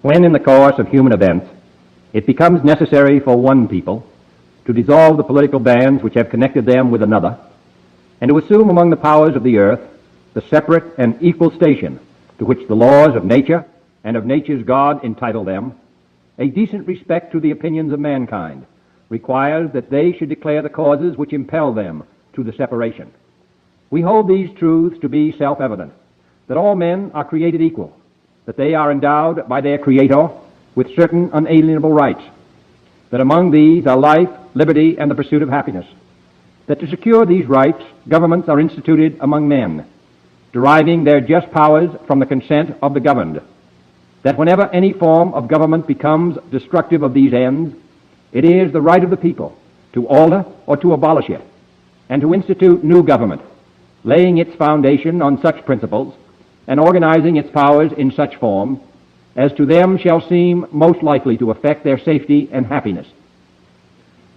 When in the course of human events it becomes necessary for one people to dissolve the political bands which have connected them with another, and to assume among the powers of the earth the separate and equal station to which the laws of nature and of nature's God entitle them, a decent respect to the opinions of mankind requires that they should declare the causes which impel them to the separation. We hold these truths to be self-evident, that all men are created equal, that they are endowed by their Creator with certain unalienable rights, that among these are life, liberty, and the pursuit of happiness, that to secure these rights, governments are instituted among men, deriving their just powers from the consent of the governed, that whenever any form of government becomes destructive of these ends, it is the right of the people to alter or to abolish it, and to institute new government, laying its foundation on such principles and organizing its powers in such form as to them shall seem most likely to affect their safety and happiness.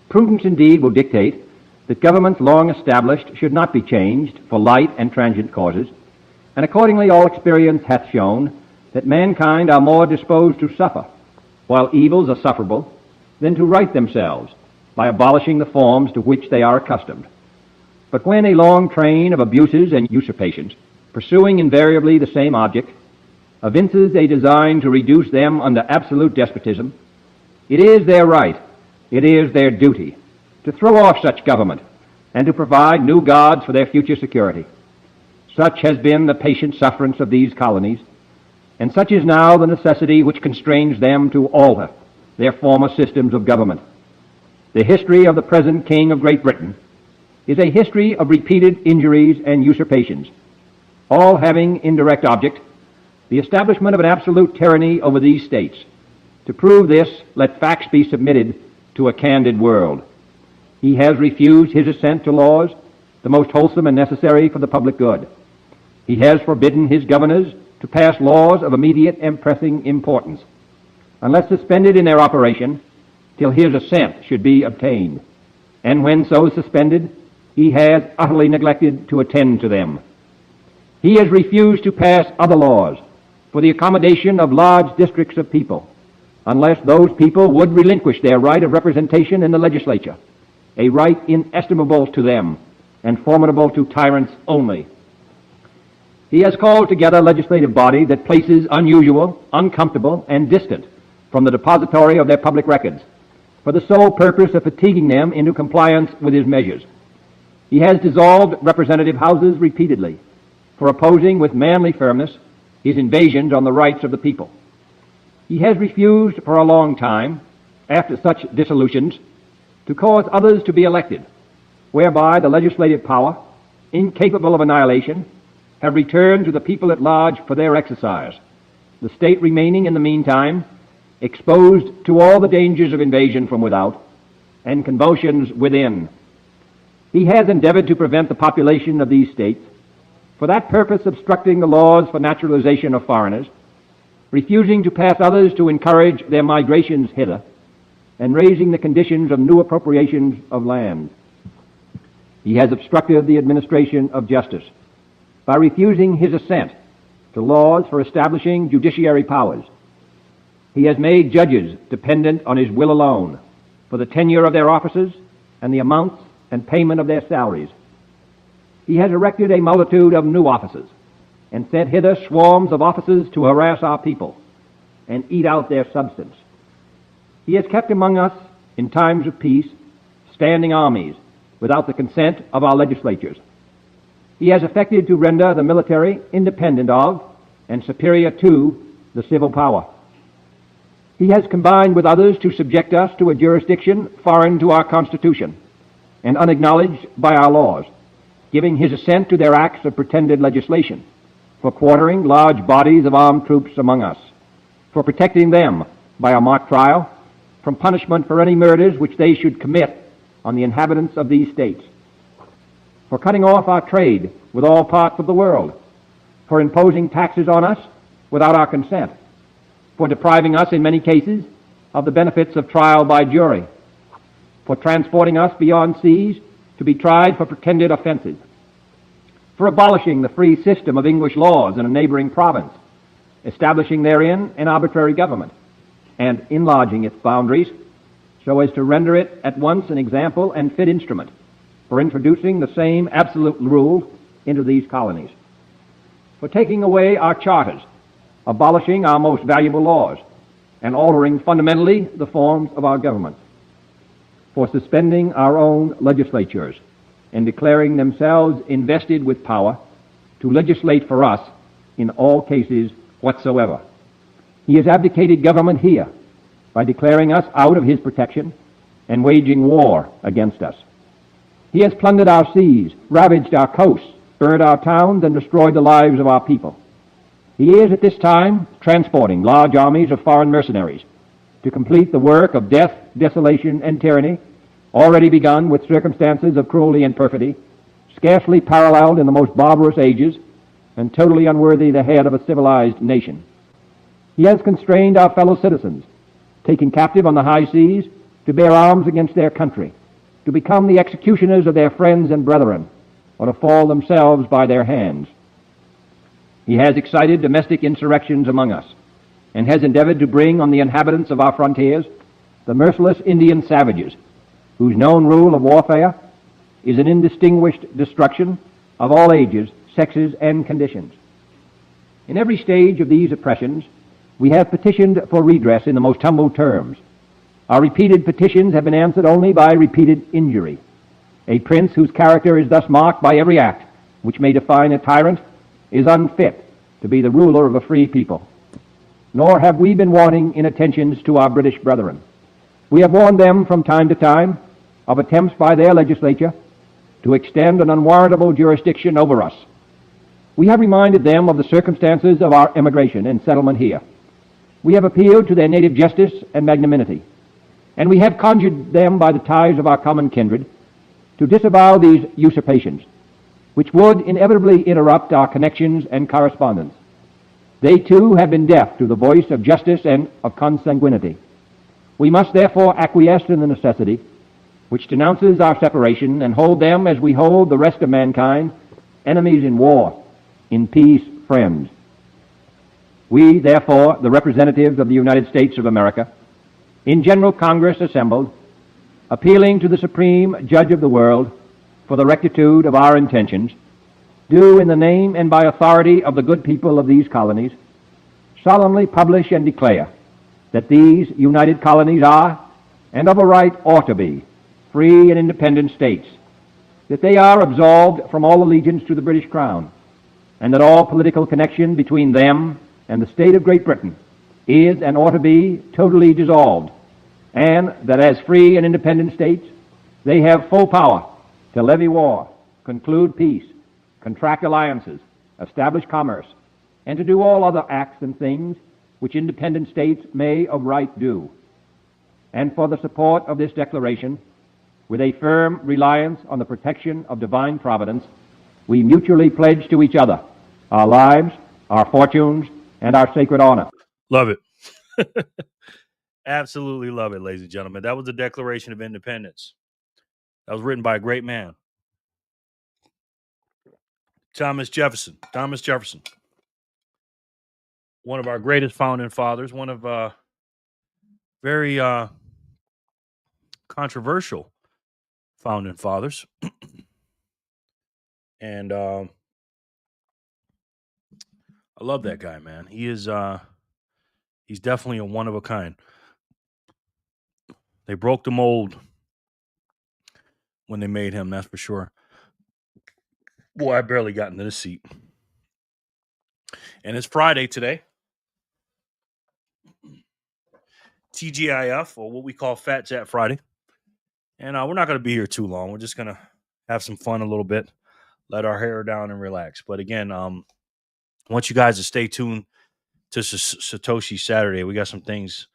Prudence indeed will dictate that governments long established should not be changed for light and transient causes, and accordingly all experience hath shown that mankind are more disposed to suffer, while evils are sufferable, than to right themselves by abolishing the forms to which they are accustomed. But when a long train of abuses and usurpations, pursuing invariably the same object, evinces a design to reduce them under absolute despotism, it is their right, it is their duty, to throw off such government and to provide new gods for their future security. Such has been the patient sufferance of these colonies, and such is now the necessity which constrains them to alter their former systems of government. The history of the present King of Great Britain is a history of repeated injuries and usurpations, all having indirect object the establishment of an absolute tyranny over these states. To prove this, let facts be submitted to a candid world. He has refused his assent to laws, the most wholesome and necessary for the public good. He has forbidden his governors to pass laws of immediate and pressing importance, unless suspended in their operation till his assent should be obtained. And when so suspended, he has utterly neglected to attend to them. He has refused to pass other laws for the accommodation of large districts of people, unless those people would relinquish their right of representation in the legislature, a right inestimable to them and formidable to tyrants only. He has called together a legislative body that places unusual, uncomfortable, and distant from the depository of their public records, for the sole purpose of fatiguing them into compliance with his measures. He has dissolved representative houses repeatedly, for opposing with manly firmness his invasions on the rights of the people. He has refused for a long time, after such dissolutions, to cause others to be elected, whereby the legislative power, incapable of annihilation, have returned to the people at large for their exercise, the state remaining in the meantime exposed to all the dangers of invasion from without and convulsions within. He has endeavored to prevent the population of these states, for that purpose obstructing the laws for naturalization of foreigners, refusing to pass others to encourage their migrations hither, and raising the conditions of new appropriations of land. He has obstructed the administration of justice by refusing his assent to laws for establishing judiciary powers. He has made judges dependent on his will alone for the tenure of their offices and the amounts and payment of their salaries. He has erected a multitude of new offices and sent hither swarms of officers to harass our people and eat out their substance. He has kept among us, in times of peace, standing armies without the consent of our legislatures. He has effected to render the military independent of and superior to the civil power. He has combined with others to subject us to a jurisdiction foreign to our Constitution and unacknowledged by our laws, giving his assent to their acts of pretended legislation, for quartering large bodies of armed troops among us, for protecting them by a mock trial from punishment for any murders which they should commit on the inhabitants of these states, for cutting off our trade with all parts of the world, for imposing taxes on us without our consent, for depriving us in many cases of the benefits of trial by jury, for transporting us beyond seas to be tried for pretended offenses, for abolishing the free system of English laws in a neighboring province, establishing therein an arbitrary government, and enlarging its boundaries so as to render it at once an example and fit instrument for introducing the same absolute rule into these colonies, for taking away our charters, abolishing our most valuable laws, and altering fundamentally the forms of our government, for suspending our own legislatures and declaring themselves invested with power to legislate for us in all cases whatsoever. He has abdicated government here by declaring us out of his protection and waging war against us. He has plundered our seas, ravaged our coasts, burned our towns, and destroyed the lives of our people. He is at this time transporting large armies of foreign mercenaries to complete the work of death, desolation, and tyranny, already begun with circumstances of cruelty and perfidy, scarcely paralleled in the most barbarous ages, and totally unworthy the head of a civilized nation. He has constrained our fellow citizens, taken captive on the high seas, to bear arms against their country, to become the executioners of their friends and brethren, or to fall themselves by their hands. He has excited domestic insurrections among us, and has endeavored to bring on the inhabitants of our frontiers the merciless Indian savages, whose known rule of warfare is an indistinguished destruction of all ages, sexes, and conditions. In every stage of these oppressions, we have petitioned for redress in the most humble terms. Our repeated petitions have been answered only by repeated injury. A prince whose character is thus marked by every act which may define a tyrant is unfit to be the ruler of a free people. Nor have we been wanting in attentions to our British brethren. We have warned them from time to time of attempts by their legislature to extend an unwarrantable jurisdiction over us. We have reminded them of the circumstances of our emigration and settlement here. We have appealed to their native justice and magnanimity, and we have conjured them by the ties of our common kindred to disavow these usurpations, which would inevitably interrupt our connections and correspondence. They too have been deaf to the voice of justice and of consanguinity. We must therefore acquiesce in the necessity which denounces our separation, and hold them as we hold the rest of mankind, enemies in war, in peace friends. We, therefore, the representatives of the United States of America, in General Congress assembled, appealing to the Supreme Judge of the world for the rectitude of our intentions, do, in the name and by authority of the good people of these colonies, solemnly publish and declare that these united colonies are, and of a right ought to be, free and independent states, that they are absolved from all allegiance to the British Crown, and that all political connection between them and the state of Great Britain is and ought to be totally dissolved, and that as free and independent states they have full power to levy war, conclude peace, contract alliances, establish commerce, and to do all other acts and things which independent states may of right do. And for the support of this declaration, with a firm reliance on the protection of divine providence, we mutually pledge to each other our lives, our fortunes, and our sacred honor. Love it. Absolutely love it, ladies and gentlemen. That was the Declaration of Independence. That was written by a great man, Thomas Jefferson. Thomas Jefferson. One of our greatest founding fathers, one of very controversial founding fathers. And I love that guy, man. He is he's definitely a one of a kind. They broke the mold when they made him, that's for sure. Boy, I barely got into the seat. And it's Friday today. TGIF, or what we call Phat Zap Friday. And we're not going to be here too long. We're just going to have some fun a little bit, let our hair down and relax. But again, I want you guys to stay tuned to Satoshi Saturday. We got some things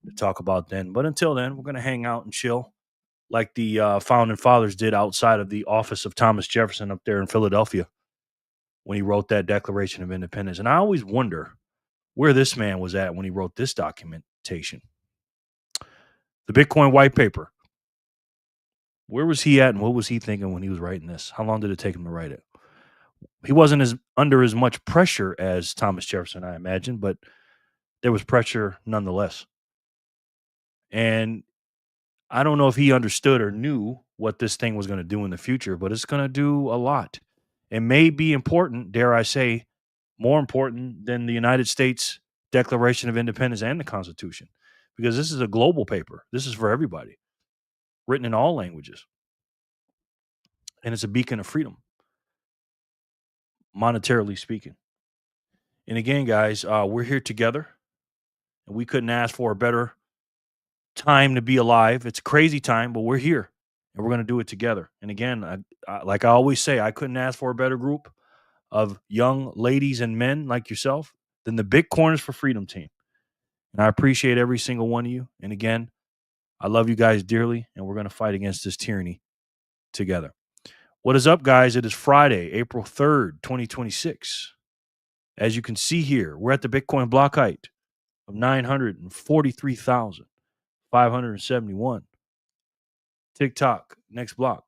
to talk about then. But until then, we're going to hang out and chill like the founding fathers did outside of the office of Thomas Jefferson up there in Philadelphia when he wrote that Declaration of Independence. And I always wonder where this man was at when he wrote this documentation. The Bitcoin white paper. Where was he at and what was he thinking when he was writing this? How long did it take him to write it? He wasn't under as much pressure as Thomas Jefferson, I imagine, but there was pressure nonetheless. And I don't know if he understood or knew what this thing was going to do in the future, but it's going to do a lot. It may be important, dare I say, more important than the United States Declaration of Independence and the Constitution, because this is a global paper. This is for everybody, written in all languages. And it's a beacon of freedom, monetarily speaking. And again, guys, we're here together, and we couldn't ask for a better time to be alive. It's a crazy time, but we're here, and we're going to do it together. And again, like I always say, I couldn't ask for a better group of young ladies and men like yourself than the Bitcoiners for Freedom team. And I appreciate every single one of you. And again, I love you guys dearly, and we're going to fight against this tyranny together. What is up, guys? It is Friday, April 3rd, 2026. As you can see here, we're at the Bitcoin block height of 943,571. TikTok, next block.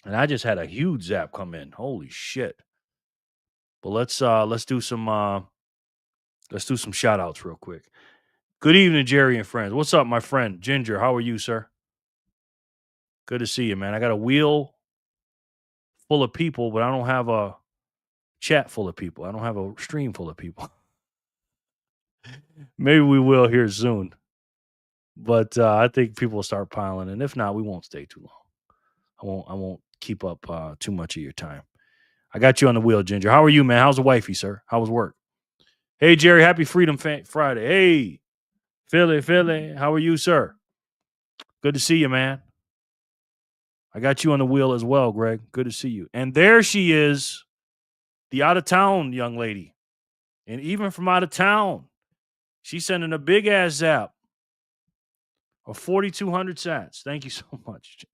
And I just had a huge zap come in. Holy shit. But let's do some shout outs real quick. Good evening, Jerry and friends. What's up, my friend? Ginger, how are you, sir? Good to see you, man. I got a wheel full of people, but I don't have a chat full of people. I don't have a stream full of people. Maybe we will here soon. But I think people will start piling in. If not, we won't stay too long. I won't keep up too much of your time. I got you on the wheel, Ginger. How are you, man? How's the wifey, sir? How was work? Hey, Jerry, happy Freedom Friday. Hey, Philly, how are you, sir? Good to see you, man. I got you on the wheel as well, Greg. Good to see you. And there she is, the out-of-town young lady. And even from out of town, she's sending a big-ass zap of 4,200 cents. Thank you so much.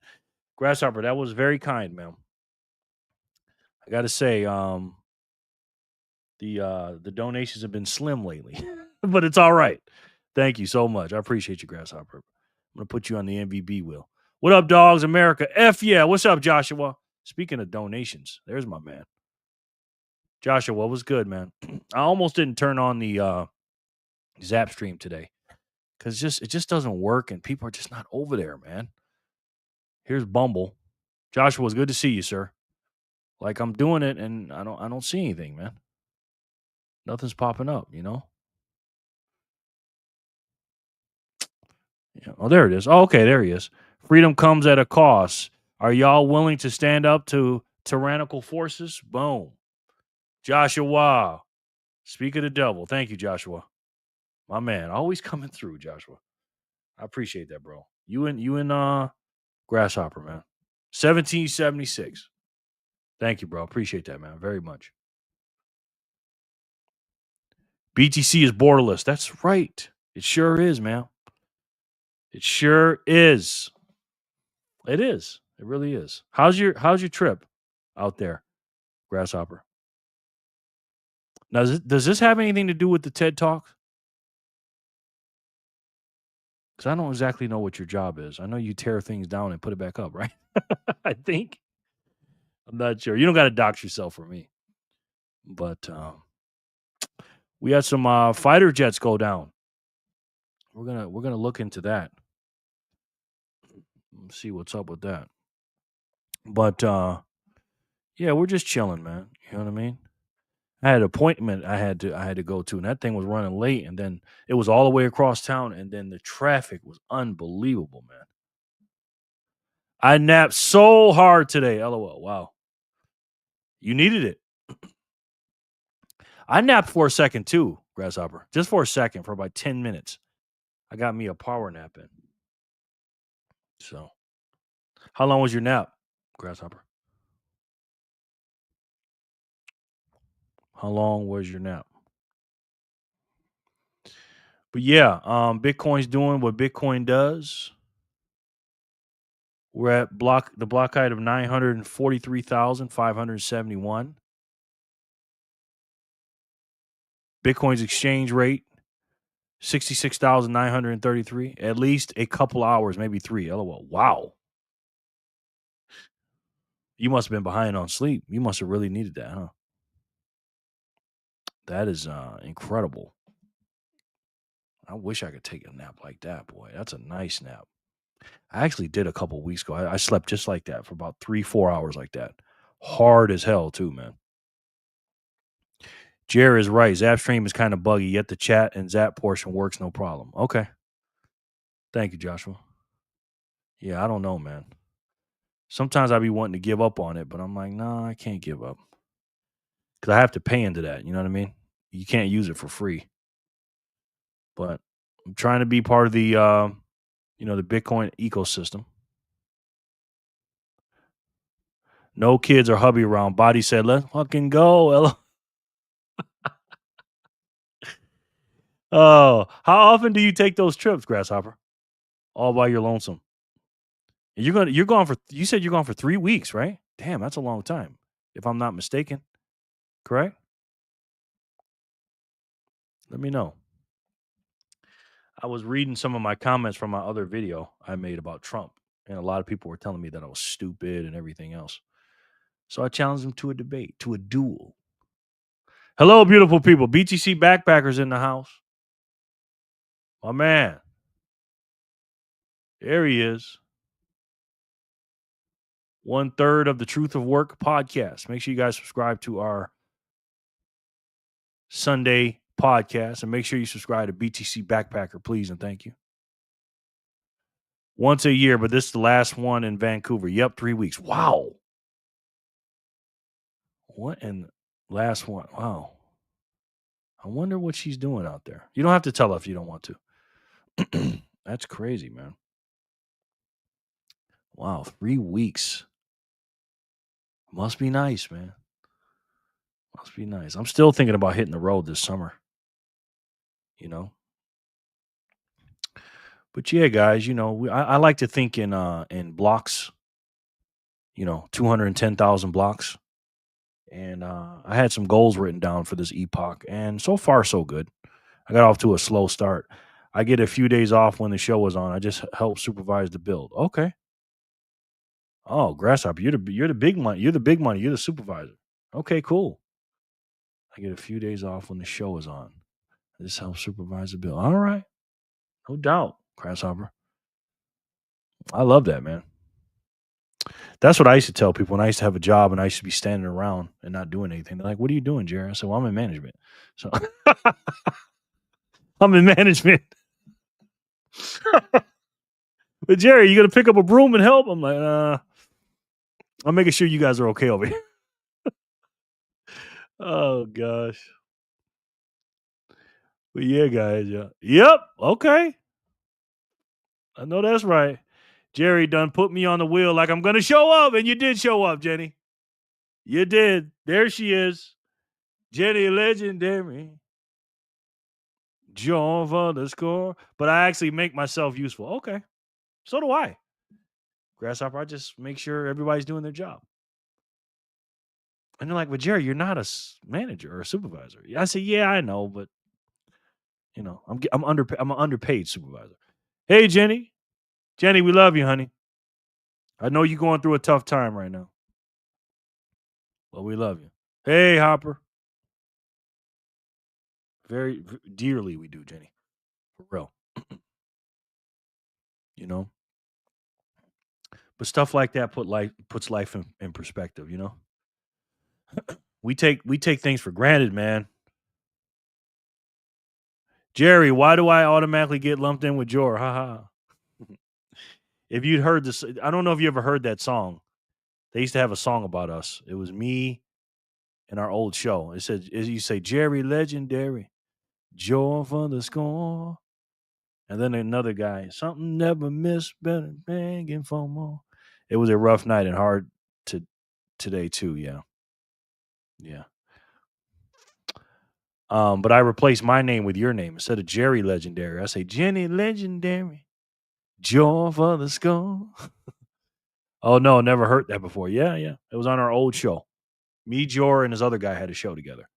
Grasshopper, that was very kind, ma'am. I got to say, the donations have been slim lately, but it's all right. Thank you so much. I appreciate you, Grasshopper. I'm going to put you on the MVB wheel. What up, dogs? America. F yeah. What's up, Joshua? Speaking of donations, there's my man. Joshua, what was good, man? I almost didn't turn on the Zap stream today because it just doesn't work, and people are just not over there, man. Here's Bumble. Joshua, it's good to see you, sir. Like, I'm doing it, and I don't see anything, man. Nothing's popping up, you know? Yeah. Oh, there it is. Oh, okay, there he is. Freedom comes at a cost. Are y'all willing to stand up to tyrannical forces? Boom. Joshua. Speak of the devil. Thank you, Joshua. My man. Always coming through, Joshua. I appreciate that, bro. You and Grasshopper, man. 1776. Thank you, bro. Appreciate that, man. Very much. BTC is borderless. That's right. It sure is, man. It sure is. It is. It really is. How's your trip out there, Grasshopper? Now, does this have anything to do with the TED Talk? Because I don't exactly know what your job is. I know you tear things down and put it back up, right? I think. I'm not sure. You don't got to dox yourself for me. But we had some fighter jets go down. We're gonna look into that. Let's see what's up with that. But yeah, we're just chilling, man. You know what I mean? I had an appointment I had to go to, and that thing was running late, and then it was all the way across town, and then the traffic was unbelievable, man. I napped so hard today. LOL. Wow. You needed it. I napped for a second too, Grasshopper. Just for a second, for about 10 minutes. I got me a power nap in. So, how long was your nap, Grasshopper? How long was your nap? But yeah, Bitcoin's doing what Bitcoin does. We're at the block height of 943,571. Bitcoin's exchange rate 66,933. At least a couple hours, maybe 3. LOL. Wow. You must have been behind on sleep. You must have really needed that, huh? That is incredible. I wish I could take a nap like that, boy. That's a nice nap. I actually did a couple weeks ago. I slept just like that for about 3-4 hours like that. Hard as hell too, man. Jerry is right. Zap stream is kind of buggy, yet the chat and Zap portion works no problem. Okay. Thank you, Joshua. Yeah, I don't know, man. Sometimes I be wanting to give up on it, but I'm like, nah, I can't give up. Because I have to pay into that. You know what I mean? You can't use it for free. But I'm trying to be part of the the Bitcoin ecosystem. No kids or hubby around. Body said, let's fucking go. Ella. Oh, how often do you take those trips, Grasshopper? All by your lonesome. And you're gone for you said you're gone for 3 weeks, right? Damn, that's a long time. If I'm not mistaken. Correct? Let me know. I was reading some of my comments from my other video I made about Trump, and a lot of people were telling me that I was stupid and everything else. So I challenged them to a debate, to a duel. Hello, beautiful people. BTC Backpackers in the house. My man. There he is. 1/3 of the Truth of Work podcast. Make sure you guys subscribe to our Sunday podcast, and make sure you subscribe to BTC Backpacker, please, and thank you. Once a year, but this is the last one in Vancouver. Yep, 3 weeks. Wow. What in last one? Wow. I wonder what she's doing out there. You don't have to tell her if you don't want to. That's crazy, man. Wow, 3 weeks. Must be nice, man. Must be nice. I'm still thinking about hitting the road this summer. You know? But yeah, guys, I like to think in blocks, 210,000 blocks. And I had some goals written down for this epoch, and so far so good. I got off to a slow start. I get a few days off when the show was on. I just help supervise the build. Okay. Oh, Grasshopper, you're the big money. You're the big money. You're the supervisor. Okay, cool. I get a few days off when the show is on. I just help supervise the build. All right. No doubt, Grasshopper. I love that, man. That's what I used to tell people when I used to have a job and I used to be standing around and not doing anything. They're like, what are you doing, Jerry? I said, well, I'm in management. So I'm in management. But Jerry, you gonna pick up a broom and help? I'm like, I'm making sure you guys are okay over here. Oh gosh. But yeah, guys, yeah. Yep. Okay. I know that's right. Jerry done put me on the wheel like I'm gonna show up, and you did show up, Jenny. You did. There she is. Jenny Legendary. John for the score. But I actually make myself useful. Okay. So do I. Grasshopper, I just make sure everybody's doing their job. And they're like, well, Jerry, you're not a manager or a supervisor. I say, yeah, I know, but I'm an underpaid supervisor. Hey, Jenny. Jenny, we love you, honey. I know you're going through a tough time right now. But we love you. Hey, Hopper. Very dearly we do, Jenny. For real. But stuff like that puts life in perspective, We take things for granted, man. Jerry, why do I automatically get lumped in with Jor? Ha ha. If you'd heard this, I don't know if you ever heard that song. They used to have a song about us. It was me and our old show. It said, you say, Jerry Legendary, Jor for the score. And then another guy, something never missed, better begging for more. It was a rough night and hard today too. Yeah. Yeah. But I replaced my name with your name. Instead of Jerry Legendary, I say Jenny Legendary. Joy for the score. Oh no, never heard that before. Yeah, yeah. It was on our old show. Me, Jor, and this other guy had a show together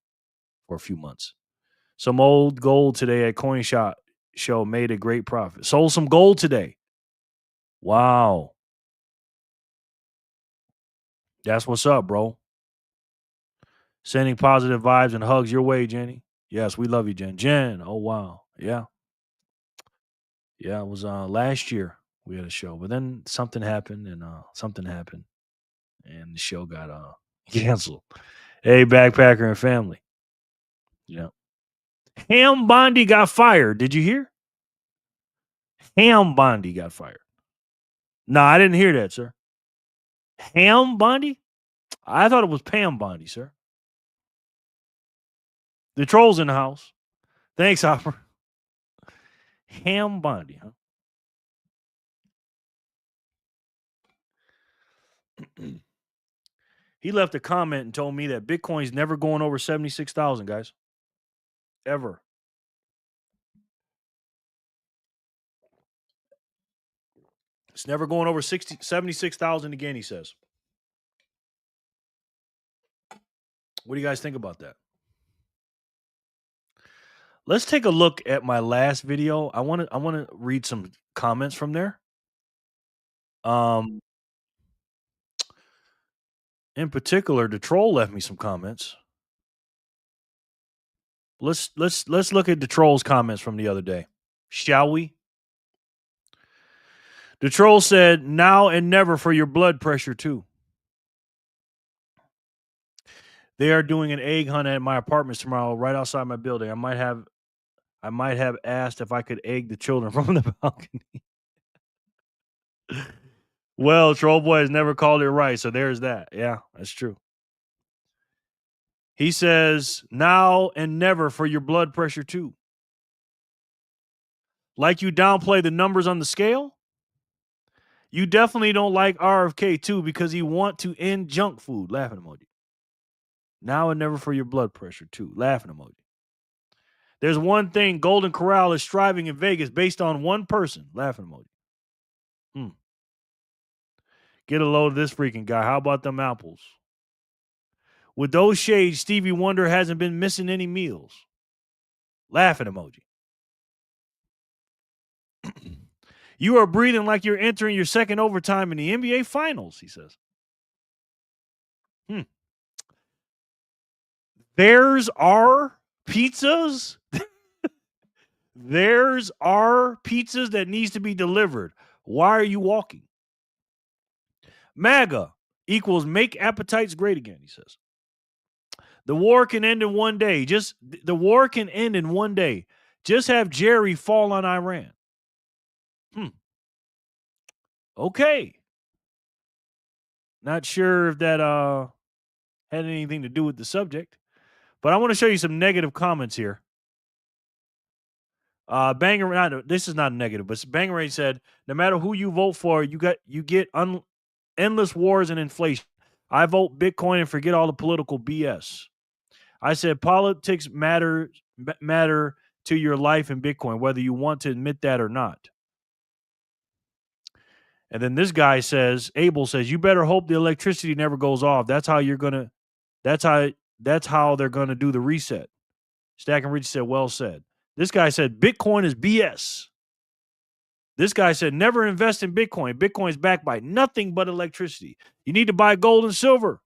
for a few months. Some old gold today at Coin Shot show made a great profit. Sold some gold today. Wow. That's what's up, bro. Sending positive vibes and hugs your way, Jenny. Yes, we love you, Jen. Jen, oh wow. Yeah. Yeah, it was last year we had a show, but then something happened and the show got canceled. Hey, backpacker and family. Yeah. Ham Bondi got fired. Did you hear? Ham Bondi got fired. No, I didn't hear that, sir. Ham Bondi? I thought it was Pam Bondi, sir. The troll's in the house. Thanks, Hopper. Ham Bondi, huh? He left a comment and told me that Bitcoin's never going over 76,000, guys. Ever. It's never going over 76,000 again, he says. What do you guys think about that? Let's take a look at my last video. I want to read some comments from there. In particular, the troll left me some comments. Let's look at the troll's comments from the other day, shall we? The troll said, "Now and never for your blood pressure too." They are doing an egg hunt at my apartments tomorrow, right outside my building. I might have asked if I could egg the children from the balcony. Well, Troll Boy has never called it right, so there's that. Yeah, that's true. He says, "Now and never for your blood pressure too." Like you downplay the numbers on the scale? You definitely don't like RFK too because he want to end junk food. Laughing emoji. Now and never for your blood pressure too. Laughing emoji. There's one thing Golden Corral is striving in Vegas based on one person. Laughing emoji. Get a load of this freaking guy. How about them apples? With those shades, Stevie Wonder hasn't been missing any meals. Laughing emoji. You are breathing like you're entering your second overtime in the NBA Finals, he says. There's our pizzas. There's our pizzas that needs to be delivered. Why are you walking? MAGA equals make appetites great again, he says. The war can end in one day. The war can end in one day. Just have Jerry fall on Iran. Okay. Not sure if that had anything to do with the subject, but I want to show you some negative comments here. This is not negative, but Bangeray said, no matter who you vote for, you get endless wars and inflation. I vote Bitcoin and forget all the political BS. I said politics matter to your life in Bitcoin, whether you want to admit that or not. And then this guy says, Abel says, you better hope the electricity never goes off. That's how they're gonna do the reset. Stack and Rich said, well said. This guy said, Bitcoin is BS. This guy said, never invest in Bitcoin. Bitcoin is backed by nothing but electricity. You need to buy gold and silver.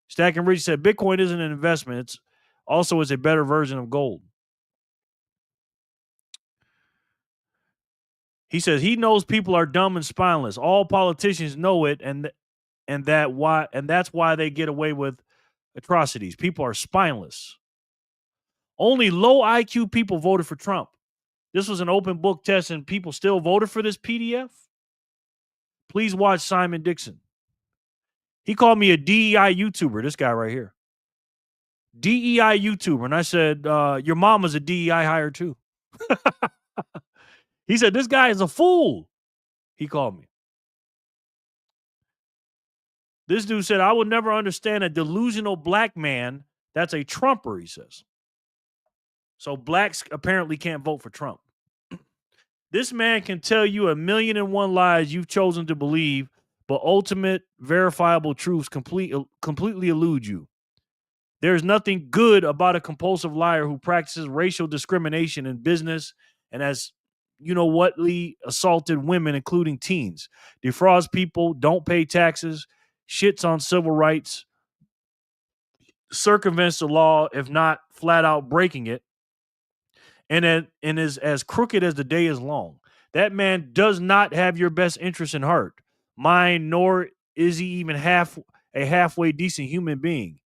Stack and Rich said, Bitcoin isn't an investment. It's a better version of gold. He says he knows people are dumb and spineless. All politicians know it, and that's why they get away with atrocities. People are spineless. Only low IQ people voted for Trump. This was an open book test, and people still voted for this PDF. Please watch Simon Dixon. He called me a DEI YouTuber. This guy right here, DEI YouTuber, and I said, "Your mama's a DEI hire too." He said, "This guy is a fool." He called me. This dude said, "I will never understand a delusional black man that's a Trumper," he says. So blacks apparently can't vote for Trump. This man can tell you 1,000,001 lies you've chosen to believe, but ultimate verifiable truths completely elude you. There's nothing good about a compulsive liar who practices racial discrimination in business and has whatly assaulted women, including teens, defrauds people, don't pay taxes, shits on civil rights, circumvents the law, if not flat out breaking it, and is as crooked as the day is long. That man does not have your best interest in heart, mine, nor is he even a halfway decent human being.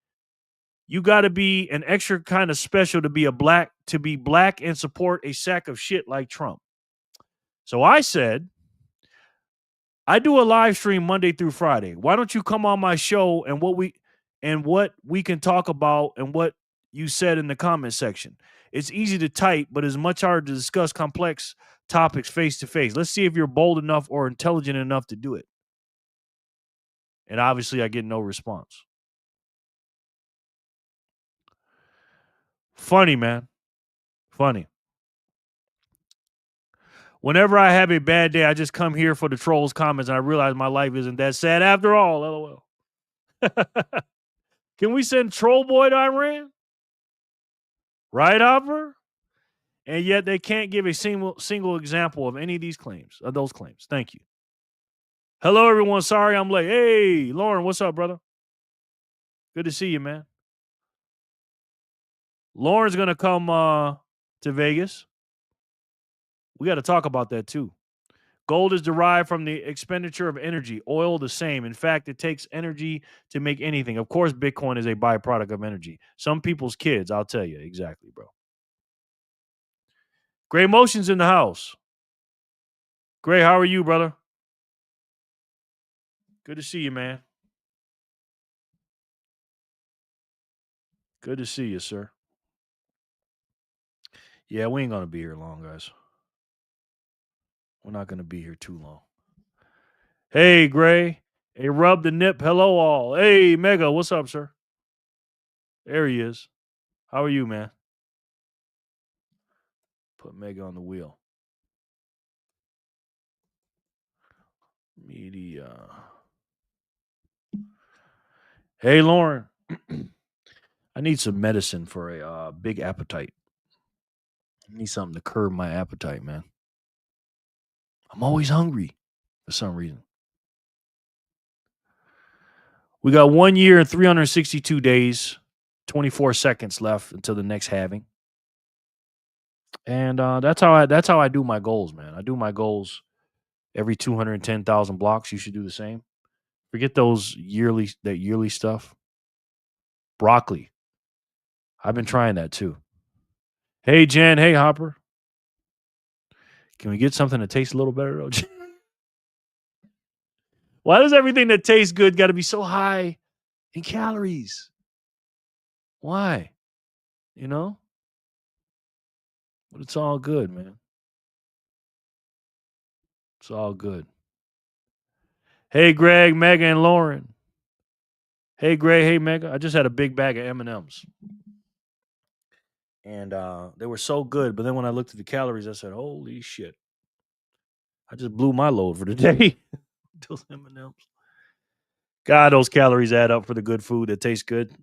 You got to be an extra kind of special to be black and support a sack of shit like Trump. So I said, I do a live stream Monday through Friday. Why don't you come on my show and what we can talk about and what you said in the comment section. It's easy to type, but it's much harder to discuss complex topics face to face. Let's see if you're bold enough or intelligent enough to do it. And obviously I get no response. Funny, man. Funny. Whenever I have a bad day, I just come here for the trolls' comments and I realize my life isn't that sad after all. LOL. Can we send Troll Boy to Iran? Right, Hopper? And yet they can't give a single example of any of those claims. Thank you. Hello, everyone. Sorry I'm late. Hey, Lauren, what's up, brother? Good to see you, man. Lauren's going to come to Vegas. We got to talk about that, too. Gold is derived from the expenditure of energy. Oil, the same. In fact, it takes energy to make anything. Of course, Bitcoin is a byproduct of energy. Some people's kids, I'll tell you. Exactly, bro. Gray Motion's in the house. Gray, how are you, brother? Good to see you, man. Good to see you, sir. Yeah, we ain't going to be here long, guys. We're not going to be here too long. Hey, Gray. Hey, Rub the Nip. Hello, all. Hey, Mega. What's up, sir? There he is. How are you, man? Put Mega on the wheel. Media. Hey, Lauren. I need some medicine for a big appetite. I need something to curb my appetite, man. I'm always hungry for some reason. We got 1 year and 362 days, 24 seconds left until the next halving. And that's how I do my goals, man. I do my goals every 210,000 blocks. You should do the same. Forget that yearly stuff. Broccoli. I've been trying that too. Hey, Jen. Hey, Hopper. Can we get something that tastes a little better, though? Why does everything that tastes good got to be so high in calories? Why? You know? But it's all good, man. It's all good. Hey, Greg, Mega, and Lauren. Hey, Greg. Hey, Mega. I just had a big bag of M&Ms. And they were so good. But then when I looked at the calories, I said, holy shit. I just blew my load for the day. Those M&Ms. God, those calories add up for the good food that tastes good.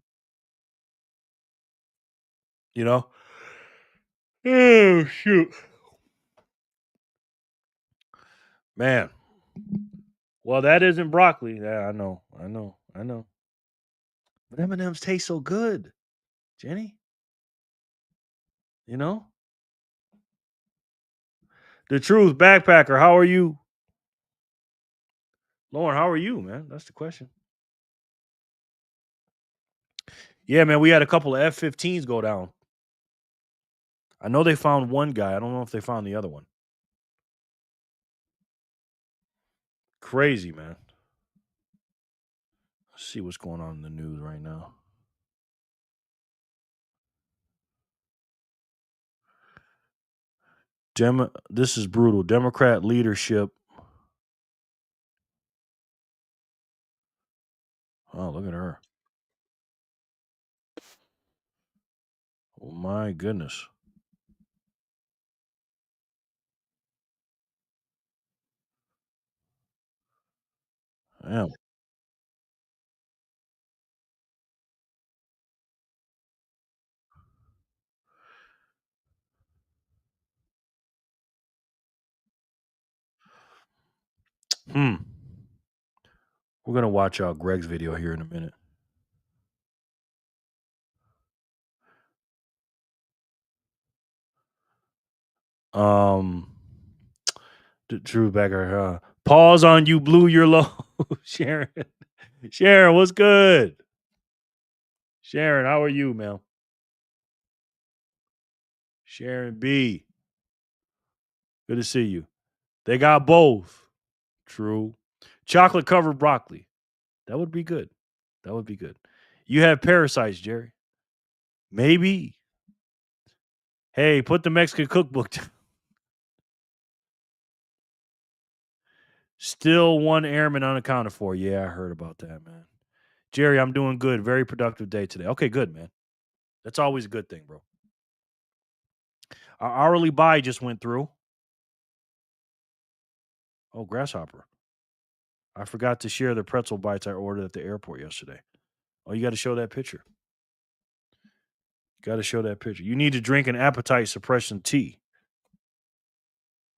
You know? Oh, shoot. Man. Well, that isn't broccoli. Yeah, I know. But M&Ms taste so good, Jenny. You know? The Truth Backpacker, how are you? Lauren, how are you, man? That's the question. Yeah, man, we had a couple of F-15s go down. I know they found one guy. I don't know if they found the other one. Crazy, man. Let's see what's going on in the news right now. This is brutal. Democrat leadership. Oh, look at her. Oh, my goodness. Damn. We're going to watch out Greg's video here in a minute. Drew Becker. Pause on you blew your load. Sharon. Sharon, what's good? Sharon, how are you, man? Sharon B. Good to see you. They got both. True. Chocolate covered broccoli. That would be good. That would be good. You have parasites, Jerry. Maybe. Hey, put the Mexican cookbook down. Still one airman unaccounted for. Yeah, I heard about that, man. Jerry, I'm doing good. Very productive day today. Okay, good, man. That's always a good thing, bro. Our hourly buy just went through. Oh, grasshopper. I forgot to share the pretzel bites I ordered at the airport yesterday. Oh, you got to show that picture. Got to show that picture. You need to drink an appetite suppression tea.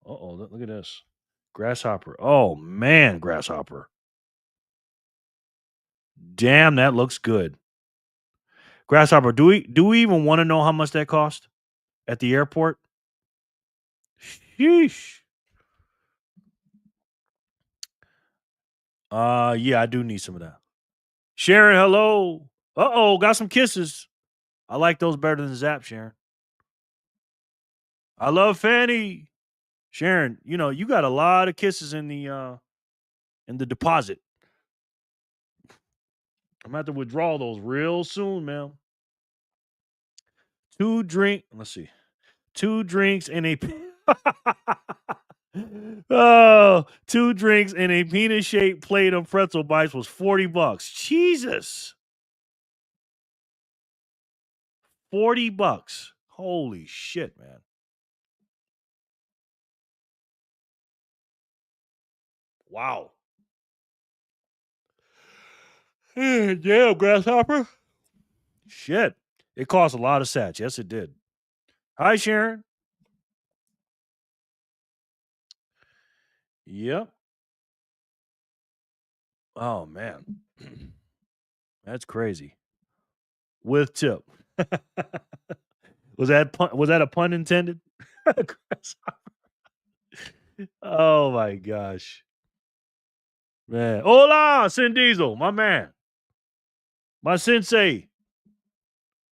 Uh-oh, look at this. Grasshopper. Oh, man, grasshopper. Damn, that looks good. Grasshopper, do we even want to know how much that cost at the airport? Sheesh. Yeah, I do need some of that. Sharon, hello. Uh-oh, got some kisses. I like those better than Zap, Sharon. I love Fanny. Sharon, you got a lot of kisses in the deposit. I'm gonna have to withdraw those real soon, man. Let's see. 2 drinks and a oh, 2 drinks and a penis-shaped plate of pretzel bites was $40. Jesus. $40. Holy shit, man. Wow. Yeah, grasshopper. Shit. It cost a lot of sats. Yes, it did. Hi, Sharon. Yep. Oh man. That's crazy. With tip. Was that a pun intended? Oh my gosh. Man. Hola, Sin Diesel, my man. My sensei.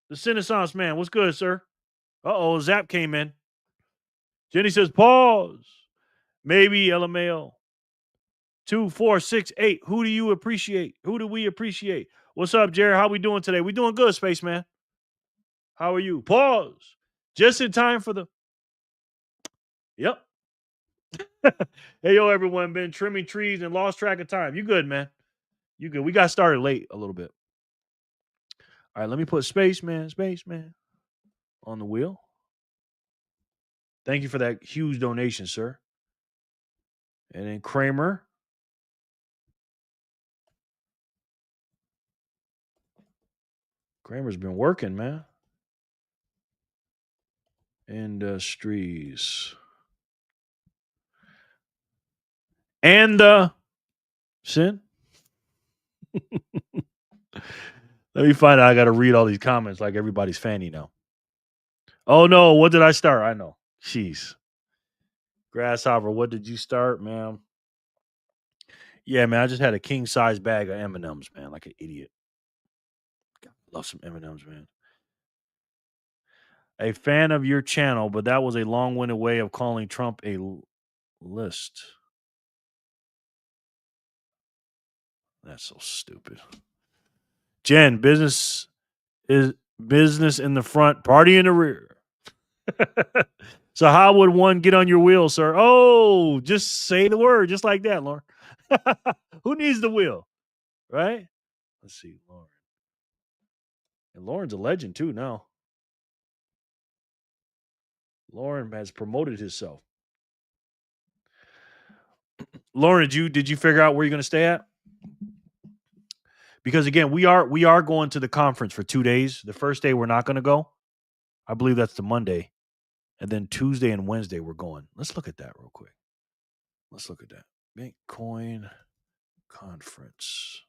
The Renaissance man. What's good, sir? Uh-oh, Zap came in. Jenny says, pause. Maybe LMAO. 2, 4, 6, 8. Who do you appreciate? Who do we appreciate? What's up, Jerry? How we doing today? We doing good, Spaceman. How are you? Pause. Just in time for the. Yep. Hey, yo, everyone. Been trimming trees and lost track of time. You good, man? You good. We got started late a little bit. All right, let me put Spaceman on the wheel. Thank you for that huge donation, sir. And then Kramer. Kramer's been working, man. Industries. And Sin. Let me find out. I got to read all these comments like everybody's fanny now. Oh no, what did I start? I know. Jeez. Grasshopper, what did you start, man? Yeah, man, I just had a king size bag of M&Ms, man, like an idiot. God, love some M&Ms, man. A fan of your channel, but that was a long-winded way of calling Trump a list. That's so stupid. Jen, business is business in the front, party in the rear. So how would one get on your wheel, sir? Oh, just say the word, just like that, Lauren. Who needs the wheel, right? Let's see, Lauren. And Lauren's a legend too now. Lauren has promoted himself. Lauren, did you figure out where you're going to stay at? Because again, we are going to the conference for 2 days. The first day we're not going to go. I believe that's the Monday. And then Tuesday and Wednesday we're going. Let's look at that real quick. Let's look at that. Bitcoin conference.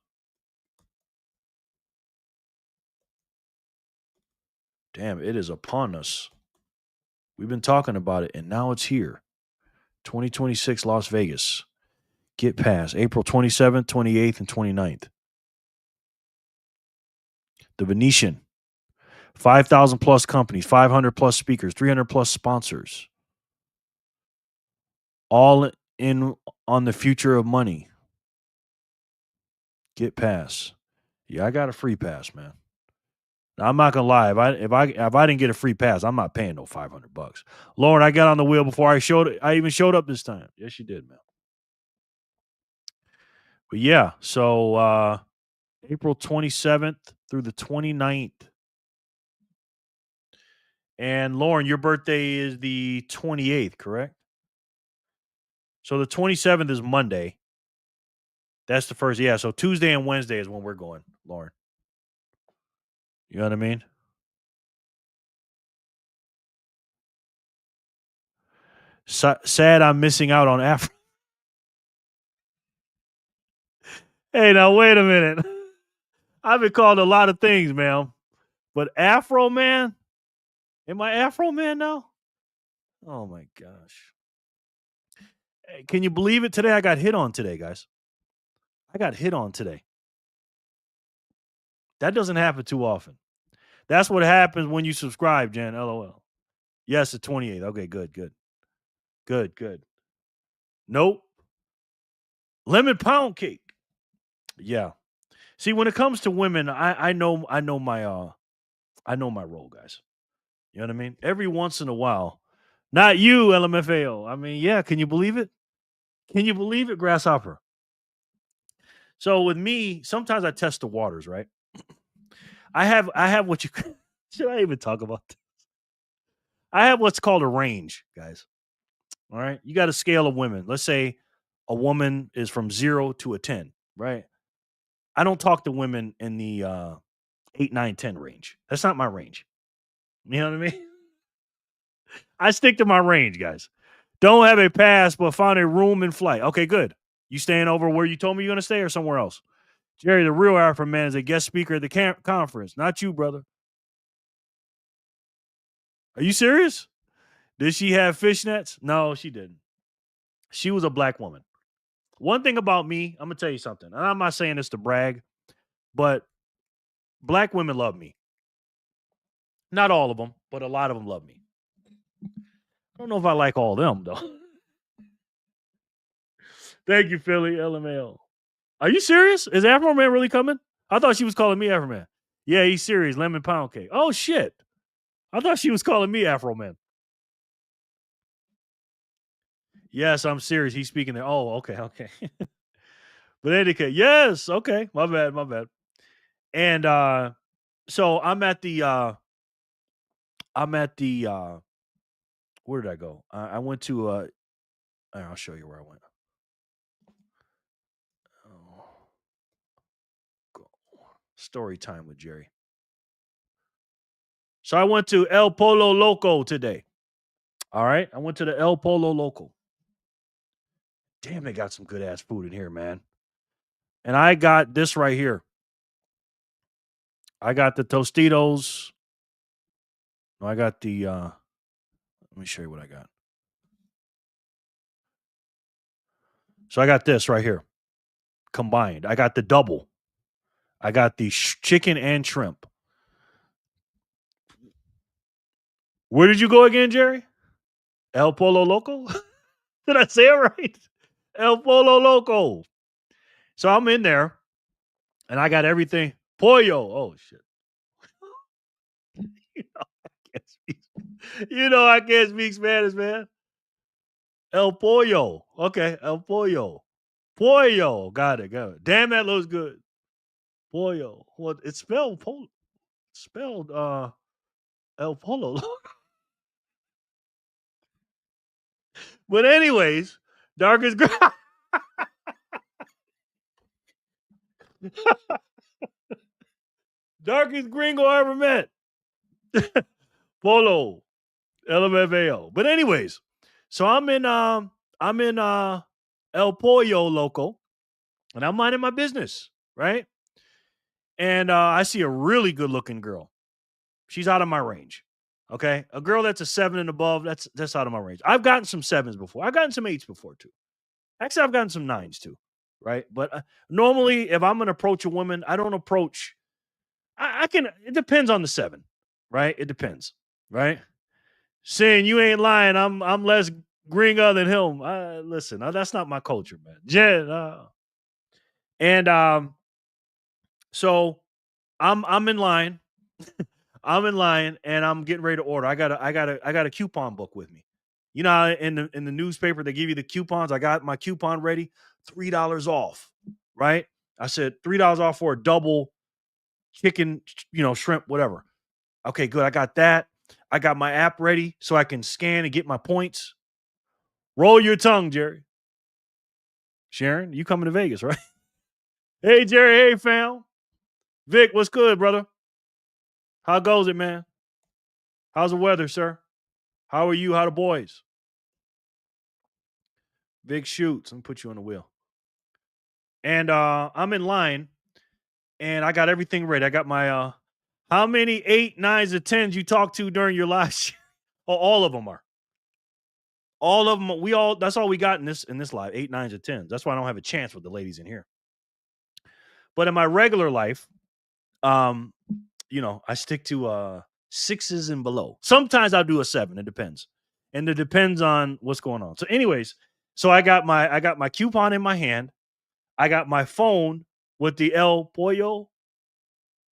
Damn, it is upon us. We've been talking about it, and now it's here. 2026 Las Vegas. Get Pass, April 27th, 28th, and 29th. The Venetian. 5,000 plus companies, 500 plus speakers, 300 plus sponsors. All in on the future of money. Get Pass. Yeah, I got a free pass, man. Now, I'm not gonna lie. If I didn't get a free pass, I'm not paying no $500. Lauren, I got on the wheel before I even showed up this time. Yes, you did, man. But yeah, so April 27th through the 29th. And Lauren, your birthday is the 28th, correct? So the 27th is Monday. That's the first. Yeah, so Tuesday and Wednesday is when we're going, Lauren. You know what I mean? Sad I'm missing out on Afro. Hey, now wait a minute. I've been called a lot of things, man. But Afro Man? Am I Afro Man now? Oh my gosh. Hey, can you believe it? Today I got hit on today, guys. I got hit on today. That doesn't happen too often. That's what happens when you subscribe, Jan. LOL. Yes, the 28th. Okay, good. Nope. Lemon pound cake. Yeah. See, when it comes to women, I know my role, guys. You know what I mean? Every once in a while. Not you, LMFAO. I mean, yeah, can you believe it? Can you believe it, Grasshopper? So with me, sometimes I test the waters, right? I have what you should I even talk about this? I have what's called a range, guys. All right. You got a scale of women. Let's say a woman is from 0 to a 10, right? I don't talk to women in the 8, 9, 10 range. That's not my range. You know what I mean? I stick to my range, guys. Don't have a pass, but found a room in flight. Okay, good. You staying over where you told me you're going to stay or somewhere else? Jerry, the real Afro Man, is a guest speaker at the conference. Not you, brother. Are you serious? Did she have fishnets? No, she didn't. She was a black woman. One thing about me, I'm going to tell you something. And I'm not saying this to brag, but black women love me. Not all of them, but a lot of them love me. I don't know if I like all of them, though. Thank you, Philly. LMAO. Are you serious? Is Afro Man really coming? I thought she was calling me Afro Man. Yeah, he's serious. Lemon pound cake. Oh, shit. I thought she was calling me Afro Man. Yes, I'm serious. He's speaking there. Oh, okay. But anyway, yes. Okay. My bad. And so I'm at the where did I go? I went to I'll show you where I went. Oh, go. Story time with Jerry. So I went to El Polo Loco today. All right. I went to the El Polo Loco. Damn, they got some good ass food in here, man. And I got this right here. I got the Tostitos. I got the let me show you what I got. So I got this right here. Combined. I got the double. I got the chicken and shrimp. Where did you go again, Jerry? El Polo Loco? Did I say it right? El Polo Loco. So I'm in there and I got everything. Pollo. Oh, shit. I can't speak Spanish, man. El Pollo. Okay. El Pollo. Pollo. Got it. Damn, that looks good. Pollo. Well, it's spelled Polo. Spelled El Polo. But anyways, darkest darkest gringo I ever met. Polo. LMFAO. But anyways, so I'm in El Pollo Loco, and I'm minding my business, right? And I see a really good looking girl. She's out of my range. Okay, a girl that's a 7 and above, that's out of my range. I've gotten some 7s before. I've gotten some 8s before too. Actually, I've gotten some 9s too. Right, but normally, if I'm gonna approach a woman, I don't approach. I can. It depends on the 7. Right, it depends. Right, saying you ain't lying. I'm less gringo than him. Listen, that's not my culture, man. And so I'm in line. I'm in line and I'm getting ready to order. I got a coupon book with me. You know, how in the newspaper they give you the coupons. I got my coupon ready, $3 off. Right? I said $3 off for a double chicken, shrimp, whatever. Okay, good. I got that. I got my app ready so I can scan and get my points. Roll your tongue, Jerry. Sharon, you coming to Vegas, right? Hey, Jerry. Hey, fam. Vic, what's good, brother? How goes it, man? How's the weather, sir? How are you? How the boys? Vic shoots. Let me put you on the wheel. And I'm in line and I got everything ready. I got my how many 8, 9s, or 10s you talked to during your live? Oh, all of them are. All of them. That's all we got in this live. 8, 9s, or 10s. That's why I don't have a chance with the ladies in here. But in my regular life, I stick to 6s and below. Sometimes I'll do a 7. It depends. And it depends on what's going on. So, anyways, so I got my coupon in my hand. I got my phone with the El Pollo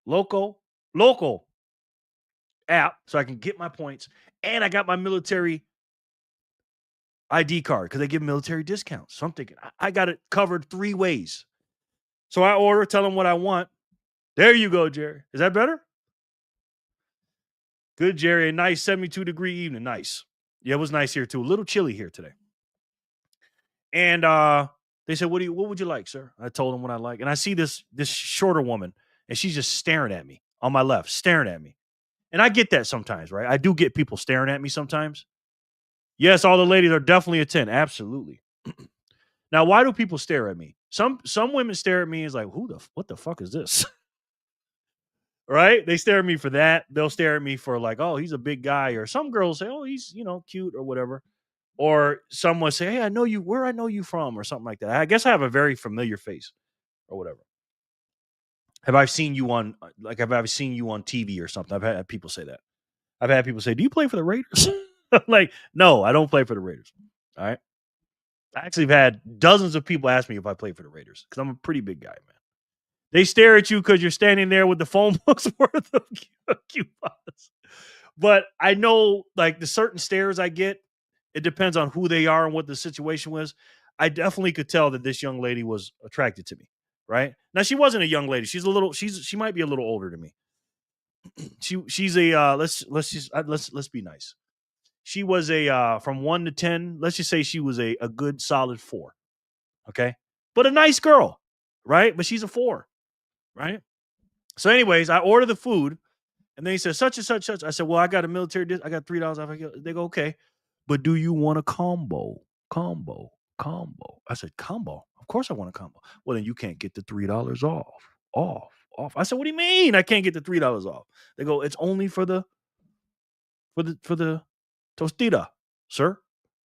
Loco app so I can get my points. And I got my military ID card because they give military discounts. So I'm thinking I got it covered 3 ways. So I order, tell them what I want. There you go, Jerry. Is that better? Good, Jerry. A nice 72-degree evening. Nice. Yeah, it was nice here too. A little chilly here today. And they said, what would you like, sir? I told them what I like. And I see this shorter woman, and she's just staring at me on my left, staring at me. And I get that sometimes, right? I do get people staring at me sometimes. Yes, all the ladies are definitely a 10. Absolutely. Now, why do people stare at me? Some women stare at me as like, what the fuck is this? Right? They stare at me for that. They'll stare at me for like, oh, he's a big guy. Or some girls say, oh, he's, cute or whatever. Or someone say, hey, I know you, where I know you from, or something like that. I guess I have a very familiar face or whatever. Have I seen you on TV or something? I've had people say that. I've had people say, do you play for the Raiders? I'm like, no, I don't play for the Raiders. All right. I actually have had dozens of people ask me if I play for the Raiders because I'm a pretty big guy, man. They stare at you because you're standing there with the phone book's worth of coupons. But I know, like, the certain stares I get, it depends on who they are and what the situation was. I definitely could tell that this young lady was attracted to me. Right now, she wasn't a young lady. She might be a little older than me. She's a let's be nice. She was a from 1 to 10. Let's just say she was a good solid 4. Okay, but a nice girl, right? But she's a 4, right? So, anyways, I order the food, and they said such and such. I said, well, I got a military. I got $3 off. They go, okay, but do you want a combo? I said, combo? Of course I want a combo. Well, then you can't get the $3 off. I said, what do you mean I can't get the $3 off? They go, it's only for the tostita, sir,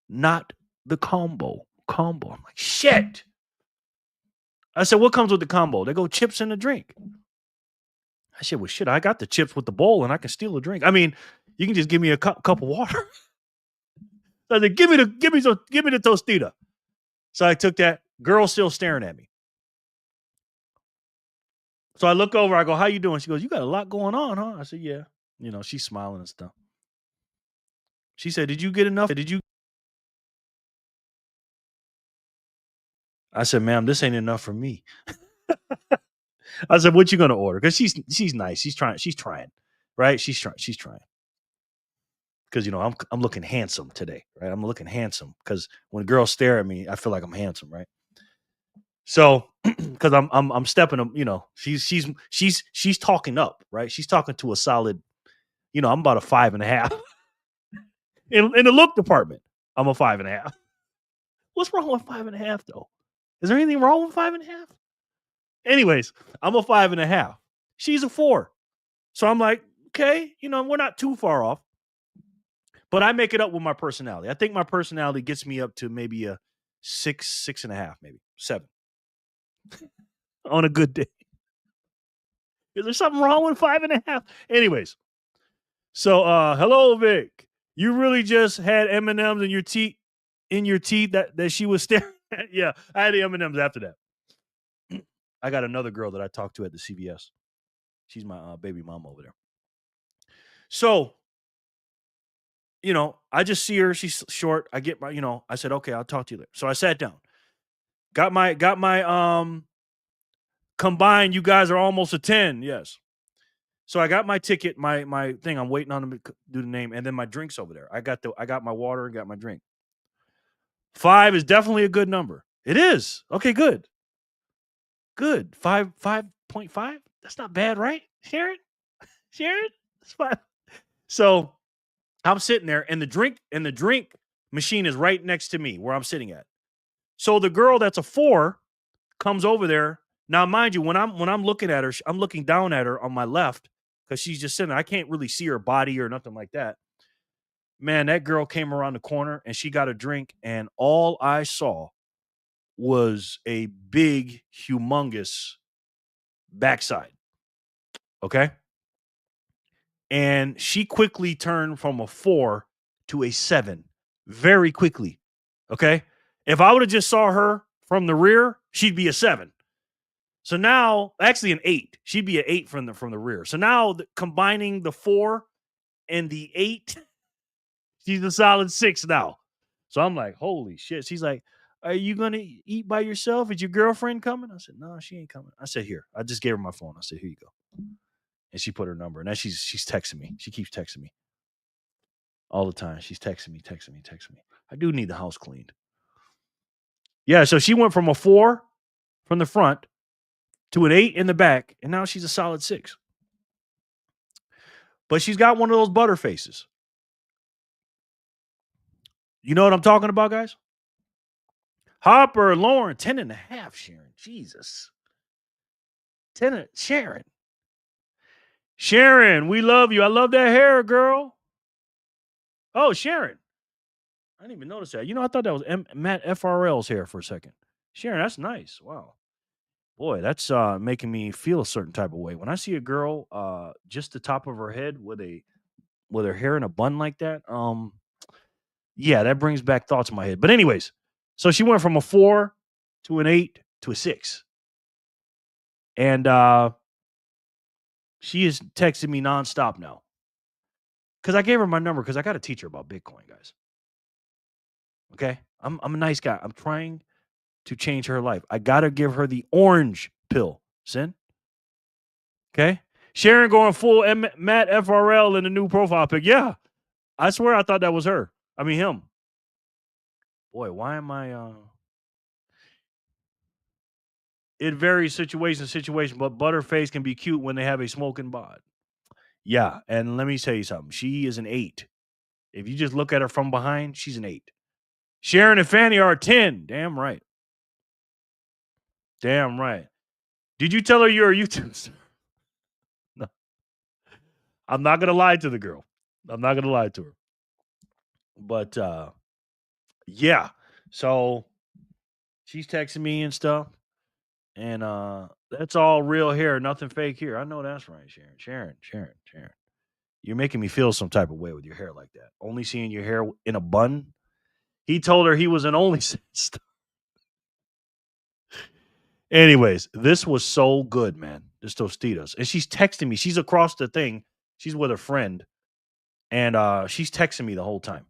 not the combo. I'm like, shit. I said, what comes with the combo? They go, chips and a drink. I said, well, shit, I got the chips with the bowl and I can steal a drink. I mean, you can just give me a cup of water. So I said, give me the tostita. So I took that. Girl still staring at me. So I look over. I go, how you doing? She goes, you got a lot going on, huh? I said, yeah. She's smiling and stuff. She said, did you get enough? I said, ma'am, this ain't enough for me. I said, what you going to order? Because she's nice. She's trying. Right? She's trying. Because, I'm looking handsome today. Right? I'm looking handsome. Because when girls stare at me, I feel like I'm handsome. Right? So, because I'm stepping them, she's talking up, right? She's talking to a solid, I'm about a 5.5. In the look department, I'm a 5.5. What's wrong with 5.5 though? Is there anything wrong with 5.5? Anyways, I'm a 5.5. She's a 4. So I'm like, okay, we're not too far off. But I make it up with my personality. I think my personality gets me up to maybe a 6.5, maybe 7 on a good day. Is there something wrong with 5.5? Anyways, so hello, Vic. You really just had M&Ms in your teeth that she was staring at? Yeah, I had the M&Ms after that. I got another girl that I talked to at the CVS. She's my baby mom over there. So, I just see her. She's short. I get my, I said, okay, I'll talk to you later. So I sat down. Got my combined. You guys are almost a 10. Yes. So I got my ticket, my thing. I'm waiting on them to do the name, and then my drinks over there. I got my water and got my drink. 5 is definitely a good number. It is. Okay, good. Good. 5.5. That's not bad, right? Sharon? That's 5. So I'm sitting there, and the drink machine is right next to me where I'm sitting at. So the girl that's a 4 comes over there. Now, mind you, when I'm looking at her, I'm looking down at her on my left because she's just sitting there. I can't really see her body or nothing like that. Man, that girl came around the corner and she got a drink, and all I saw was a big, humongous backside. Okay. And she quickly turned from a 4 to a 7 very quickly. Okay. If I would have just saw her from the rear, she'd be a 7. So now, actually an 8. She'd be an 8 from the rear. So now combining the 4 and the 8, she's a solid 6 now. So I'm like, holy shit. She's like, are you going to eat by yourself? Is your girlfriend coming? I said, no, she ain't coming. I said, here. I just gave her my phone. I said, here you go. And she put her number. And now she's texting me. She keeps texting me all the time. She's texting me. I do need the house cleaned. Yeah, so she went from a 4 from the front to an 8 in the back, and now she's a solid 6. But she's got one of those butter faces. You know what I'm talking about, guys? Hopper, Lauren, 10.5, Sharon. Jesus. 10, Sharon. Sharon, we love you. I love that hair, girl. Oh, Sharon. I didn't even notice that. I thought that was Matt FRL's hair for a second. Sharon, that's nice. Wow. Boy, that's making me feel a certain type of way. When I see a girl just the top of her head with her hair in a bun like that, yeah, that brings back thoughts in my head. But anyways, so she went from a 4 to an 8 to a 6. And she is texting me nonstop now. Because I gave her my number because I got to teach her about Bitcoin, guys. Okay? I'm a nice guy. I'm trying to change her life. I got to give her the orange pill, Sin. Okay? Sharon going full Matt FRL in the new profile pic. Yeah. I swear I thought that was her. I mean, him. Boy, why am I... It varies situation to situation, but Butterface can be cute when they have a smoking bod. Yeah, and let me tell you something. She is an 8. If you just look at her from behind, she's an 8. Sharon and Fanny are a 10. Damn right. Damn right. Did you tell her you're a YouTube star? No. I'm not going to lie to the girl. I'm not going to lie to her. But, yeah. So, she's texting me and stuff. And that's all real hair, nothing fake here. I know that's right, Sharon. Sharon. You're making me feel some type of way with your hair like that. Only seeing your hair in a bun. He told her he was an OnlyFans. Anyways, this was so good, man. This Tostitos. And she's texting me. She's across the thing. She's with a friend. And she's texting me the whole time.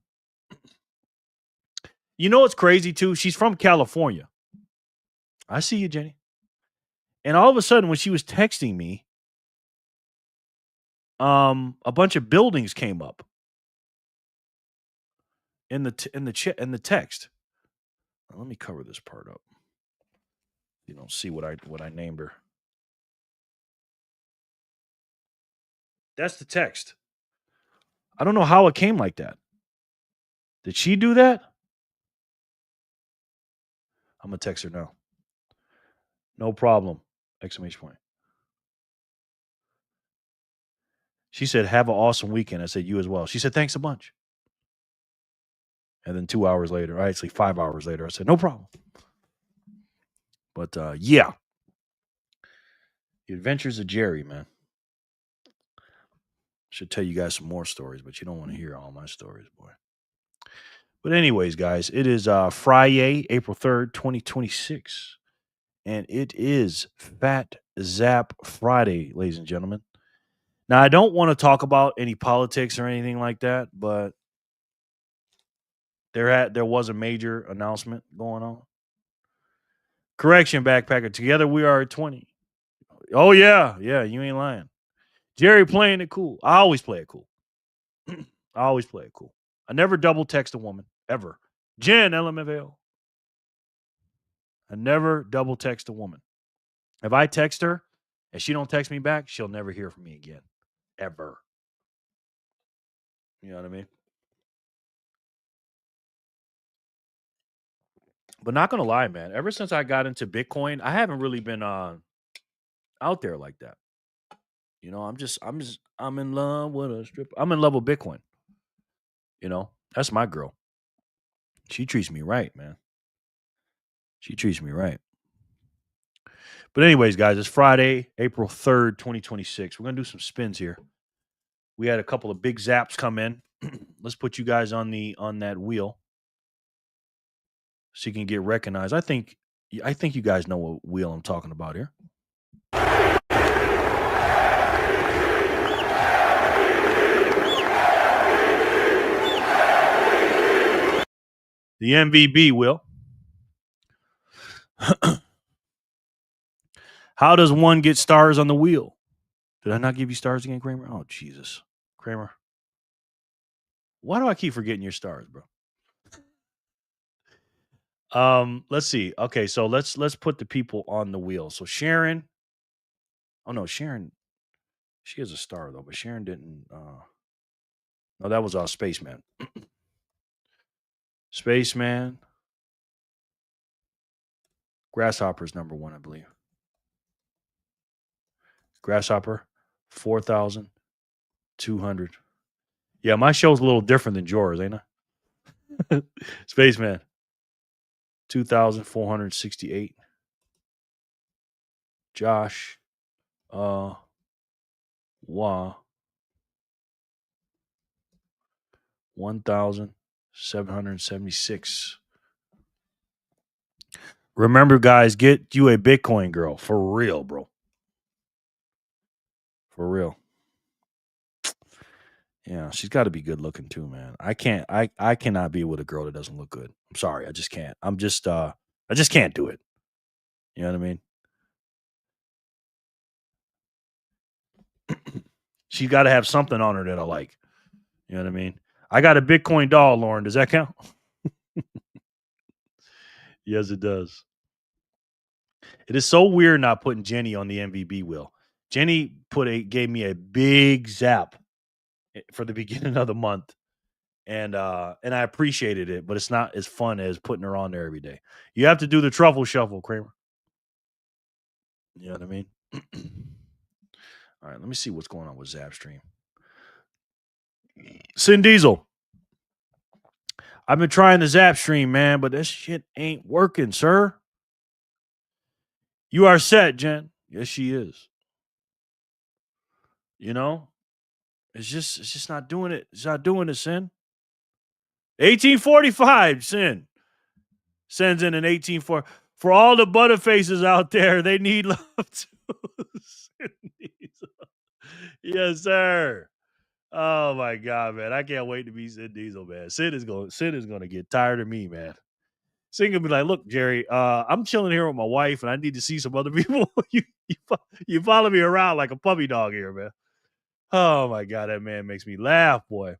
You know what's crazy, too? She's from California. I see you, Jenny. And all of a sudden, when she was texting me, a bunch of buildings came up in the text. Let me cover this part up. You don't see what I named her. That's the text. I don't know how it came like that. Did she do that? I'm gonna text her now. No problem! Exclamation point. She said, "Have an awesome weekend." I said, "You as well." She said, "Thanks a bunch." And then 2 hours later, actually 5 hours later, I said, no problem. But yeah. The Adventures of Jerry, man. Should tell you guys some more stories, but you don't want to hear all my stories, boy. But anyways, guys, it is Friday, April 3rd, 2026. And it is Phat Zap Friday, ladies and gentlemen. Now, I don't want to talk about any politics or anything like that, but there was a major announcement going on. Correction, backpacker. Together we are at 20. Oh, yeah. Yeah, you ain't lying. Jerry playing it cool. I always play it cool. I always play it cool. I never double text a woman, ever. Jen, LMFL. I never double text a woman. If I text her and she don't text me back, she'll never hear from me again. Ever. You know what I mean? But not gonna lie, man. Ever since I got into Bitcoin, I haven't really been out there like that. You know, I'm in love with a stripper. I'm in love with Bitcoin. You know, that's my girl. She treats me right, man. She treats me right. But anyways, guys, it's Friday, April 3rd, 2026. We're gonna do some spins here. We had a couple of big zaps come in. Let's put you guys on that wheel so you can get recognized. I think you guys know what wheel I'm talking about here. The MVB wheel. How does one get stars on the wheel? Did I not give you stars again, Kramer? Oh, Jesus. Kramer. Why do I keep forgetting your stars, bro? Let's see. Okay, so let's put the people on the wheel. So Sharon. Oh no, Sharon. She has a star though, but Sharon didn't. No, that was Spaceman. Spaceman. Grasshopper's number one, I believe. Grasshopper, 4,200. Yeah, my show's a little different than yours, ain't it? Spaceman, 2,468. Josh, 1,776. Remember, guys, get you a Bitcoin girl for real, bro. For real. Yeah, she's got to be good looking too, man. I cannot be with a girl that doesn't look good. I'm sorry, I just can't. I just can't do it. You know what I mean? She's got to have something on her that I like. You know what I mean? I got a Bitcoin doll, Lauren. Does that count? Yes, it does. It is so weird not putting Jenny on the MVB wheel. Jenny gave me a big zap for the beginning of the month. And I appreciated it, but it's not as fun as putting her on there every day. You have to do the truffle shuffle, Kramer. You know what I mean? All right, let me see what's going on with Zapstream. Sin Diesel. I've been trying the Zapstream, man, but this shit ain't working, sir. You are set, Jen. Yes, she is. You know? It's just not doing it. It's not doing it, Sin. 1845, Sin. Sends in an 1840. For all the butterfaces out there, they need love too. Yes, sir. Oh my God, man. I can't wait to be Sid Diesel, man. Sid is gonna get tired of me, man. Sid gonna be like, look, Jerry, I'm chilling here with my wife and I need to see some other people. you follow me around like a puppy dog here, man. Oh my God, that man makes me laugh, boy.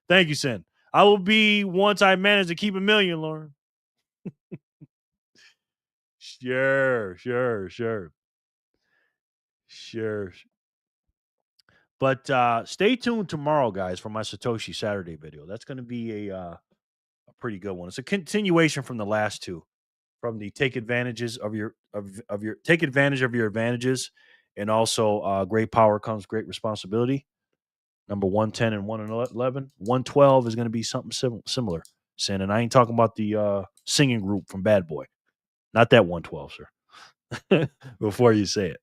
Thank you, Sin. I will be once I manage to keep 1 million, Lauren. Sure. But stay tuned tomorrow, guys, for my Satoshi Saturday video. That's going to be a pretty good one. It's a continuation from the last two, from the take advantage of your advantages, and also great power comes great responsibility. Number 110 and 111. 112 is going to be something similar. Sin, and I ain't talking about the singing group from Bad Boy. Not that 112, sir. Before you say it.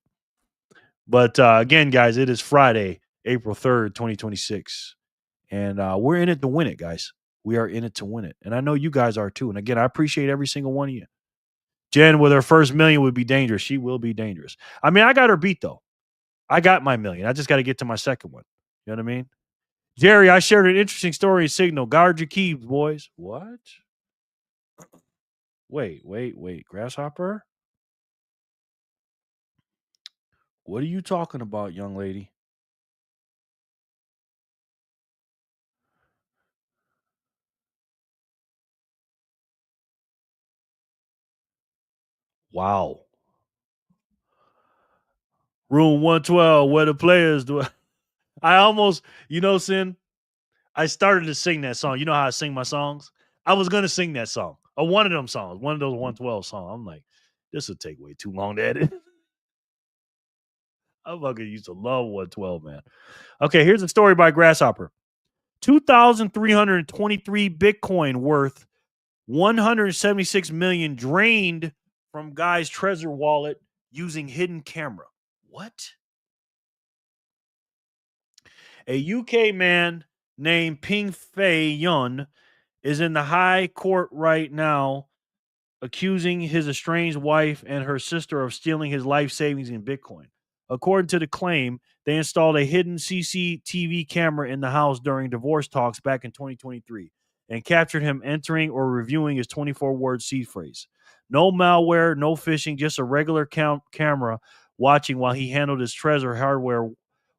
But again, guys, it is Friday, April 3rd, 2026. And we're in it to win it, guys. We are in it to win it. And I know you guys are too. And again, I appreciate every single one of you. Jen, with her first million, would be dangerous. She will be dangerous. I mean, I got her beat, though. I got my million. I just got to get to my second one. You know what I mean? Jerry, I shared an interesting story in Signal. Guard your keys, boys. What? Wait. Grasshopper? What are you talking about, young lady? Wow. Room 112, where the players do. I almost, Sin, I started to sing that song. You know how I sing my songs? I was going to sing that song. Or one of them songs, one of those 112 songs. I'm like, this will take way too long to edit. I fucking used to love 112, man. Okay, here's a story by Grasshopper. 2,323 Bitcoin worth 176 million drained from guy's Trezor wallet using hidden camera. What? A UK man named Ping Fei Yun is in the high court right now accusing his estranged wife and her sister of stealing his life savings in Bitcoin. According to the claim, they installed a hidden CCTV camera in the house during divorce talks back in 2023 and captured him entering or reviewing his 24-word seed phrase. No malware, no phishing, just a regular camera watching while he handled his Trezor hardware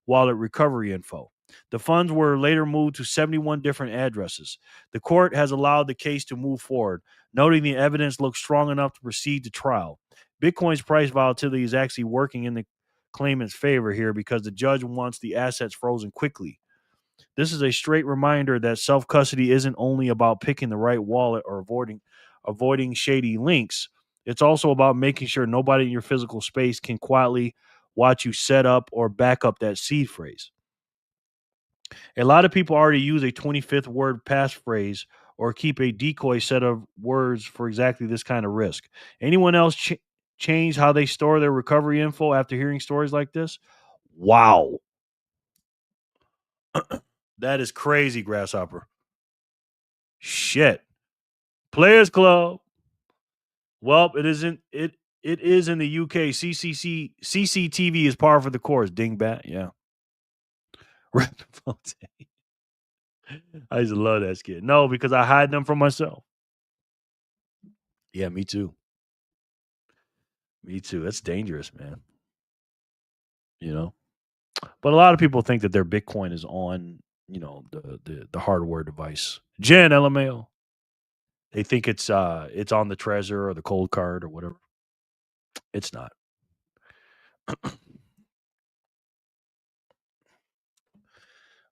wallet recovery info. The funds were later moved to 71 different addresses. The court has allowed the case to move forward, noting the evidence looks strong enough to proceed to trial. Bitcoin's price volatility is actually working in the claimant's favor here because the judge wants the assets frozen quickly. This is a straight reminder that self-custody isn't only about picking the right wallet or avoiding shady links. It's also about making sure nobody in your physical space can quietly watch you set up or back up that seed phrase. A lot of people already use a 25th word passphrase or keep a decoy set of words for exactly this kind of risk. Anyone else change how they store their recovery info after hearing stories like this? Wow. That is crazy, Grasshopper. Shit. Players Club. Well, it isn't it is in the UK. CCTV is par for the course. Dingbat, yeah. I used to love that skit. No, because I hide them from myself. Yeah, me too. Me too. That's dangerous, man. You know? But a lot of people think that their Bitcoin is on, the hardware device. Jen LMAO. They think it's on the Trezor or the cold card or whatever. It's not.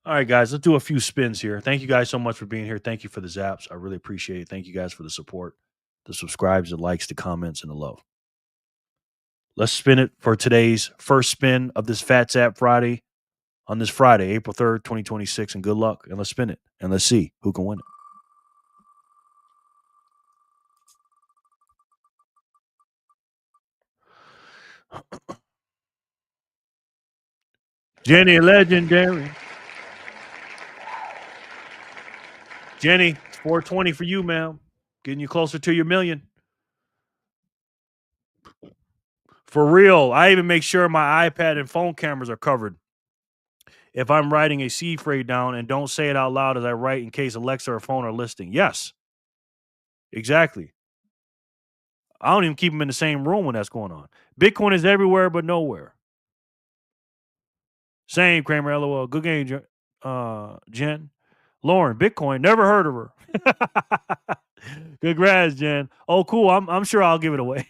All right, guys, let's do a few spins here. Thank you guys so much for being here. Thank you for the zaps. I really appreciate it. Thank you guys for the support, the subscribes, the likes, the comments, and the love. Let's spin it for today's first spin of this Phat Zap Friday on this Friday, April 3rd, 2026. And good luck. And let's spin it. And let's see who can win it. Jenny, legendary. Jenny, it's 420 for you, ma'am. Getting you closer to your million. For real. I even make sure my iPad and phone cameras are covered. If I'm writing a seed phrase down and don't say it out loud as I write in case Alexa or phone are listening. Yes. Exactly. I don't even keep them in the same room when that's going on. Bitcoin is everywhere but nowhere. Same, Kramer, LOL. Good game, Jen. Lauren, Bitcoin, never heard of her. Congrats, Jen. Oh, cool. I'm sure I'll give it away.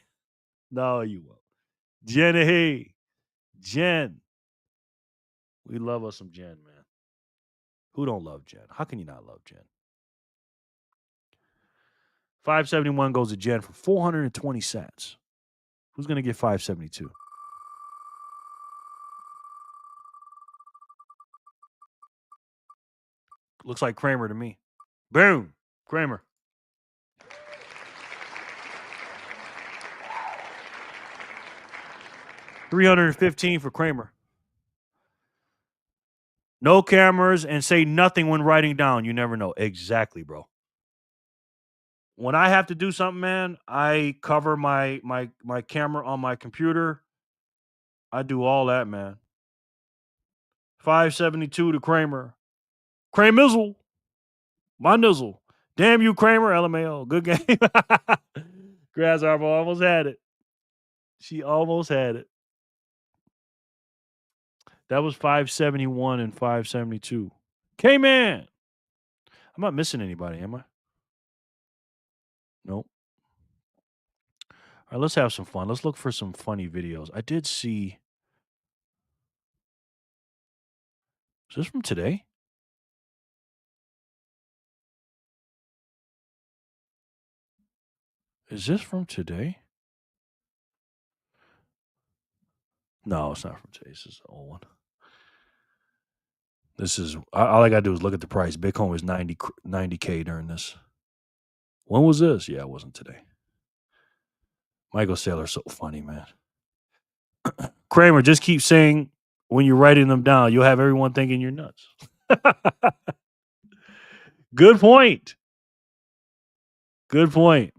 No, you won't. Jenny, hey. Jen. We love us some Jen, man. Who don't love Jen? How can you not love Jen? 571 goes to Jen for 420 cents. Who's going to get 572? Looks like Kramer to me. Boom. Kramer. $315 for Kramer. No cameras and say nothing when writing down. You never know. Exactly, bro. When I have to do something, man, I cover my camera on my computer. I do all that, man. 572 to Kramer. Kramizzle. My nizzle. Damn you, Kramer. LMAO. Good game. Grasshopper almost had it. She almost had it. That was 571 and 572. K-Man. I'm not missing anybody, am I? Nope. All right, let's have some fun. Let's look for some funny videos. I did see. Is this from today? Is this from today? No, it's not from today. This is an old one. This is all I gotta do is look at the price. Bitcoin was 90K during this. When was this? Yeah, it wasn't today. Michael Saylor's so funny, man. Kramer, just keep saying when you're writing them down, you'll have everyone thinking you're nuts. Good point. Good point.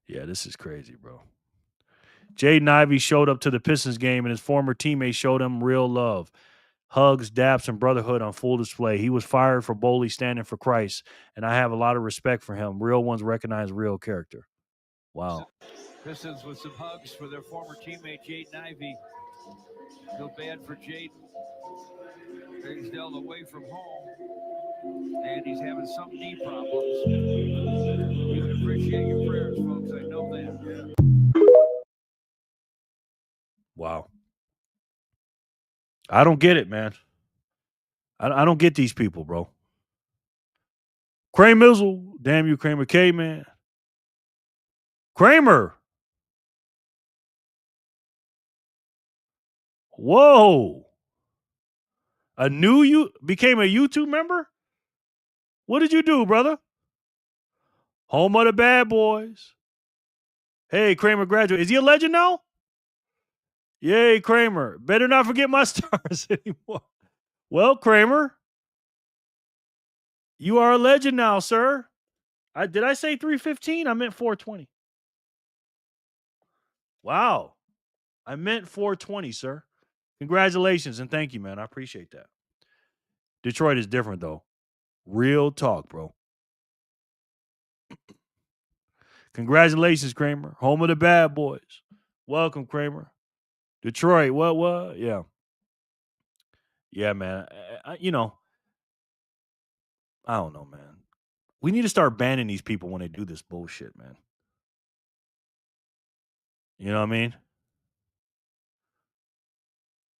Yeah, this is crazy, bro. Jaden Ivey showed up to the Pistons game and his former teammates showed him real love. Hugs, daps, and brotherhood on full display. He was fired for boldly standing for Christ, and I have a lot of respect for him. Real ones recognize real character. Wow. Pistons with some hugs for their former teammate, Jaden Ivey. Feel bad for Jaden. He's dealt away from home, and he's having some knee problems. We would appreciate your prayers, folks. I know that. Wow. I don't get it, man. I don't get these people, bro. Kramizzle. Damn you, Kramer K, man. Kramer. Whoa. You became a YouTube member? What did you do, brother? Home of the bad boys. Hey, Kramer graduate. Is he a legend now? Yay, Kramer. Better not forget my stars anymore. Well, Kramer, you are a legend now, sir. Did I say 315? I meant 420. Wow. I meant 420, sir. Congratulations and thank you, man. I appreciate that. Detroit is different, though. Real talk, bro. Congratulations, Kramer. Home of the bad boys. Welcome, Kramer. Detroit, what? Yeah. Yeah, man. I don't know, man. We need to start banning these people when they do this bullshit, man. You know what I mean?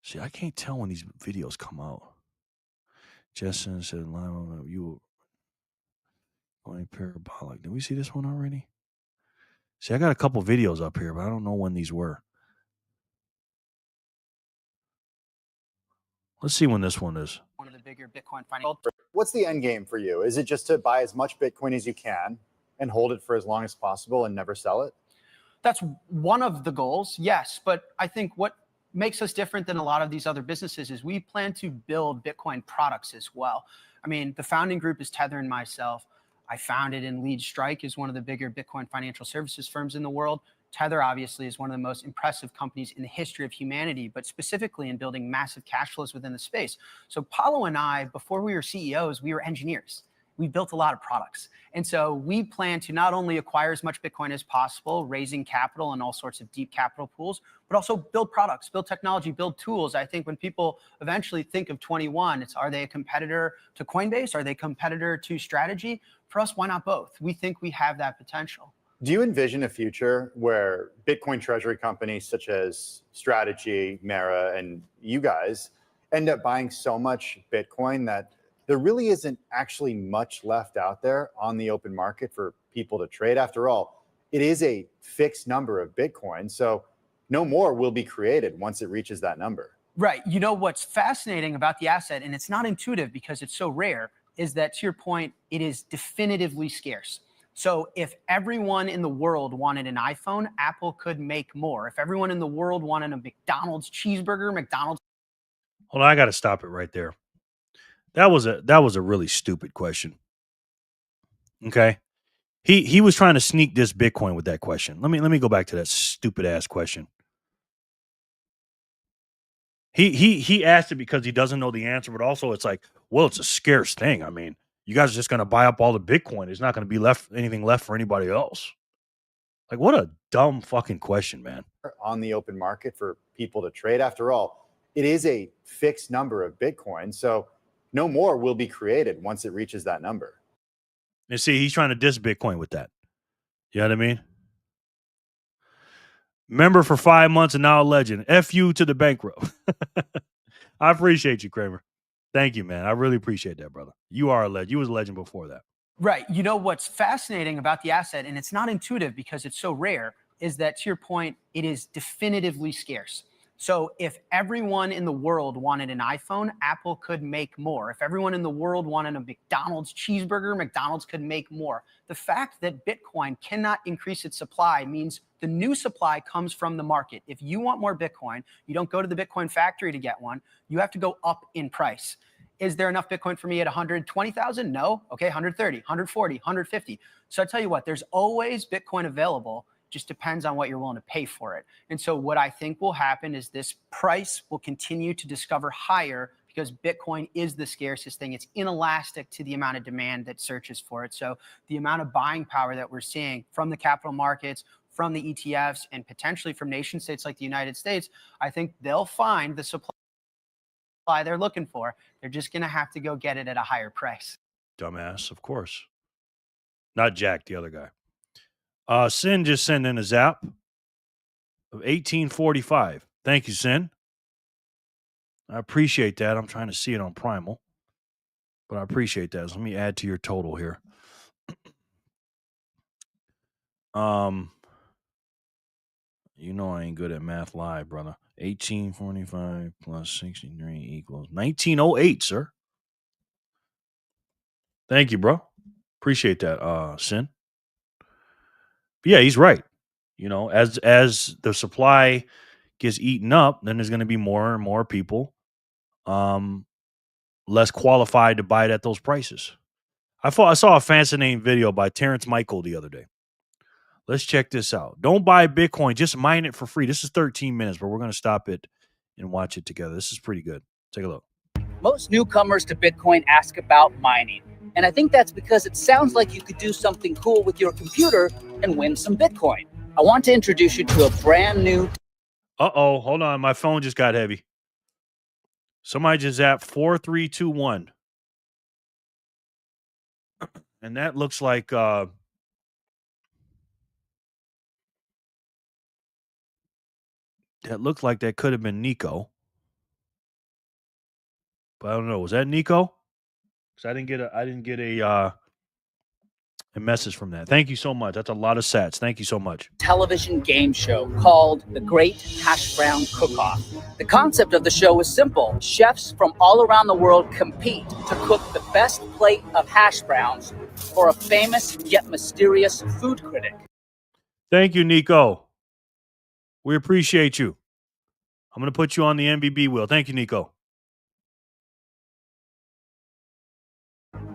See, I can't tell when these videos come out. Justin said, "Lionel, you going parabolic." Did we see this one already? See, I got a couple videos up here, but I don't know when these were. Let's see when this one is. One of the bigger Bitcoin financial. What's the end game for you? Is it just to buy as much Bitcoin as you can and hold it for as long as possible and never sell it? That's one of the goals, yes. But I think what makes us different than a lot of these other businesses is we plan to build Bitcoin products as well. I mean, the founding group is Tether and myself. I founded and lead Strike is one of the bigger Bitcoin financial services firms in the world. Tether obviously is one of the most impressive companies in the history of humanity, but specifically in building massive cash flows within the space. So Paulo and I, before we were CEOs, we were engineers. We built a lot of products. And so we plan to not only acquire as much Bitcoin as possible, raising capital and all sorts of deep capital pools, but also build products, build technology, build tools. I think when people eventually think of 21, it's, are they a competitor to Coinbase? Are they a competitor to Strategy? For us, why not both? We think we have that potential. Do you envision a future where Bitcoin treasury companies such as Strategy, Mara, and you guys end up buying so much Bitcoin that there really isn't actually much left out there on the open market for people to trade? After all, it is a fixed number of Bitcoin, so no more will be created once it reaches that number. Right. You know, what's fascinating about the asset, and it's not intuitive because it's so rare, is that, to your point, it is definitively scarce. So if everyone in the world wanted an iPhone, Apple could make more. If everyone in the world wanted a McDonald's cheeseburger, McDonald's. Hold on, I got to stop it right there. That was a really stupid question. Okay. He was trying to sneak this Bitcoin with that question. Let me go back to that stupid ass question. He asked it because he doesn't know the answer, but also it's like, well, it's a scarce thing. I mean, you guys are just going to buy up all the Bitcoin. There's not going to be anything left for anybody else. Like, what a dumb fucking question, man. On the open market for people to trade. After all, it is a fixed number of Bitcoin, so no more will be created once it reaches that number. And see, he's trying to diss Bitcoin with that. You know what I mean? Member for 5 months and now a legend. F you to the bankroll. I appreciate you, Kramer. Thank you, man. I really appreciate that, brother. You are a legend. You was a legend before that. Right. You know what's fascinating about the asset, and it's not intuitive because it's so rare, is that, to your point, it is definitively scarce. So if everyone in the world wanted an iPhone, Apple could make more. If everyone in the world wanted a McDonald's cheeseburger, McDonald's could make more. The fact that Bitcoin cannot increase its supply means the new supply comes from the market. If you want more Bitcoin, you don't go to the Bitcoin factory to get one. You have to go up in price. Is there enough Bitcoin for me at 120,000? No. Okay, 130, 140, 150. So I tell you what, there's always Bitcoin available. Just depends on what you're willing to pay for it. And so what I think will happen is this price will continue to discover higher because Bitcoin is the scarcest thing. It's inelastic to the amount of demand that searches for it. So the amount of buying power that we're seeing from the capital markets, from the ETFs, and potentially from nation states like the United States, I think they'll find the supply they're looking for. They're just going to have to go get it at a higher price. Dumbass, of course. Not Jack, the other guy. Sin just sent in a zap of 1845. Thank you, Sin. I appreciate that. I'm trying to see it on Primal, but I appreciate that. So let me add to your total here. You know I ain't good at math live, brother. 1845 plus 63 equals 1908, sir. Thank you, bro. Appreciate that, Sin. But yeah, he's right. You know, as the supply gets eaten up, then there's going to be more and more people less qualified to buy it at those prices. I saw a fascinating video by Terrence Michael the other day. Let's check this out. Don't buy Bitcoin. Just mine it for free. This is 13 minutes, but we're going to stop it and watch it together. This is pretty good. Take a look. Most newcomers to Bitcoin ask about mining. And I think that's because it sounds like you could do something cool with your computer and win some Bitcoin. I want to introduce you to a brand new... Uh-oh. Hold on. My phone just got heavy. Somebody just zapped 4321. And that looks like... that looked like that could have been Nico. But I don't know. Was that Nico? Because I didn't get a message from that. Thank you so much. That's a lot of sats. Thank you so much. Television game show called The Great Hash Brown Cook-Off. The concept of the show is simple. Chefs from all around the world compete to cook the best plate of hash browns for a famous yet mysterious food critic. Thank you, Nico. We appreciate you. I'm going to put you on the MBB wheel. Thank you, Nico.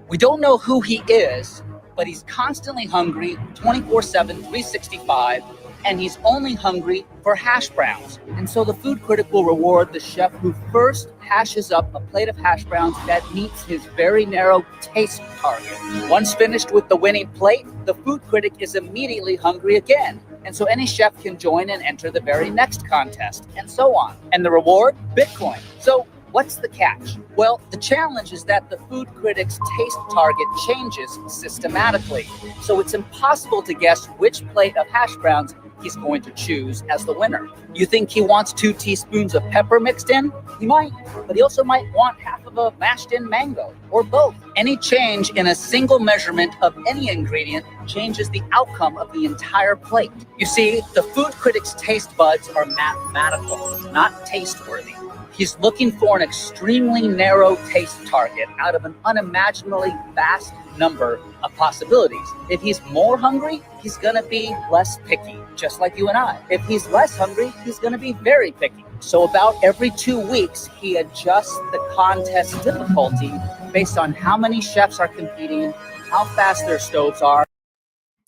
We don't know who he is, but he's constantly hungry 24/7, 365, and he's only hungry for hash browns. And so the food critic will reward the chef who first hashes up a plate of hash browns that meets his very narrow taste target. Once finished with the winning plate, the food critic is immediately hungry again. And so any chef can join and enter the very next contest, and so on. And the reward? Bitcoin. So what's the catch? Well, the challenge is that the food critic's taste target changes systematically. So it's impossible to guess which plate of hash browns he's going to choose as the winner. You think he wants 2 teaspoons of pepper mixed in? He might, but he also might want half of a mashed in mango, or both. Any change in a single measurement of any ingredient changes the outcome of the entire plate. You see, the food critic's taste buds are mathematical, not taste-worthy. He's looking for an extremely narrow taste target out of an unimaginably vast number of possibilities. If he's more hungry, he's gonna be less picky, just like you and I. If he's less hungry, he's gonna be very picky. So about every 2 weeks, he adjusts the contest difficulty based on how many chefs are competing, how fast their stoves are.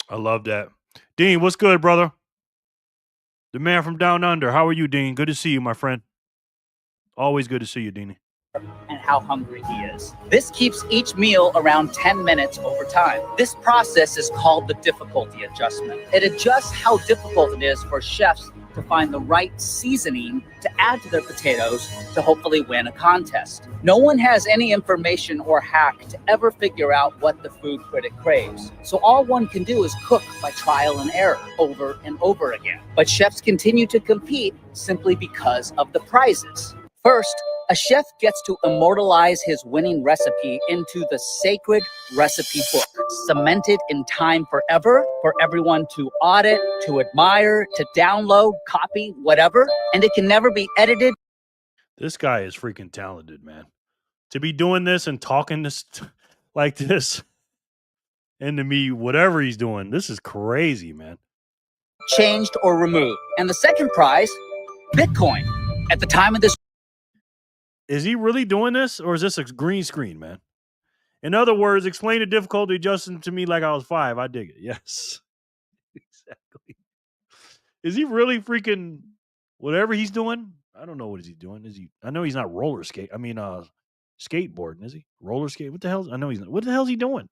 I love that. Dean, what's good, brother? The man from down under. How are you, Dean? Good to see you, my friend. Always good to see you, Deanie. And how hungry he is. This keeps each meal around 10 minutes over time. This process is called the difficulty adjustment. It adjusts how difficult it is for chefs to find the right seasoning to add to their potatoes to hopefully win a contest. No one has any information or hack to ever figure out what the food critic craves. So all one can do is cook by trial and error over and over again. But chefs continue to compete simply because of the prizes. First, a chef gets to immortalize his winning recipe into the sacred recipe book, cemented in time forever for everyone to audit, to admire, to download, copy, whatever, and it can never be edited. This guy is freaking talented, man. To be doing this and talking this like this, and to me, whatever he's doing, this is crazy, man. Changed or removed. And the second prize, Bitcoin. At the time of this, is he really doing this, or is this a green screen, man? In other words, explain the difficulty adjusting to me like I was 5. I dig it. Yes. Exactly. Is he really freaking whatever he's doing? I don't know what he's doing. Is he? I know he's not roller skate. I mean, skateboarding. Is he roller skate? What the hell? I know he's not. What the hell is he doing?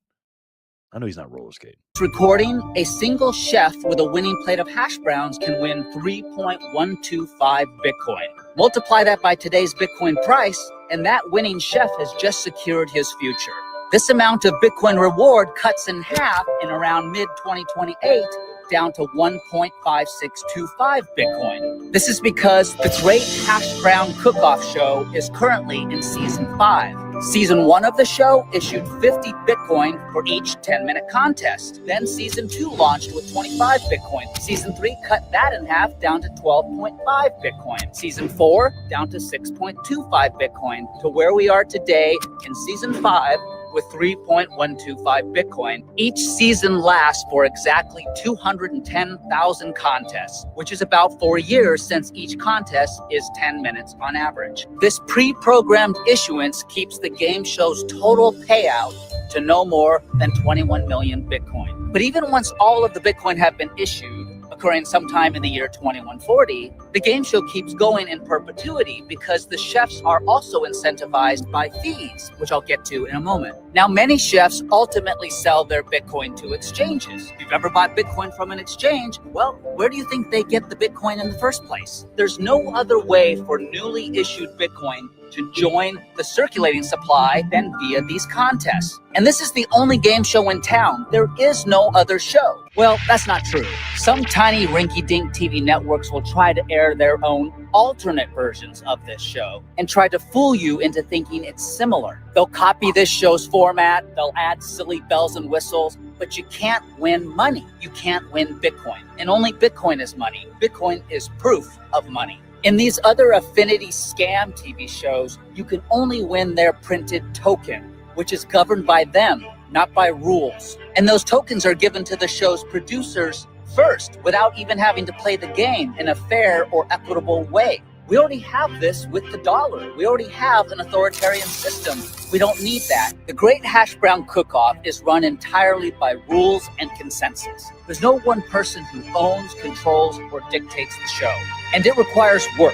I know he's not roller skating. Recording, a single chef with a winning plate of hash browns can win 3.125 Bitcoin. Multiply that by today's Bitcoin price, and that winning chef has just secured his future. This amount of Bitcoin reward cuts in half in around mid-2028 down to 1.5625 Bitcoin. This is because the Great Hash Brown Cook-Off Show is currently in Season 5. Season 1 of the show issued 50 Bitcoin for each 10-minute contest. Then Season 2 launched with 25 Bitcoin. Season 3 cut that in half down to 12.5 Bitcoin. Season 4 down to 6.25 Bitcoin, to where we are today in Season 5 with 3.125 Bitcoin. Each season lasts for exactly 210,000 contests, which is about 4 years since each contest is 10 minutes on average. This pre-programmed issuance keeps the game show's total payout to no more than 21 million Bitcoin. But even once all of the Bitcoin have been issued, occurring sometime in the year 2140, the game show keeps going in perpetuity because the chefs are also incentivized by fees, which I'll get to in a moment. Now, many chefs ultimately sell their Bitcoin to exchanges. If you've ever bought Bitcoin from an exchange, well, where do you think they get the Bitcoin in the first place? There's no other way for newly issued Bitcoin to join the circulating supply than via these contests. And this is the only game show in town. There is no other show. Well, that's not true. Some tiny rinky-dink TV networks will try to air their own alternate versions of this show and try to fool you into thinking it's similar. They'll copy this show's format, they'll add silly bells and whistles, but you can't win money. You can't win Bitcoin. And only Bitcoin is money. Bitcoin is proof of money. In these other affinity scam TV shows, you can only win their printed token, which is governed by them, not by rules. And those tokens are given to the show's producers first, without even having to play the game in a fair or equitable way. We already have this with the dollar. We already have an authoritarian system. We don't need that. The Great Hash Brown Cook-Off is run entirely by rules and consensus. There's no one person who owns, controls, or dictates the show. And it requires work.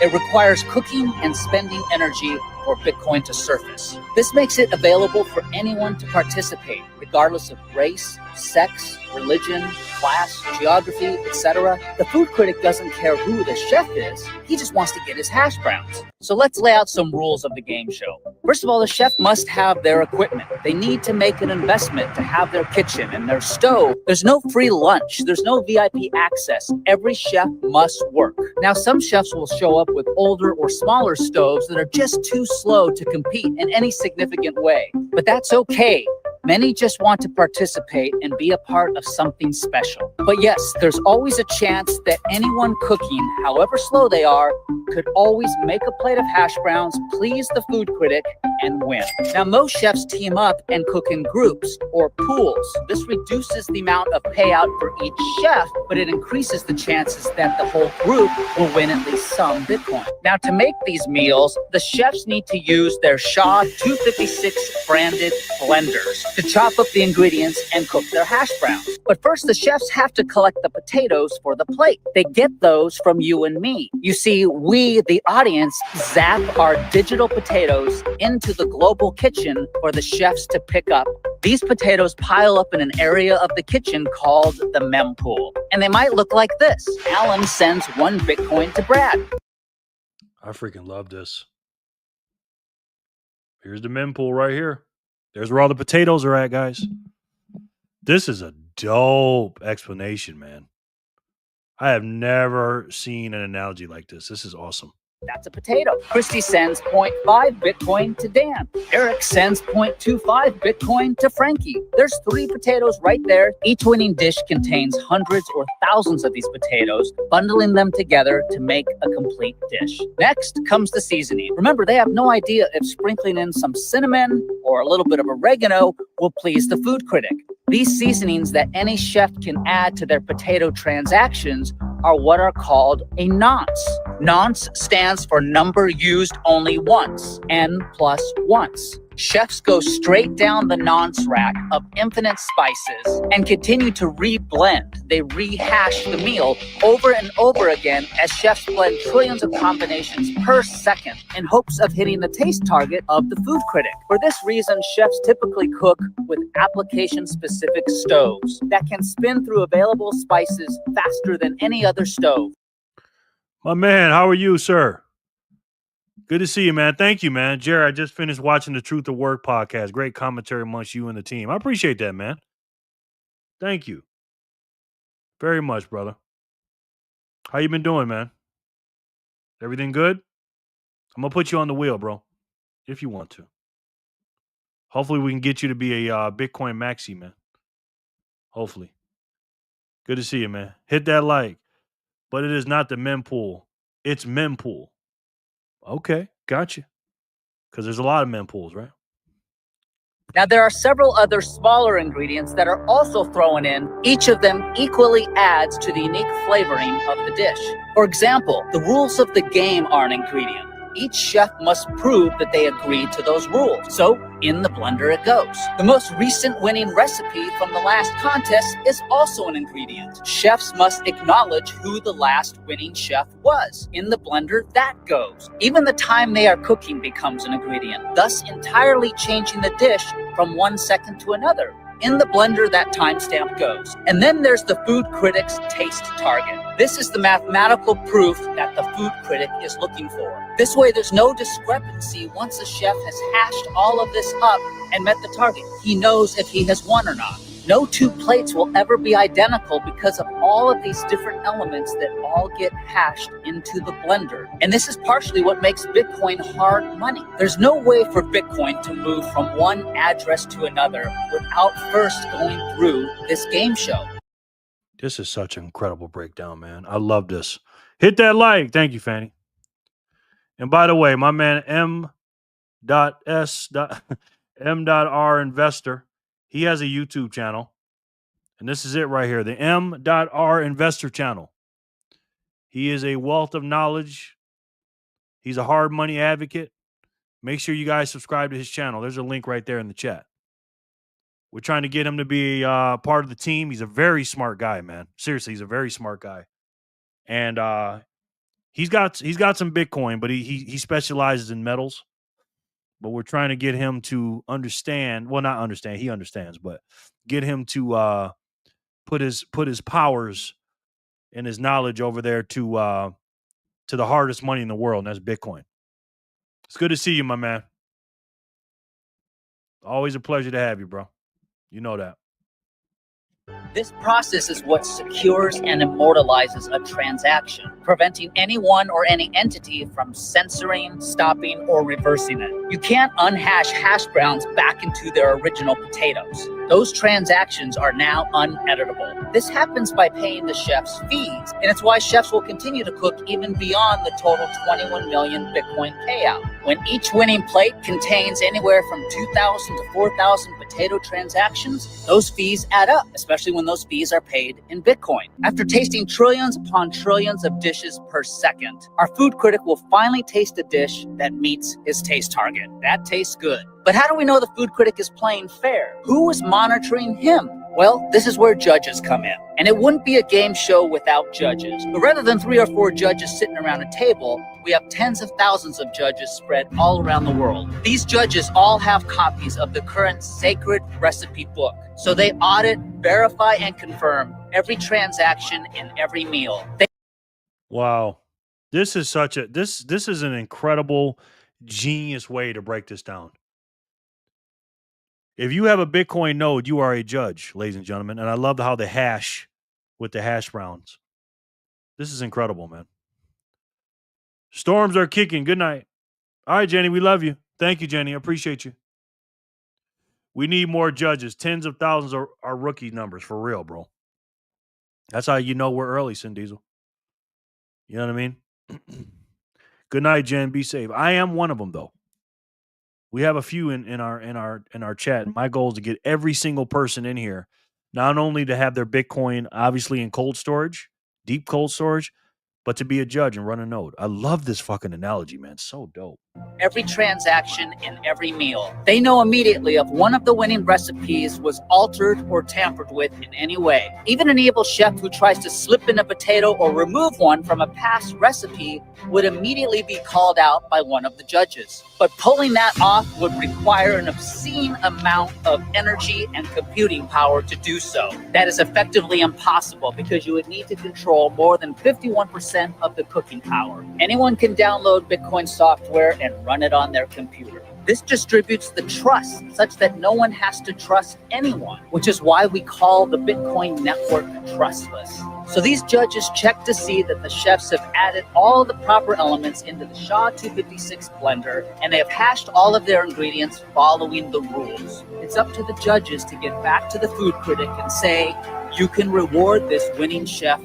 It requires cooking and spending energy for Bitcoin to surface. This makes it available for anyone to participate, regardless of race, sex, religion, class, geography, etc. The food critic doesn't care who the chef is, he just wants to get his hash browns. So let's lay out some rules of the game show. First of all, the chef must have their equipment. They need to make an investment to have their kitchen and their stove. There's no free lunch. There's no VIP access. Every chef must work. Now, some chefs will show up with older or smaller stoves that are just too slow to compete in any significant way. But that's okay. Many just want to participate and be a part of something special. But yes, there's always a chance that anyone cooking, however slow they are, could always make a plate of hash browns, please the food critic, and win. Now, most chefs team up and cook in groups or pools. This reduces the amount of payout for each chef, but it increases the chances that the whole group will win at least some Bitcoin. Now, to make these meals, the chefs need to use their Shaw 256 branded blenders to chop up the ingredients and cook their hash browns. But first, the chefs have to collect the potatoes for the plate. They get those from you and me. You see, we, the audience, zap our digital potatoes into the global kitchen for the chefs to pick up. These potatoes pile up in an area of the kitchen called the mempool. And they might look like this. Alan sends 1 Bitcoin to Brad. I freaking love this. Here's the mempool right here. There's where all the potatoes are at, guys. This is a dope explanation, man. I have never seen an analogy like this. This is awesome. That's a potato. Christy sends 0.5 Bitcoin to Dan. Eric sends 0.25 Bitcoin to Frankie. There's 3 potatoes right there. Each winning dish contains hundreds or thousands of these potatoes, bundling them together to make a complete dish. Next comes the seasoning. Remember, they have no idea if sprinkling in some cinnamon or a little bit of oregano will please the food critic. These seasonings that any chef can add to their potato transactions are what are called a nonce. Nonce stands for number used only once, N plus once. Chefs go straight down the nonce rack of infinite spices and continue to re-blend. They rehash the meal over and over again as chefs blend trillions of combinations per second in hopes of hitting the taste target of the food critic. For this reason, chefs typically cook with application-specific stoves that can spin through available spices faster than any other stove. My man, how are you, sir? Good to see you, man. Thank you, man. Jerry, I just finished watching the Truth of Work podcast. Great commentary amongst you and the team. I appreciate that, man. Thank you very much, brother. How you been doing, man? Everything good? I'm going to put you on the wheel, bro, if you want to. Hopefully we can get you to be a Bitcoin maxi, man. Hopefully. Good to see you, man. Hit that like. But it is not the mempool. It's mempool. Okay, gotcha. Because there's a lot of mempools, right? Now, there are several other smaller ingredients that are also thrown in. Each of them equally adds to the unique flavoring of the dish. For example, the rules of the game are an ingredient. Each chef must prove that they agree to those rules. So, in the blender it goes. The most recent winning recipe from the last contest is also an ingredient. Chefs must acknowledge who the last winning chef was. In the blender, that goes. Even the time they are cooking becomes an ingredient, thus entirely changing the dish from 1 second to another. In the blender, that timestamp goes. And then there's the food critic's taste target. This is the mathematical proof that the food critic is looking for. This way, there's no discrepancy once a chef has hashed all of this up and met the target. He knows if he has won or not. No 2 plates will ever be identical because of all of these different elements that all get hashed into the blender. And this is partially what makes Bitcoin hard money. There's no way for Bitcoin to move from one address to another without first going through this game show. This is such an incredible breakdown, man. I love this. Hit that like. Thank you, Fanny. And by the way, my man M.R. Investor, he has a YouTube channel. And this is it right here, the M.R. Investor channel. He is a wealth of knowledge. He's a hard money advocate. Make sure you guys subscribe to his channel. There's a link right there in the chat. We're trying to get him to be part of the team. He's a very smart guy, man. Seriously, he's a very smart guy. And he's got some Bitcoin, but he specializes in metals. But we're trying to get him to understand. Well, not understand. He understands, but get him to put his powers and his knowledge over there to the hardest money in the world, and that's Bitcoin. It's good to see you, my man. Always a pleasure to have you, bro. You know that. This process is what secures and immortalizes a transaction, preventing anyone or any entity from censoring, stopping, or reversing it. You can't unhash hash browns back into their original potatoes. Those transactions are now uneditable. This happens by paying the chefs fees, and it's why chefs will continue to cook even beyond the total 21 million Bitcoin payout. When each winning plate contains anywhere from 2,000 to 4,000 potato transactions, those fees add up, especially when those fees are paid in Bitcoin. After tasting trillions upon trillions of dishes per second, our food critic will finally taste a dish that meets his taste target. That tastes good. But how do we know the food critic is playing fair? Who is monitoring him? Well, this is where judges come in. And it wouldn't be a game show without judges. But rather than 3 or 4 judges sitting around a table, we have tens of thousands of judges spread all around the world. These judges all have copies of the current sacred recipe book. So they audit, verify, and confirm every transaction in every meal. Wow. This is such a this is an incredible, genius way to break this down. If you have a Bitcoin node, you are a judge, ladies and gentlemen. And I love how the hash with the hash browns. This is incredible, man. Storms are kicking. Good night. All right, Jenny, we love you. Thank you, Jenny. I appreciate you. We need more judges. Tens of thousands are rookie numbers for real, bro. That's how you know we're early, Sin Diesel. You know what I mean? Good night, Jen. Be safe. I am one of them, though. We have a few in our chat. My goal is to get every single person in here, not only to have their Bitcoin obviously in cold storage, deep cold storage, but to be a judge and run a node. I love this fucking analogy, man. So dope. Every transaction in every meal. They know immediately if one of the winning recipes was altered or tampered with in any way. Even an evil chef who tries to slip in a potato or remove one from a past recipe would immediately be called out by one of the judges. But pulling that off would require an obscene amount of energy and computing power to do so. That is effectively impossible because you would need to control more than 51% of the cooking power. Anyone can download Bitcoin software and run it on their computer. This distributes the trust such that no one has to trust anyone, which is why we call the Bitcoin network trustless. So these judges check to see that the chefs have added all the proper elements into the SHA-256 blender, and they have hashed all of their ingredients following the rules. It's up to the judges to get back to the food critic and say, you can reward this winning chef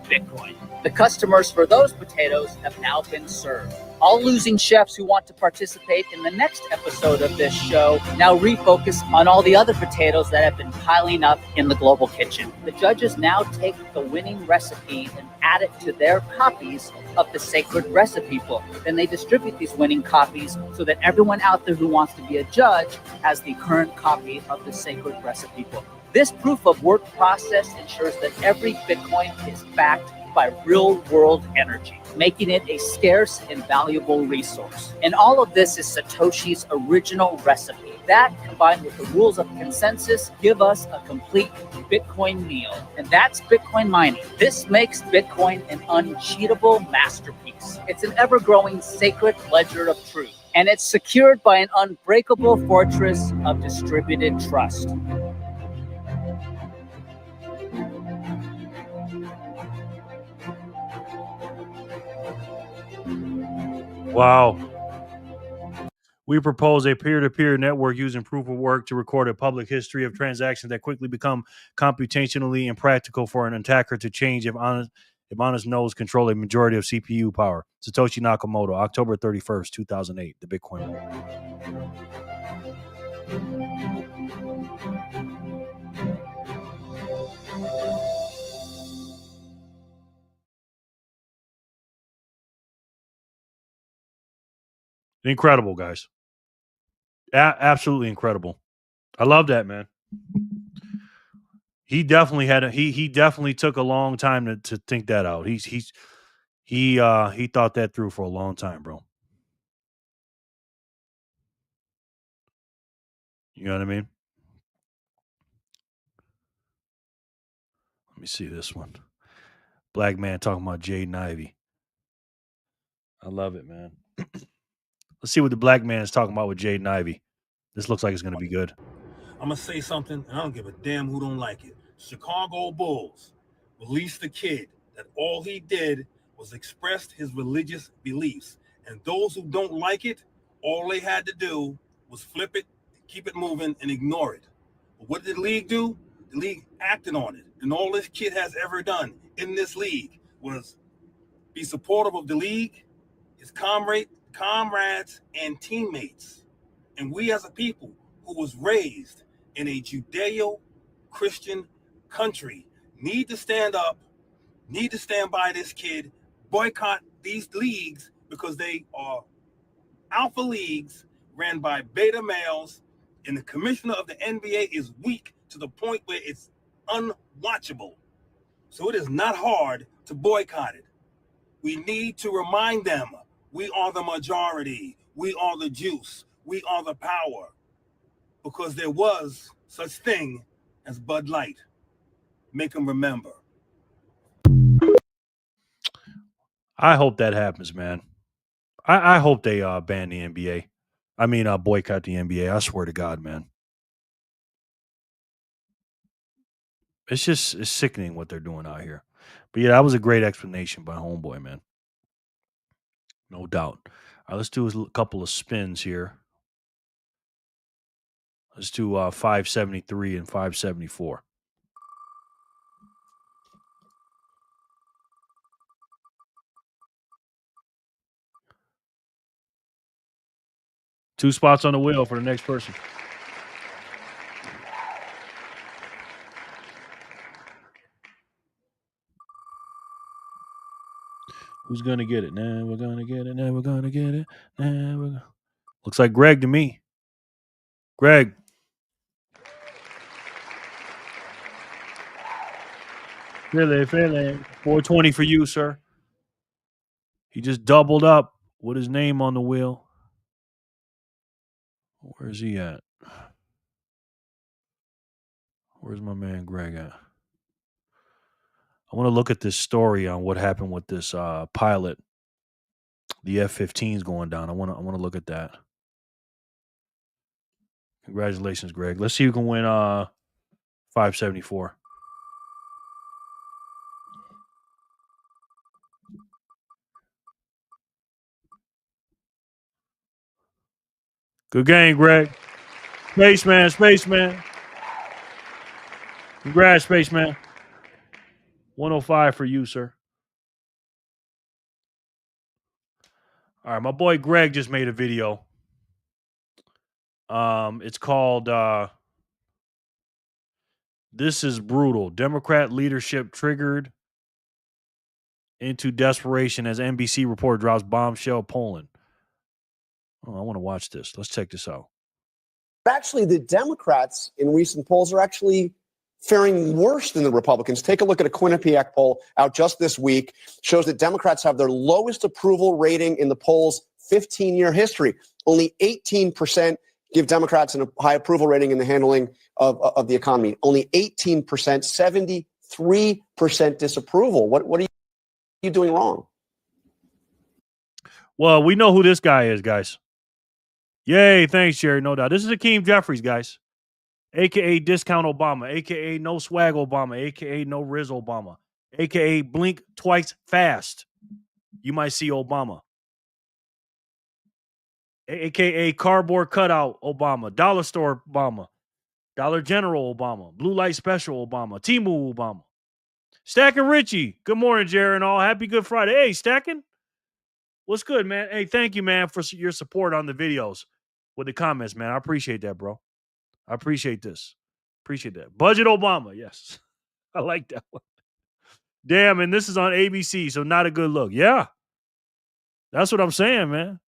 Bitcoin. The customers for those potatoes have now been served. All losing chefs who want to participate in the next episode of this show now refocus on all the other potatoes that have been piling up in the global kitchen. The judges now take the winning recipe and add it to their copies of the sacred recipe book. Then they distribute these winning copies so that everyone out there who wants to be a judge has the current copy of the sacred recipe book. This proof of work process ensures that every Bitcoin is backed by real-world energy, making it a scarce and valuable resource. And all of this is Satoshi's original recipe. That, combined with the rules of consensus, give us a complete Bitcoin meal. And that's Bitcoin mining. This makes Bitcoin an uncheatable masterpiece. It's an ever-growing sacred ledger of truth. And it's secured by an unbreakable fortress of distributed trust. Wow. We propose a peer-to-peer network using proof of work to record a public history of transactions that quickly become computationally impractical for an attacker to change if honest nodes control a majority of CPU power. Satoshi Nakamoto, October 31st, 2008, the Bitcoin Moment. Incredible, guys. Absolutely incredible. I love that, man. He definitely had he definitely took a long time to think that out. He thought that through for a long time, bro. You know what I mean? Let me see this one. Black man talking about Jaden Ivey. I love it, man. Let's see what the black man is talking about with Jaden Ivey. This looks like it's going to be good. I'm going to say something, and I don't give a damn who don't like it. Chicago Bulls released the kid that all he did was express his religious beliefs. And those who don't like it, all they had to do was flip it, keep it moving, and ignore it. But what did the league do? The league acted on it. And all this kid has ever done in this league was be supportive of the league, his comrades, and teammates. And we as a people who was raised in a Judeo-Christian country need to stand up, need to stand by this kid, boycott these leagues because they are alpha leagues ran by beta males, and the commissioner of the NBA is weak to the point where it's unwatchable. So it is not hard to boycott it. We need to remind them we are the majority, we are the juice, we are the power, because there was such thing as Bud Light. Make them remember. I hope that happens, man. I hope they ban the NBA. I mean, boycott the NBA. I swear to God, man. It's sickening what they're doing out here. But yeah, that was a great explanation by Homeboy, man. No doubt. All right, let's do a couple of spins here. Let's do 573 and 574. Two spots on the wheel for the next person. Who's going to get it? Nah, we're going to get it. Nah, we're going to get it. Nah, we're gonna... Looks like Greg to me. Greg. Philly. 420 for you, sir. He just doubled up with his name on the wheel. Where's he at? Where's my man Greg at? I want to look at this story on what happened with this pilot. The F-15's going down. I want to look at that. Congratulations, Greg. Let's see who can win 574. Good game, Greg. Spaceman. Congrats, Spaceman. 105 for you, sir. All right, my boy Greg just made a video. It's called This is Brutal. Democrat leadership triggered into desperation as NBC reporter drops bombshell Poland. Oh, I want to watch this. Let's check this out. Actually, the Democrats in recent polls are actually faring worse than the Republicans. Take a look at a Quinnipiac poll out just this week. Shows that Democrats have their lowest approval rating in the poll's 15-year history. Only 18% give Democrats a high approval rating in the handling of the economy. Only 18%, 73% disapproval. What are you doing wrong? Well, we know who this guy is, guys. Yay, thanks, Jerry. No doubt. This is Akeem Jeffries, guys. A.K.A. Discount Obama. A.K.A. No Swag Obama. A.K.A. No Riz Obama. A.K.A. Blink Twice Fast. You might see Obama. A.K.A. Cardboard Cutout Obama. Dollar Store Obama. Dollar General Obama. Blue Light Special Obama. Timu Obama. Stacking Richie. Good morning, Jerry and all. Happy Good Friday. Hey, Stacking. What's good, man? Hey, thank you, man, for your support on the videos with the comments, man. I appreciate that, bro. I appreciate this. Appreciate that. Budget Obama. Yes. I like that one. Damn, and this is on ABC, so not a good look. Yeah. That's what I'm saying, man.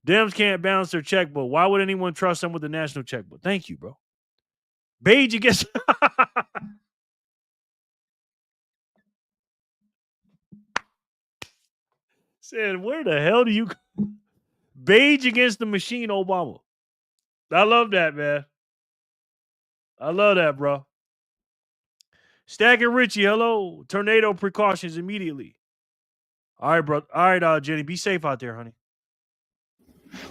Dems can't balance their checkbook. Why would anyone trust them with the national checkbook? Thank you, bro. Beige against... Said, where the hell do you... Beige against the machine, Obama. I love that, man. I love that, bro. Stacking Richie, hello. Tornado precautions immediately. All right, bro. All right, Jenny, be safe out there, honey.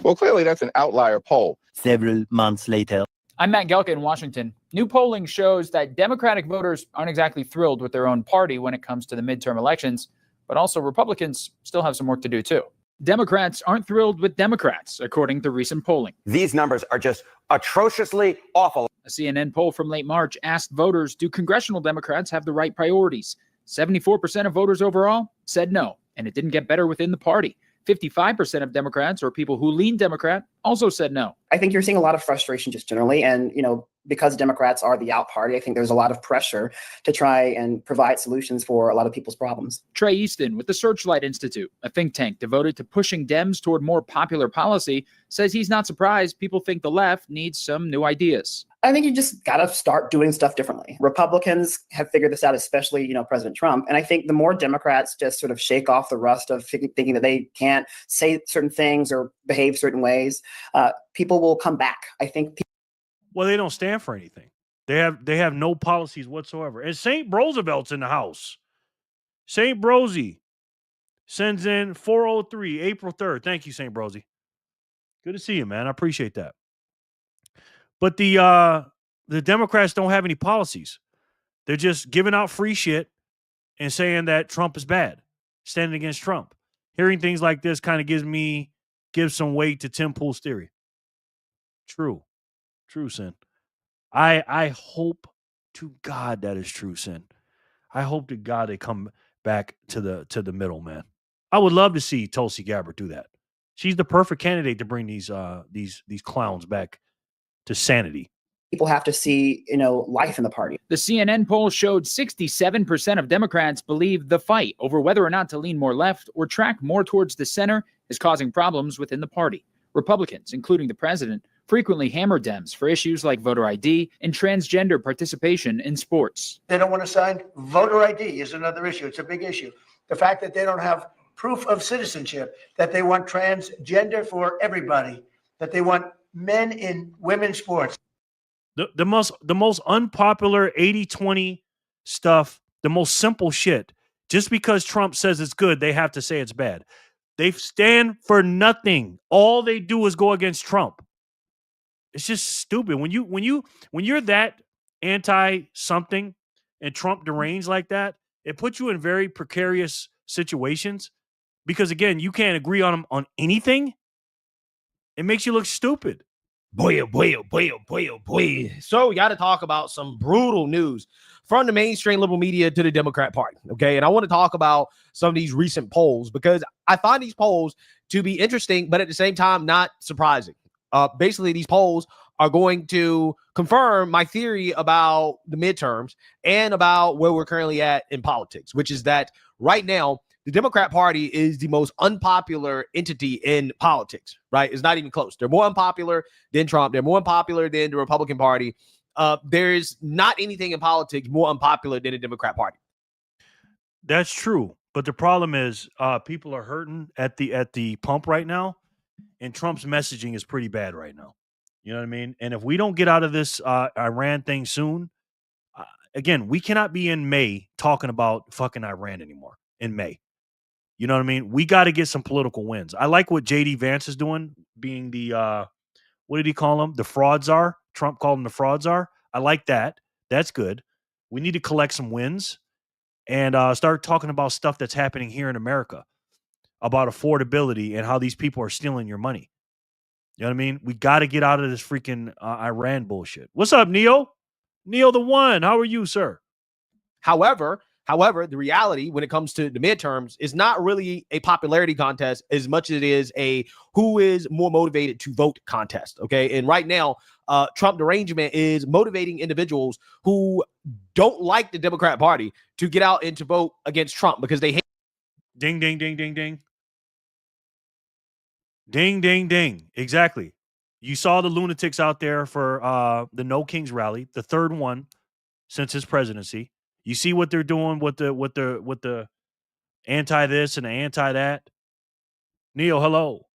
Well, clearly that's an outlier poll. Several months later. I'm Matt Gelka in Washington. New polling shows that Democratic voters aren't exactly thrilled with their own party when it comes to the midterm elections, but also Republicans still have some work to do too. Democrats aren't thrilled with Democrats, according to recent polling. These numbers are just atrociously awful. A CNN poll from late March asked voters, do congressional Democrats have the right priorities? 74% of voters overall said no, and it didn't get better within the party. 55% of Democrats, or people who lean Democrat, also said no. I think you're seeing a lot of frustration just generally. And, because Democrats are the out party, I think there's a lot of pressure to try and provide solutions for a lot of people's problems. Trey Easton with the Searchlight Institute, a think tank devoted to pushing Dems toward more popular policy, says he's not surprised people think the left needs some new ideas. I think you just got to start doing stuff differently. Republicans have figured this out, especially, President Trump. And I think the more Democrats just sort of shake off the rust of thinking that they can't say certain things or behave certain ways, people will come back. I think. Well, they don't stand for anything. They have no policies whatsoever. And St. Roosevelt's in the house. St. Brosy sends in 403, April 3rd. Thank you, St. Brosy. Good to see you, man. I appreciate that. But the Democrats don't have any policies. They're just giving out free shit and saying that Trump is bad, standing against Trump. Hearing things like this kind of gives some weight to Tim Pool's theory. True, Sin. I hope to God that is true, Sin. I hope to God they come back to the middle, man. I would love to see Tulsi Gabbard do that. She's the perfect candidate to bring these clowns back to sanity. People have to see, life in the party. The CNN poll showed 67% of Democrats believe the fight over whether or not to lean more left or track more towards the center is causing problems within the party. Republicans, including the president, frequently hammer Dems for issues like voter ID and transgender participation in sports. They don't want to sign. Voter ID is another issue. It's a big issue. The fact that they don't have proof of citizenship, that they want transgender for everybody, that they want men in women's sports. The most unpopular 80-20 stuff, the most simple shit. Just because Trump says it's good, they have to say it's bad. They stand for nothing. All they do is go against Trump. It's just stupid. When you're that anti something and Trump deranged like that, it puts you in very precarious situations because again, you can't agree on anything. It makes you look stupid. Boy. So we got to talk about some brutal news from the mainstream liberal media to the Democrat Party. Okay. And I want to talk about some of these recent polls because I find these polls to be interesting, but at the same time, not surprising. Basically, these polls are going to confirm my theory about the midterms and about where we're currently at in politics, which is that right now, the Democrat Party is the most unpopular entity in politics, right? It's not even close. They're more unpopular than Trump. They're more unpopular than the Republican Party. There's not anything in politics more unpopular than the Democrat Party. That's true. But the problem is people are hurting at the pump right now, and Trump's messaging is pretty bad right now. You know what I mean? And if we don't get out of this Iran thing soon, again, we cannot be in May talking about fucking Iran anymore in May. You know what I mean? We got to get some political wins. I like what J.D. Vance is doing, being the, what did he call him? The fraud czar. Trump called him the fraud czar. I like that. That's good. We need to collect some wins and start talking about stuff that's happening here in America, about affordability and how these people are stealing your money. You know what I mean? We got to get out of this freaking Iran bullshit. What's up, Neo? Neo the One. How are you, sir? However, the reality when it comes to the midterms is not really a popularity contest as much as it is a who is more motivated to vote contest. Okay. And right now, Trump derangement is motivating individuals who don't like the Democrat Party to get out and to vote against Trump because they hate. Ding, ding, ding, ding, ding. Ding, ding, ding. Exactly. You saw the lunatics out there for the No Kings rally, the third one since his presidency. You see what they're doing with the anti this and the anti that. Neil, hello.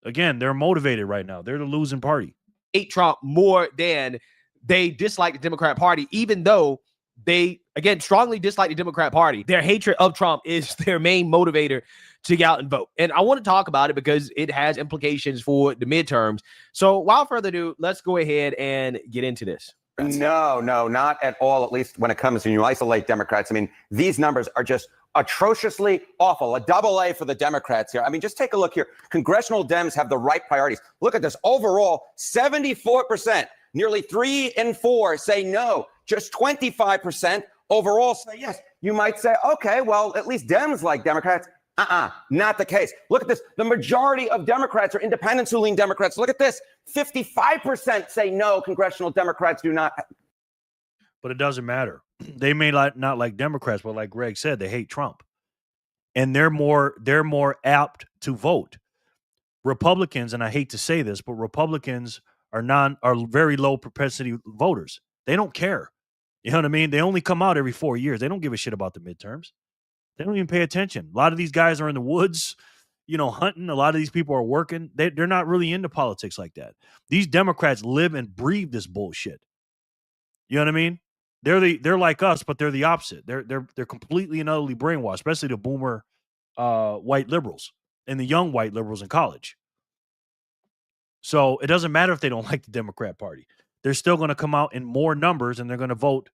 Again, they're motivated right now. They're the losing party. Hate Trump more than they dislike the Democrat Party, even though they again, strongly dislike the Democrat Party. Their hatred of Trump is their main motivator to get out and vote. And I want to talk about it because it has implications for the midterms. So without further ado, let's go ahead and get into this. No, not at all, at least when it comes to you isolate Democrats. I mean, these numbers are just atrociously awful. A double A for the Democrats here. I mean, just take a look here. Congressional Dems have the right priorities. Look at this. Overall, 74%, nearly 3 in 4 say no. Just 25% overall say yes. You might say, okay, well, at least Dems like Democrats. Not the case. Look at this. The majority of Democrats are independents who lean Democrats. Look at this. 55% say no, congressional Democrats do not. But it doesn't matter. They may not like Democrats, but like Greg said, they hate Trump. And they're more apt to vote. Republicans, and I hate to say this, but Republicans are very low propensity voters. They don't care. You know what I mean? They only come out every 4 years. They don't give a shit about the midterms. They don't even pay attention. A lot of these guys are in the woods, hunting. A lot of these people are working. They're not really into politics like that. These Democrats live and breathe this bullshit. You know what I mean? They're like us, but they're the opposite. They're completely and utterly brainwashed, especially the boomer white liberals and the young white liberals in college. So it doesn't matter if they don't like the Democrat Party. They're still going to come out in more numbers, and they're going to vote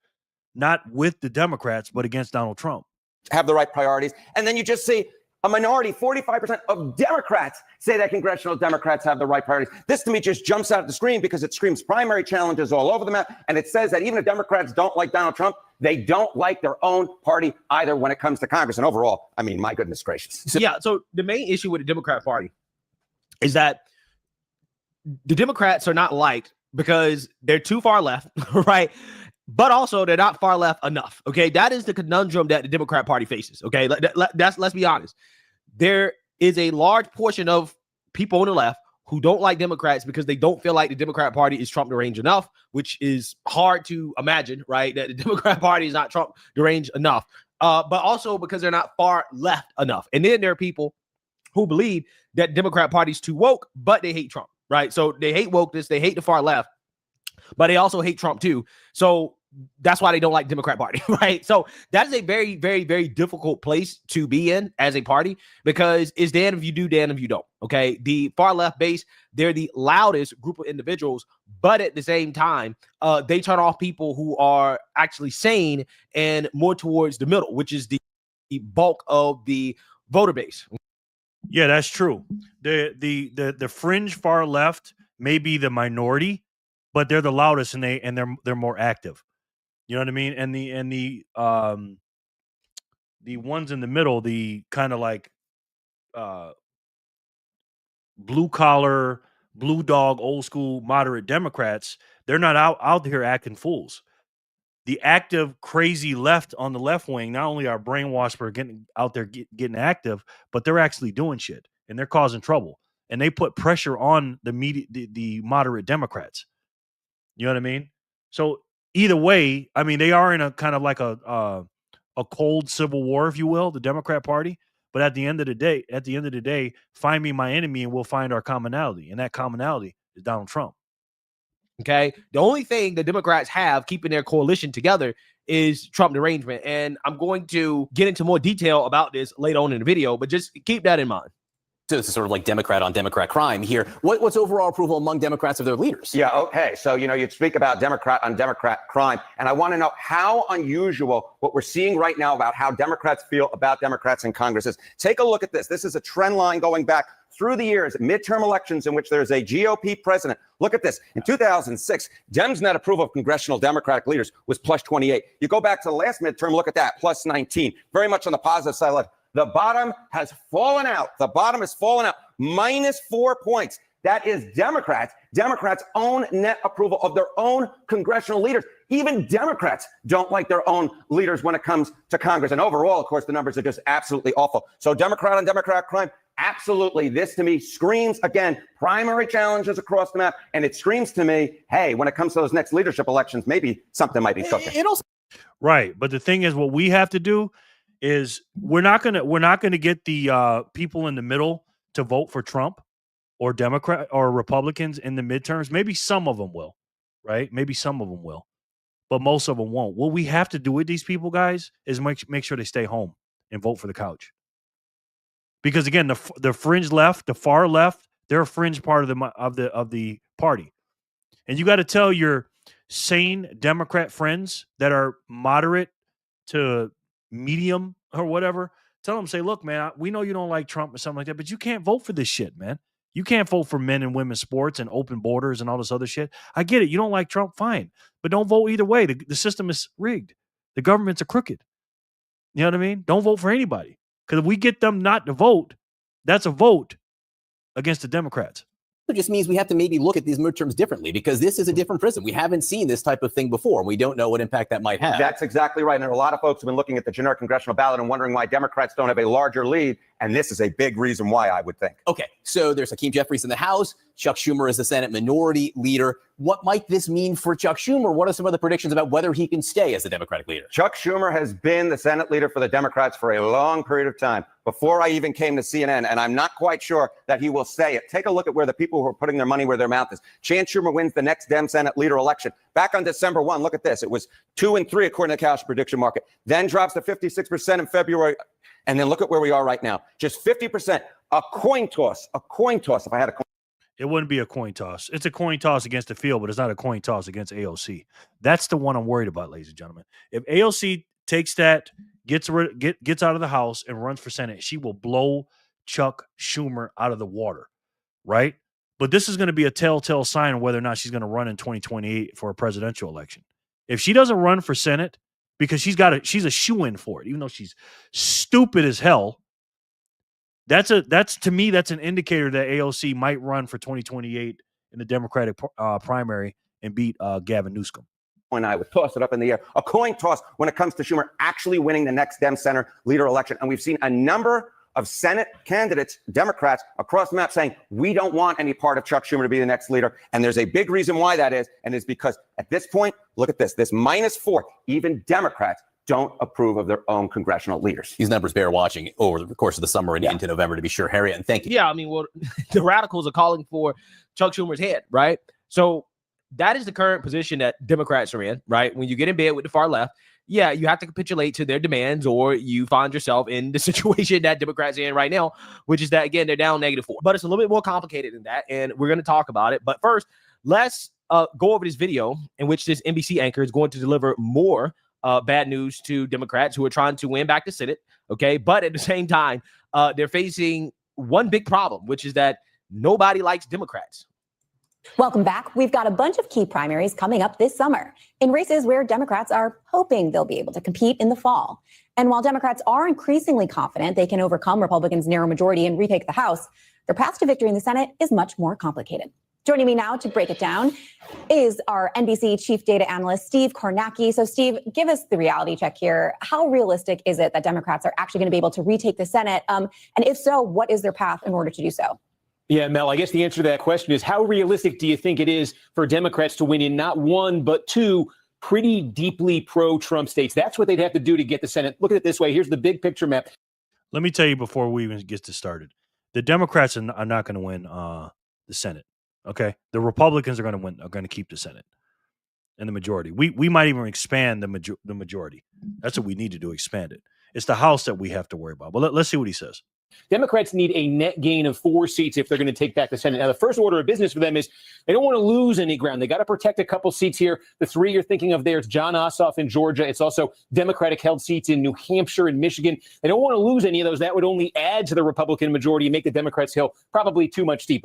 not with the Democrats, but against Donald Trump. Have the right priorities. And then you just see a minority, 45% of Democrats say that congressional Democrats have the right priorities. This to me just jumps out at the screen because it screams primary challenges all over the map. And it says that even if Democrats don't like Donald Trump, they don't like their own party either when it comes to Congress. And overall, I mean, my goodness gracious. So the main issue with the Democrat Party is that the Democrats are not liked because they're too far left, right? But also, they're not far left enough. Okay, that is the conundrum that the Democrat Party faces. Okay, let's be honest. There is a large portion of people on the left who don't like Democrats because they don't feel like the Democrat Party is Trump deranged enough, which is hard to imagine, right? That the Democrat Party is not Trump deranged enough, but also because they're not far left enough. And then there are people who believe that the Democrat Party is too woke, but they hate Trump, right? So they hate wokeness, they hate the far left, but they also hate Trump too. So that's why they don't like Democrat Party, right? So that is a very, very, very difficult place to be in as a party because it's damned if you do, damned if you don't, okay? The far left base, they're the loudest group of individuals, but at the same time, they turn off people who are actually sane and more towards the middle, which is the bulk of the voter base. Yeah, that's true. The fringe far left may be the minority, but they're the loudest and they're more active. You know what I mean? And the ones in the middle, the kind of like blue collar, blue dog, old school, moderate Democrats, they're not out here acting fools. The active, crazy left on the left wing, not only are brainwashed for getting out there getting active, but they're actually doing shit and they're causing trouble. And they put pressure on the moderate Democrats. You know what I mean? So either way, I mean, they are in a kind of like a cold civil war, if you will, the Democrat Party. But at the end of the day, find me my enemy and we'll find our commonality. And that commonality is Donald Trump. Okay. The only thing the Democrats have keeping their coalition together is Trump derangement. And I'm going to get into more detail about this later on in the video, but just keep that in mind. So this is sort of like Democrat on Democrat crime here. What's overall approval among Democrats of their leaders? Yeah, okay. So, you speak about Democrat on Democrat crime, and I want to know how unusual what we're seeing right now about how Democrats feel about Democrats in Congress is. Take a look at this. This is a trend line going back through the years, midterm elections in which there's a GOP president. Look at this. In 2006, Dems' net approval of congressional Democratic leaders was plus 28. You go back to the last midterm, look at that, plus 19. Very much on the positive side. The bottom has fallen out. The bottom has fallen out. Minus 4 points. That is Democrats' own net approval of their own congressional leaders. Even Democrats don't like their own leaders when it comes to Congress. And overall, of course, the numbers are just absolutely awful. So Democrat on Democrat crime, absolutely. This to me screams, again, primary challenges across the map. And it screams to me, hey, when it comes to those next leadership elections, maybe something might be cooking. Right. But the thing is, what we have to do is we're not gonna get the people in the middle to vote for Trump or Democrat or Republicans in the midterms. Maybe some of them will, right? Maybe some of them will. but most of them won't. What we have to do with these people, guys, is make sure they stay home and vote for the couch. Because again, the fringe left, the far left, they're a fringe part of the party. And you got to tell your sane Democrat friends that are moderate to medium or whatever, tell them, say, look, man, we know you don't like Trump or something like that, but you can't vote for this shit, man. You can't vote for men and women's sports and open borders and all this other shit. I get it. You don't like Trump, fine. But don't vote either way. The system is rigged. The governments are crooked. You know what I mean? Don't vote for anybody. Because if we get them not to vote, that's a vote against the Democrats. It just means we have to maybe look at these midterms differently because this is a different president. We haven't seen this type of thing before. We don't know what impact that might have. That's exactly right. And a lot of folks have been looking at the generic congressional ballot and wondering why Democrats don't have a larger lead. And this is a big reason why, I would think. Okay, so there's Hakeem Jeffries in the House. Chuck Schumer is the Senate Minority Leader. What might this mean for Chuck Schumer? What are some of the predictions about whether he can stay as the Democratic leader? Chuck Schumer has been the Senate leader for the Democrats for a long period of time, before I even came to CNN, and I'm not quite sure that he will stay it. Take a look at where the people who are putting their money where their mouth is. Chance Schumer wins the next Dem Senate leader election. Back on December 1, look at this. It was 2 and 3 according to the Cash prediction market. Then drops to 56% in February. And then look at where we are right now. Just 50%. A coin toss. If I had a coin. It wouldn't be a coin toss. It's a coin toss against the field, but it's not a coin toss against AOC. That's the one I'm worried about, ladies and gentlemen. If AOC takes that, gets out of the House and runs for Senate, she will blow Chuck Schumer out of the water, right? But this is going to be a telltale sign of whether or not she's going to run in 2028 for a presidential election. If she doesn't run for Senate, because she's a shoo-in for it, even though she's stupid as hell. That's to me, that's an indicator that AOC might run for 2028 in the Democratic primary and beat Gavin Newsom. And I would toss it up in the air. A coin toss when it comes to Schumer actually winning the next Dem Center leader election. And we've seen a number of Senate candidates, Democrats, across the map saying, we don't want any part of Chuck Schumer to be the next leader. And there's a big reason why that is. And it's because at this point, look at this -4, even Democrats don't approve of their own congressional leaders. These numbers bear watching over the course of the summer and into November, to be sure. Harriet, and thank you. Yeah, I mean, well, the radicals are calling for Chuck Schumer's head, right? So that is the current position that Democrats are in, right? When you get in bed with the far left, yeah, you have to capitulate to their demands, or you find yourself in the situation that Democrats are in right now, which is that, again, they're down -4. But it's a little bit more complicated than that, and we're going to talk about it. But first, let's go over this video in which this NBC anchor is going to deliver more bad news to Democrats who are trying to win back the Senate, okay? But at the same time, they're facing one big problem, which is that nobody likes Democrats. Welcome back. We've got a bunch of key primaries coming up this summer in races where Democrats are hoping they'll be able to compete in the fall. And while Democrats are increasingly confident they can overcome Republicans' narrow majority and retake the House, their path to victory in the Senate is much more complicated. Joining me now to break it down is our NBC chief data analyst, Steve Kornacki. So, Steve, give us the reality check here. How realistic is it that Democrats are actually going to be able to retake the Senate? And if so, what is their path in order to do so? Yeah, Mel, I guess the answer to that question is, how realistic do you think it is for Democrats to win in not one, but two pretty deeply pro-Trump states? That's what they'd have to do to get the Senate. Look at it this way. Here's the big picture map. Let me tell you before we even get started, the Democrats are not going to win the Senate. Okay, the Republicans are going to win. Are going to keep the Senate and the majority. We might even expand the majority. That's what we need to do. Expand it. It's the House that we have to worry about. But let's see what he says. Democrats need a net gain of 4 seats if they're going to take back the Senate. Now, the first order of business for them is they don't want to lose any ground. They got to protect a couple seats here. The 3 you're thinking of there is John Ossoff in Georgia. It's also Democratic-held seats in New Hampshire and Michigan. They don't want to lose any of those. That would only add to the Republican majority and make the Democrats' hill probably too steep.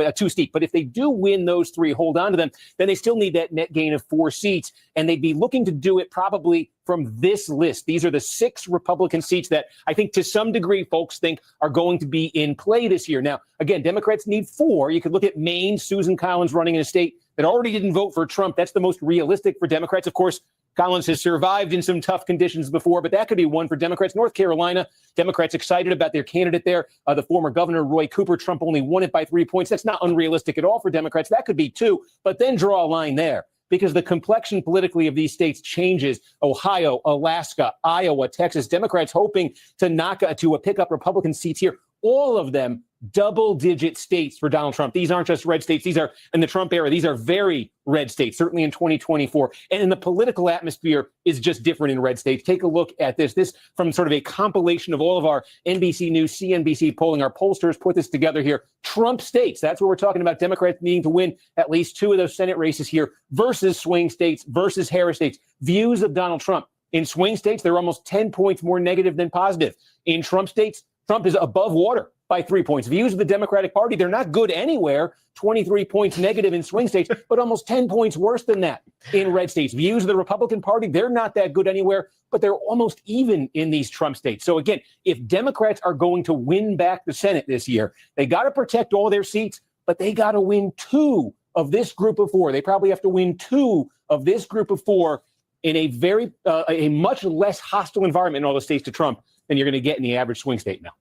But if they do win those 3, hold on to them, then they still need that net gain of 4 seats. And they'd be looking to do it probably from this list. These are the 6 Republican seats that I think to some degree folks think are going to be in play this year. Now, again, Democrats need 4. You could look at Maine, Susan Collins running in a state that already didn't vote for Trump. That's the most realistic for Democrats. Of course, Collins has survived in some tough conditions before, but that could be one for Democrats. North Carolina, Democrats excited about their candidate there, the former governor, Roy Cooper. Trump only won it by 3 points. That's not unrealistic at all for Democrats. That could be 2, but then draw a line there, because the complexion politically of these states changes. Ohio, Alaska, Iowa, Texas, Democrats hoping to pick up Republican seats here. All of them double-digit states for Donald Trump. These aren't just red states. These are, in the Trump era, these are very red states, certainly in 2024. And in the political atmosphere is just different in red states. Take a look at this. This from sort of a compilation of all of our NBC News, CNBC polling. Our pollsters put this together here. Trump states, that's what we're talking about. Democrats needing to win at least 2 of those Senate races here versus swing states versus Harris states. Views of Donald Trump. In swing states, they're almost 10 points more negative than positive. In Trump states, Trump is above water by 3 points. Views of the Democratic Party, they're not good anywhere. 23 points negative in swing states, but almost 10 points worse than that in red states. Views of the Republican Party, they're not that good anywhere, but they're almost even in these Trump states. So again, if Democrats are going to win back the Senate this year, they got to protect all their seats, but they got to win 2 of this group of 4. They probably have to win 2 of this group of 4 in a very, a much less hostile environment in all the states to Trump than you're going to get in the average swing state now.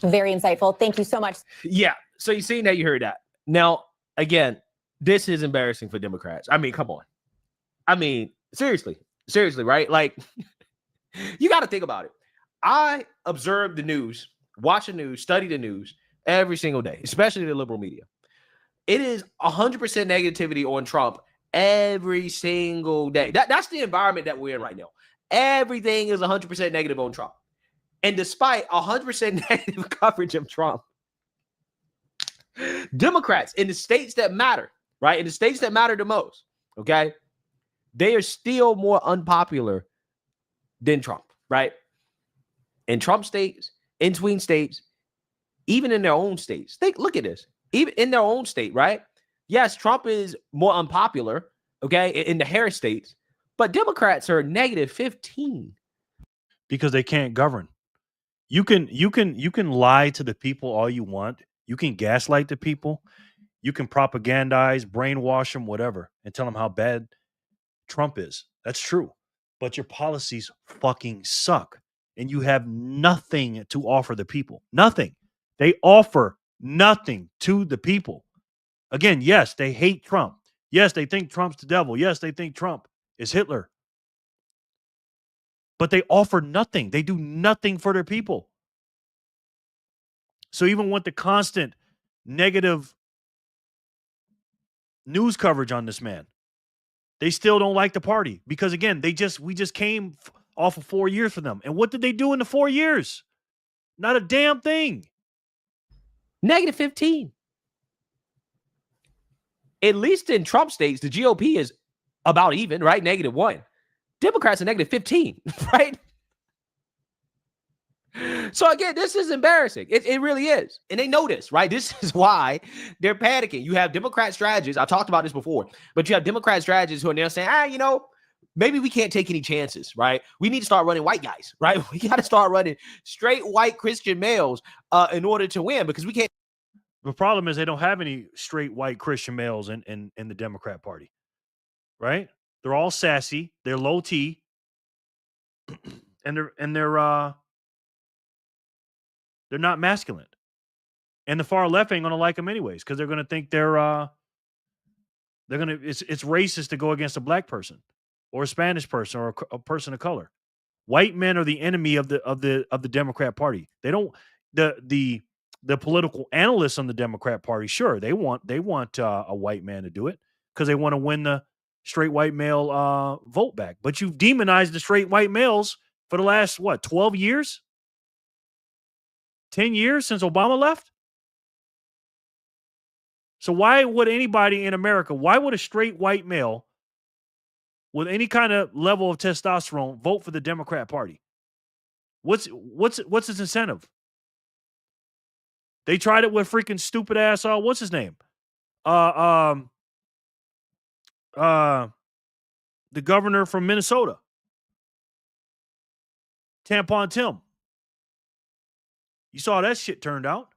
Very insightful. Thank you so much. Yeah. So you seen that, you heard that. Now, again, this is embarrassing for Democrats. I mean, come on. I mean, seriously, right? Like, you got to think about it. I observe the news, watch the news, study the news every single day, especially the liberal media. It is 100% negativity on Trump every single day. That's the environment that we're in right now. Everything is 100% negative on Trump. And despite 100% negative coverage of Trump, Democrats in the states that matter, right? In the states that matter the most, okay? They are still more unpopular than Trump, right? In Trump states, in swing states, even in their own states. Look at this. Even in their own state, right? Yes, Trump is more unpopular, okay, in the Harris states, but Democrats are negative 15. Because they can't govern. You can lie to the people all you want. You can gaslight the people. You can propagandize, brainwash them, whatever, and tell them how bad Trump is. That's true. But your policies fucking suck. And you have nothing to offer the people. Nothing. They offer nothing to the people. Again, yes, they hate Trump. Yes, they think Trump's the devil. Yes, they think Trump is Hitler. But they offer nothing. They do nothing for their people. So even with the constant negative news coverage on this man, they still don't like the party because, again, we just came off of 4 years for them. And what did they do in the 4 years? Not a damn thing. Negative 15. At least in Trump states, the GOP is about even, right? Negative 1. Democrats are negative 15, right? So again, this is embarrassing. It really is. And they know this, right? This is why they're panicking. You have Democrat strategists. I talked about this before, but you have Democrat strategists who are now saying, maybe we can't take any chances, right? We need to start running white guys, right? We got to start running straight white Christian males in order to win because we can't. The problem is they don't have any straight white Christian males in the Democrat Party, right? They're all sassy. They're low T, and they're not masculine. And the far left ain't gonna like them anyways because they're gonna think it's racist to go against a black person or a Spanish person or a person of color. White men are the enemy of the Democrat Party. They don't the political analysts on the Democrat Party. Sure, they want a white man to do it because they want to win the straight white male vote back. But you've demonized the straight white males for the last, 12 years? 10 years since Obama left? So why would anybody in America, why would a straight white male with any kind of level of testosterone vote for the Democrat Party? What's his incentive? They tried it with freaking stupid ass, what's his name? The governor from Minnesota, Tampon Tim. You saw that shit turned out.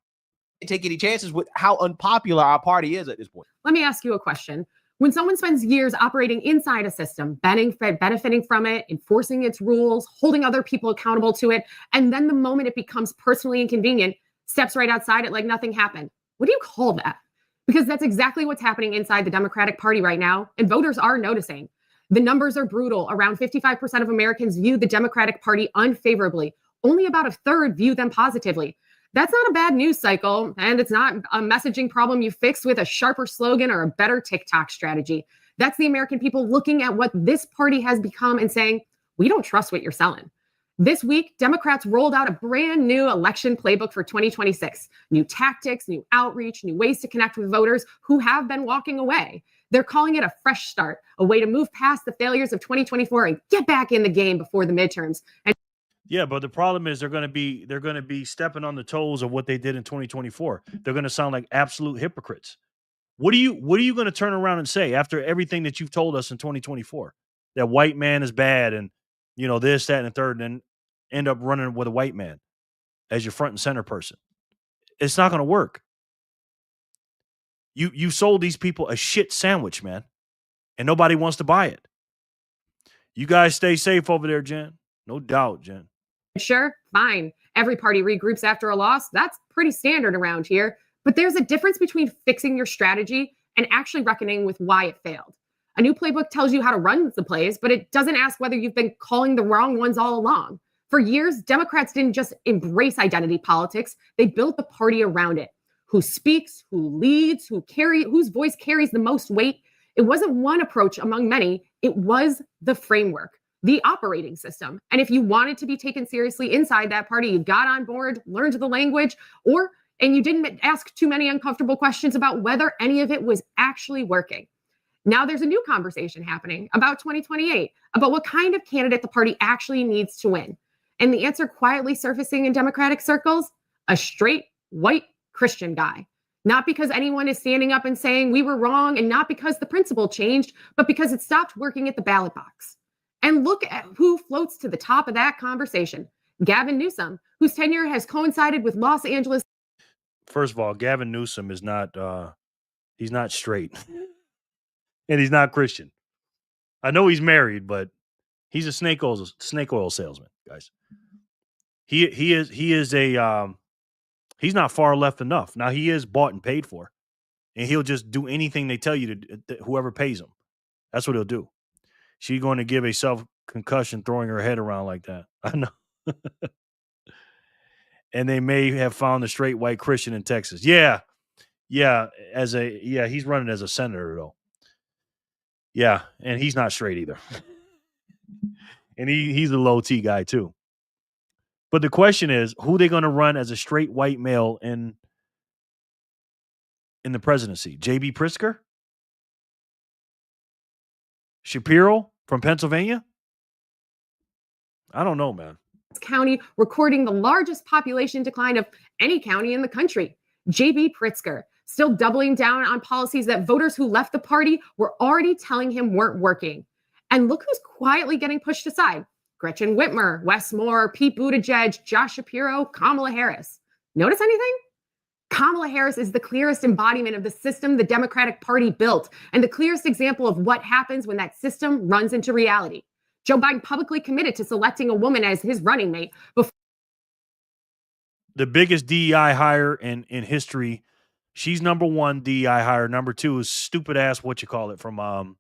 Take any chances with how unpopular our party is at this point. Let me ask you a question. When someone spends years operating inside a system, benefiting from it, enforcing its rules, holding other people accountable to it, and then the moment it becomes personally inconvenient, steps right outside it like nothing happened, what do you call that? Because that's exactly what's happening inside the Democratic Party right now, and voters are noticing. The numbers are brutal. Around 55% of Americans view the Democratic Party unfavorably. Only about a third view them positively. That's not a bad news cycle, and it's not a messaging problem you fix with a sharper slogan or a better TikTok strategy. That's the American people looking at what this party has become and saying, we don't trust what you're selling. This week, Democrats rolled out a brand new election playbook for 2026. New tactics, new outreach, new ways to connect with voters who have been walking away. They're calling it a fresh start, a way to move past the failures of 2024 and get back in the game before the midterms. And yeah, but the problem is they're going to be stepping on the toes of what they did in 2024. They're going to sound like absolute hypocrites. What are you going to turn around and say after everything that you've told us in 2024? That white man is bad and this, that, and the third, and then end up running with a white man as your front and center person. It's not going to work. You sold these people a shit sandwich, man, and nobody wants to buy it. You guys stay safe over there, Jen. No doubt, Jen. sure, fine. Every party regroups after a loss. That's pretty standard around here. But there's a difference between fixing your strategy and actually reckoning with why it failed. A new playbook tells you how to run the plays, but it doesn't ask whether you've been calling the wrong ones all along. For years, Democrats didn't just embrace identity politics, they built the party around it. Who speaks, who leads, whose voice carries the most weight. It wasn't one approach among many, it was the framework, the operating system. And if you wanted to be taken seriously inside that party, you got on board, learned the language, and you didn't ask too many uncomfortable questions about whether any of it was actually working. Now there's a new conversation happening about 2028, about what kind of candidate the party actually needs to win. And the answer quietly surfacing in Democratic circles, a straight, white Christian guy. Not because anyone is standing up and saying we were wrong, and not because the principle changed, but because it stopped working at the ballot box. And look at who floats to the top of that conversation. Gavin Newsom, whose tenure has coincided with Los Angeles. First of all, Gavin Newsom is not, he's not straight. And he's not Christian. I know he's married, but he's a snake oil salesman, guys. He is a he's not far left enough. Now he is bought and paid for, and he'll just do anything they tell you to whoever pays him. That's what he'll do. She's going to give a self-concussion throwing her head around like that. I know. And they may have found a straight white Christian in Texas. Yeah. He's running as a senator though. Yeah, and he's not straight either. And he's a low T guy too. But the question is, who are they going to run as a straight white male in the presidency? J.B. Pritzker? Shapiro from Pennsylvania? I don't know, man. County recording the largest population decline of any county in the country. J.B. Pritzker still doubling down on policies that voters who left the party were already telling him weren't working. And look who's quietly getting pushed aside. Gretchen Whitmer, Wes Moore, Pete Buttigieg, Josh Shapiro, Kamala Harris. Notice anything? Kamala Harris is the clearest embodiment of the system the Democratic Party built, and the clearest example of what happens when that system runs into reality. Joe Biden publicly committed to selecting a woman as his running mate before the biggest DEI hire in history. She's number one DEI hire. Number two is stupid ass from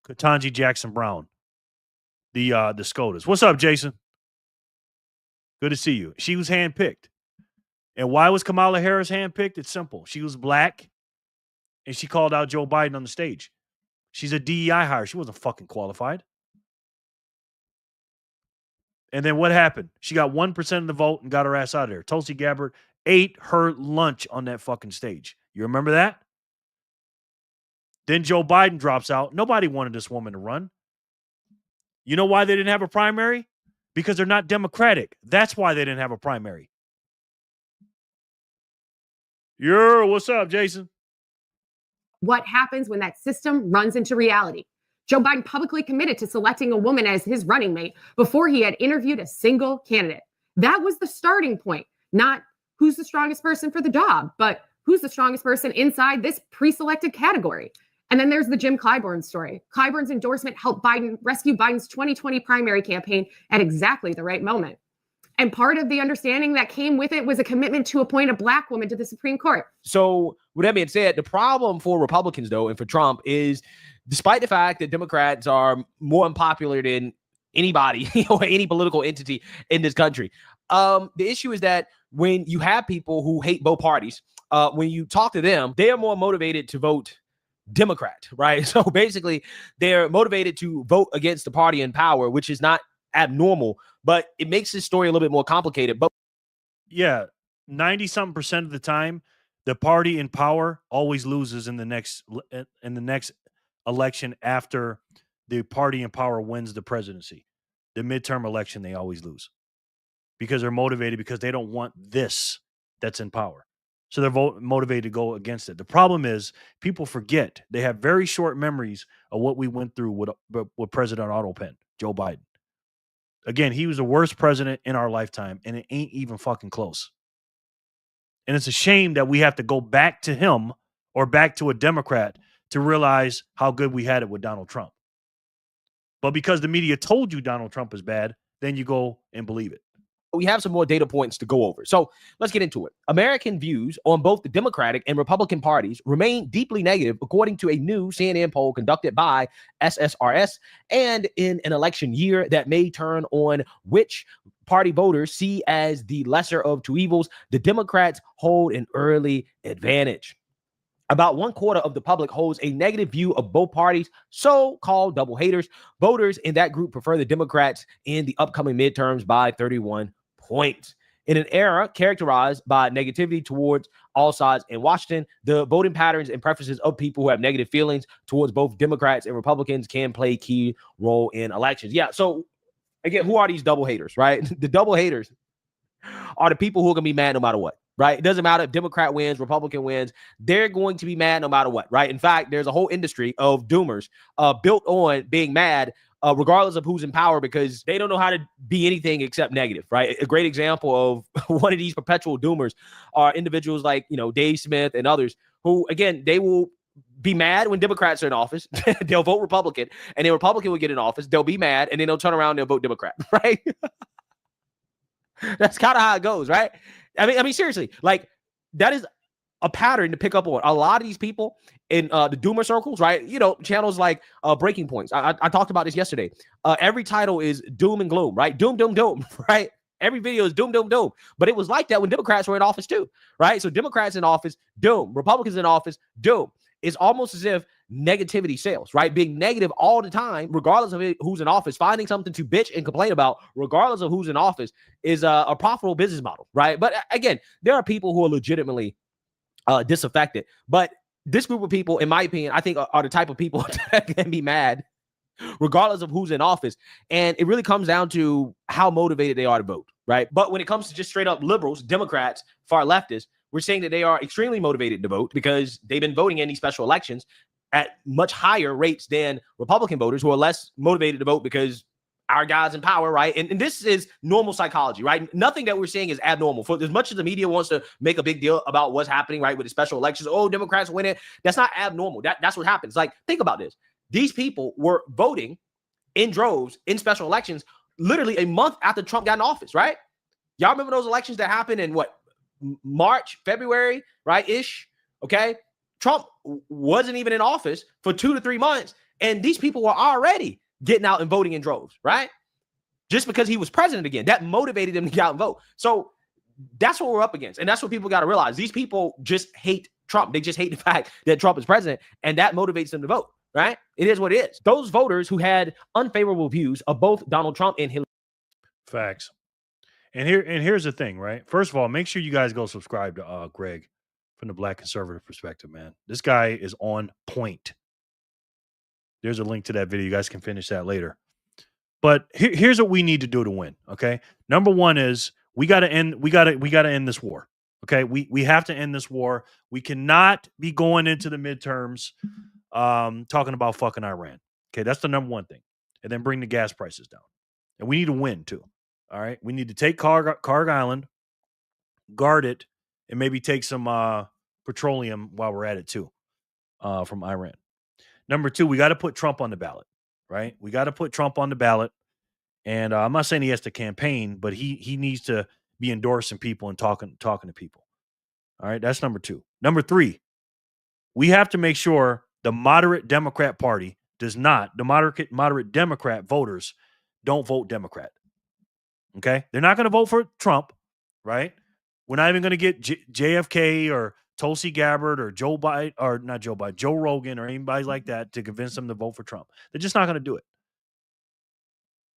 Ketanji Jackson Brown, the SCOTUS. What's up, Jason? Good to see you. She was handpicked. And why was Kamala Harris handpicked? It's simple. She was black, and she called out Joe Biden on the stage. She's a DEI hire. She wasn't fucking qualified. And then what happened? She got 1% of the vote and got her ass out of there. Tulsi Gabbard ate her lunch on that fucking stage. You remember that? Then Joe Biden drops out. Nobody wanted this woman to run. You know why they didn't have a primary? Because they're not Democratic. That's why they didn't have a primary. What's up, Jason? what happens when that system runs into reality. Joe Biden publicly committed to selecting a woman as his running mate before he had interviewed a single candidate. That was the starting point, not who's the strongest person for the job, but who's the strongest person inside this pre-selected category. And then there's the Jim Clyburn story. Clyburn's endorsement helped Biden rescue Biden's 2020 primary campaign at exactly the right moment. And part of the understanding that came with it was a commitment to appoint a black woman to the Supreme Court. So with that being said, the problem for Republicans, though, and for Trump is, despite the fact that Democrats are more unpopular than anybody or any political entity in this country, the issue is that when you have people who hate both parties, when you talk to them, they are more motivated to vote Democrat, right? So basically, they're motivated to vote against the party in power, which is not abnormal, but it makes this story a little bit more complicated. But yeah, 90-something% of the time, the party in power always loses in the next election after the party in power wins the presidency. The midterm election, they always lose because they're motivated because they don't want this that's in power. So they're motivated to go against it. The problem is people forget. They have very short memories of what we went through with President Otto Penn, Joe Biden. Again, he was the worst president in our lifetime, and it ain't even fucking close. And it's a shame that we have to go back to him or back to a Democrat to realize how good we had it with Donald Trump. But because the media told you Donald Trump is bad, then you go and believe it. we have some more data points to go over. So let's get into it. American views on both the Democratic and Republican parties remain deeply negative, according to a new CNN poll conducted by SSRS, and in an election year that may turn on which party voters see as the lesser of two evils, the Democrats hold an early advantage. About 1/4 of the public holds a negative view of both parties, so-called double haters. Voters in that group prefer the Democrats in the upcoming midterms by 31 points. In an era characterized by negativity towards all sides in Washington, the voting patterns and preferences of people who have negative feelings towards both Democrats and Republicans can play a key role in elections. Yeah, so again, who are these double haters, right? The double haters are the people who are going to be mad no matter what, right? It doesn't matter if Democrat wins, Republican wins. They're going to be mad no matter what, right? In fact, there's a whole industry of doomers built on being mad regardless of who's in power, because they don't know how to be anything except negative, right? A great example of one of these perpetual doomers are individuals like, Dave Smith and others who, again, they will be mad when Democrats are in office. They'll vote Republican, and then Republican will get in office. They'll be mad, and then they'll turn around and they'll vote Democrat, right? That's kind of how it goes, right? I mean, seriously, like that is a pattern to pick up on. A lot of these people in the doomer circles, right? Channels like Breaking Points. I talked about this yesterday. Every title is doom and gloom, right? Doom, doom, doom, right? Every video is doom, doom, doom. But it was like that when Democrats were in office too, right? So Democrats in office, doom. Republicans in office, doom. It's almost as if negativity sells, right? Being negative all the time, regardless of who's in office, finding something to bitch and complain about, regardless of who's in office, is a profitable business model, right? But again, there are people who are legitimately disaffected. But this group of people, in my opinion, I think are the type of people that can be mad regardless of who's in office. And it really comes down to how motivated they are to vote, right? But when it comes to just straight up liberals, Democrats, far leftists, we're saying that they are extremely motivated to vote because they've been voting in these special elections at much higher rates than Republican voters who are less motivated to vote because our guys in power, right? And this is normal psychology, right? Nothing that we're saying is abnormal. For as much as the media wants to make a big deal about what's happening, right, with the special elections, oh, Democrats win it, that's not abnormal. That's what happens. Like, think about this. These people were voting in droves in special elections literally a month after Trump got in office, right? Y'all remember those elections that happened in what? March, February, right? Ish. Okay. Trump wasn't even in office for 2 to 3 months. And these people were already getting out and voting in droves, right? Just because he was president again, that motivated them to get out and vote. So that's what we're up against. And that's what people got to realize. These people just hate Trump. They just hate the fact that Trump is president, and that motivates them to vote, right? It is what it is. Those voters who had unfavorable views of both Donald Trump and Hillary. Facts. And here's the thing, right? First of all, make sure you guys go subscribe to Greg from the Black Conservative Perspective, man. This guy is on point. There's a link to that video. You guys can finish that later. But here's what we need to do to win. Okay. Number one is we gotta end this war. Okay. We have to end this war. We cannot be going into the midterms talking about fucking Iran. Okay, that's the number one thing. And then bring the gas prices down. And we need to win too. All right. We need to take Karg Island, guard it, and maybe take some petroleum while we're at it too from Iran. Number two, we got to put Trump on the ballot, right? We got to put Trump on the ballot. And I'm not saying he has to campaign, but he needs to be endorsing people and talking to people. All right. That's number two. Number three, we have to make sure the moderate Democrat Party the moderate Democrat voters don't vote Democrat. Okay? They're not going to vote for Trump, right? We're not even going to get JFK or Tulsi Gabbard or Joe Biden, or not Joe Biden, Joe Rogan or anybody like that to convince them to vote for Trump. They're just not going to do it.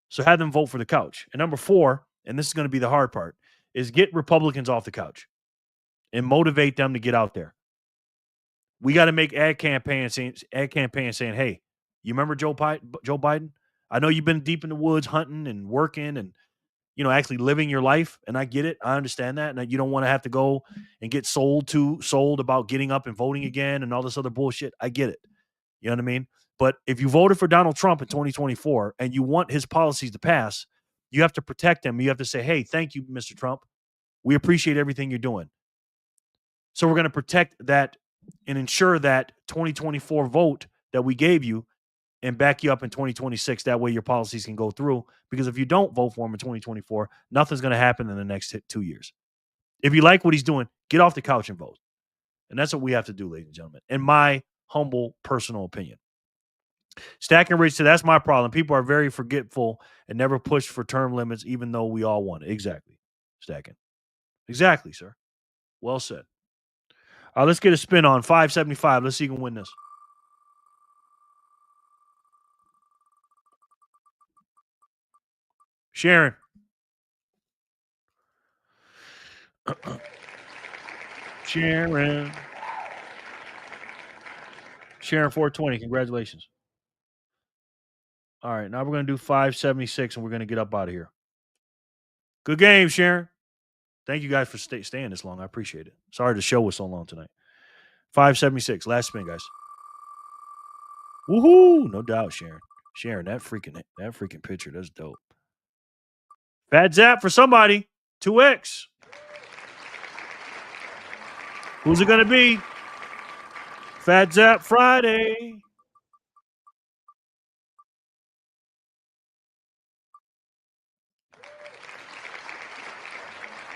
So have them vote for the couch. And number 4, and this is going to be the hard part, is get Republicans off the couch and motivate them to get out there. We got to make ad campaigns saying, hey, you remember Joe Biden? I know you've been deep in the woods hunting and working and, actually living your life. And I get it. I understand that. And you don't want to have to go and get sold about getting up and voting again and all this other bullshit. I get it. You know what I mean? But if you voted for Donald Trump in 2024 and you want his policies to pass, you have to protect him. You have to say, hey, thank you, Mr. Trump. We appreciate everything you're doing. So we're going to protect that and ensure that 2024 vote that we gave you and back you up in 2026. That way your policies can go through. Because if you don't vote for him in 2024, nothing's going to happen in the next 2 years. If you like what he's doing, get off the couch and vote. And that's what we have to do, ladies and gentlemen, in my humble personal opinion. Stacking Rich said, that's my problem. People are very forgetful and never push for term limits, even though we all want it. Exactly. Stacking. Exactly, sir. Well said. Let's get a spin on 575. Let's see who can win this. Sharon. Sharon. Sharon 420. Congratulations. All right. Now we're going to do 576 and we're going to get up out of here. Good game, Sharon. Thank you guys for staying this long. I appreciate it. Sorry the show was so long tonight. 576. Last spin, guys. Woohoo! No doubt, Sharon. Sharon, that freaking picture, that's dope. Phat Zap for somebody. 2x. Who's it gonna be? Phat Zap Friday.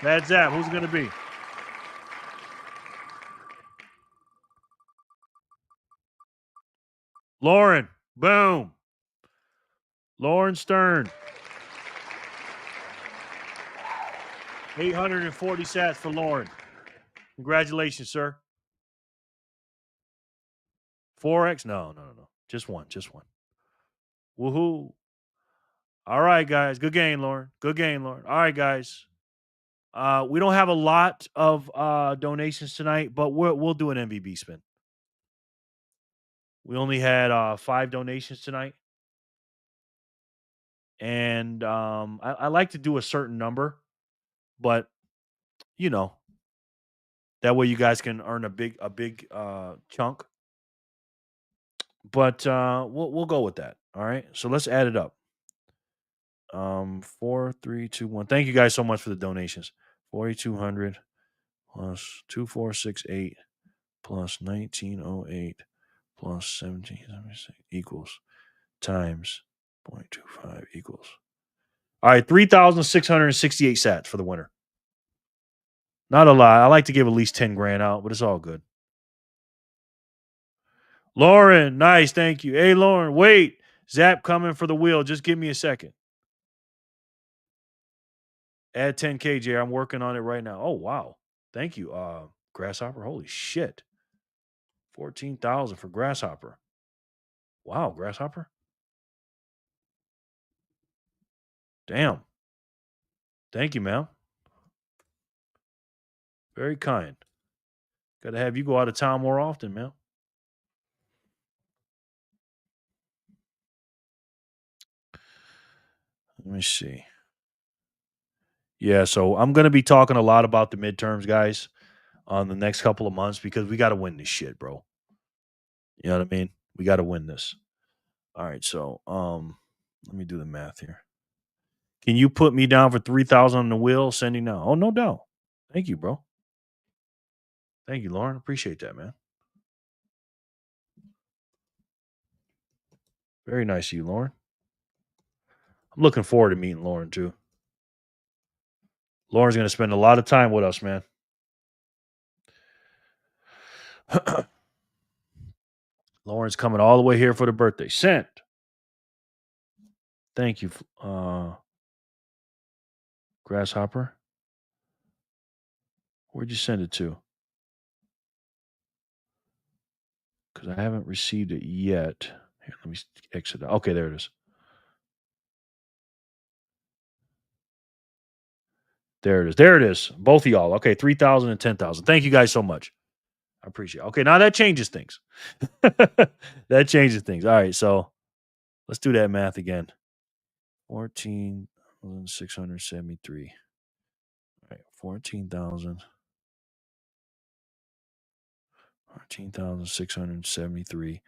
Phat Zap, who's it gonna be? Lauren. Boom. Lauren Stern. 840 sats for Lauren. Congratulations, sir. 4x? No. Just one. Woohoo. All right, guys. Good game, Lauren. All right, guys. We don't have a lot of donations tonight, but we'll do an MVB spin. We only had 5 donations tonight. And I like to do a certain number, but that way you guys can earn a big chunk. But we'll go with that. All right. So let's add it up. 4, 3, 2, 1. Thank you guys so much for the donations. 4,200 plus 2468 plus 1908 plus 1776 equals times 0.25 equals. All right, 3,668 sats for the winner. Not a lot. I like to give at least 10 grand out, but it's all good. Lauren, nice, thank you. Hey, Lauren, wait. Zap coming for the wheel. Just give me a second. Add 10K, Jay. I'm working on it right now. Oh, wow. Thank you, Grasshopper. Holy shit. 14,000 for Grasshopper. Wow, Grasshopper. Damn. Thank you, ma'am. Very kind. Got to have you go out of town more often, man. Let me see. Yeah, so I'm going to be talking a lot about the midterms, guys, on the next couple of months because we got to win this shit, bro. You know what I mean? We got to win this. All right, so let me do the math here. Can you put me down for 3,000 on the wheel? Sending now. Oh, no doubt. Thank you, bro. Thank you, Lauren. Appreciate that, man. Very nice of you, Lauren. I'm looking forward to meeting Lauren, too. Lauren's going to spend a lot of time with us, man. Lauren's coming all the way here for the birthday. Sent. Thank you. Grasshopper? Where'd you send it to? Because I haven't received it yet. Here, let me exit. Okay, there it is. There it is. There it is. Both of y'all. Okay, 3,000 and 10,000. Thank you guys so much. I appreciate it. Okay, now that changes things. That changes things. All right, so let's do that math again. 14,673. All right, 14,673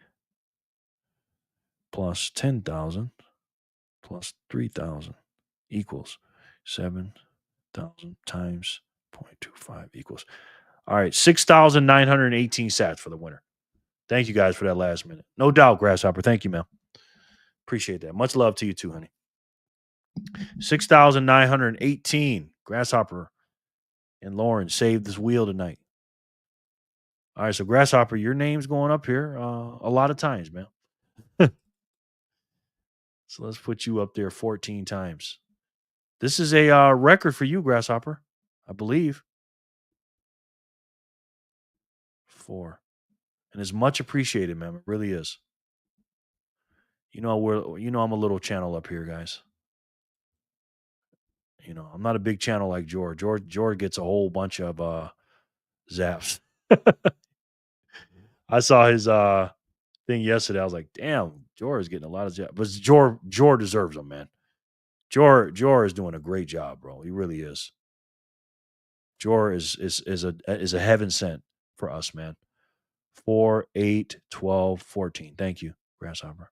plus 10,000 plus 3,000 equals 7,000 times 0.25 equals. All right, 6,918 sats for the winner. Thank you guys for that last minute. No doubt, Grasshopper. Thank you, man. Appreciate that. Much love to you too, honey. 6,918. Grasshopper and Lauren saved this wheel tonight. All right, so Grasshopper, your name's going up here a lot of times, man. So let's put you up there 14 times. This is a record for you, Grasshopper, I believe. 4. And it's much appreciated, man. It really is. I'm a little channel up here, guys. I'm not a big channel like George. George gets a whole bunch of zaps. I saw his thing yesterday. I was like, damn, George is getting a lot of zaps. But George deserves them, man. George is doing a great job, bro. He really is. George is a heaven sent for us, man. 4, 8, 12, 14. Thank you, Grasshopper.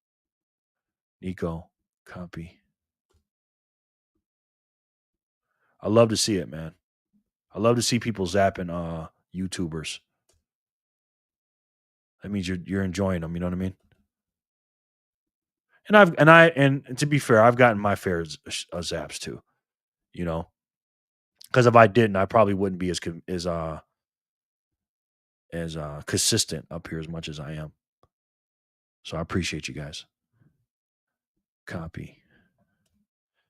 Nico, copy. I love to see it, man. I love to see people zapping YouTubers. That means you're enjoying them. You know what I mean? And to be fair, I've gotten my fair zaps too. Because if I didn't, I probably wouldn't be as consistent up here as much as I am. So I appreciate you guys. Copy.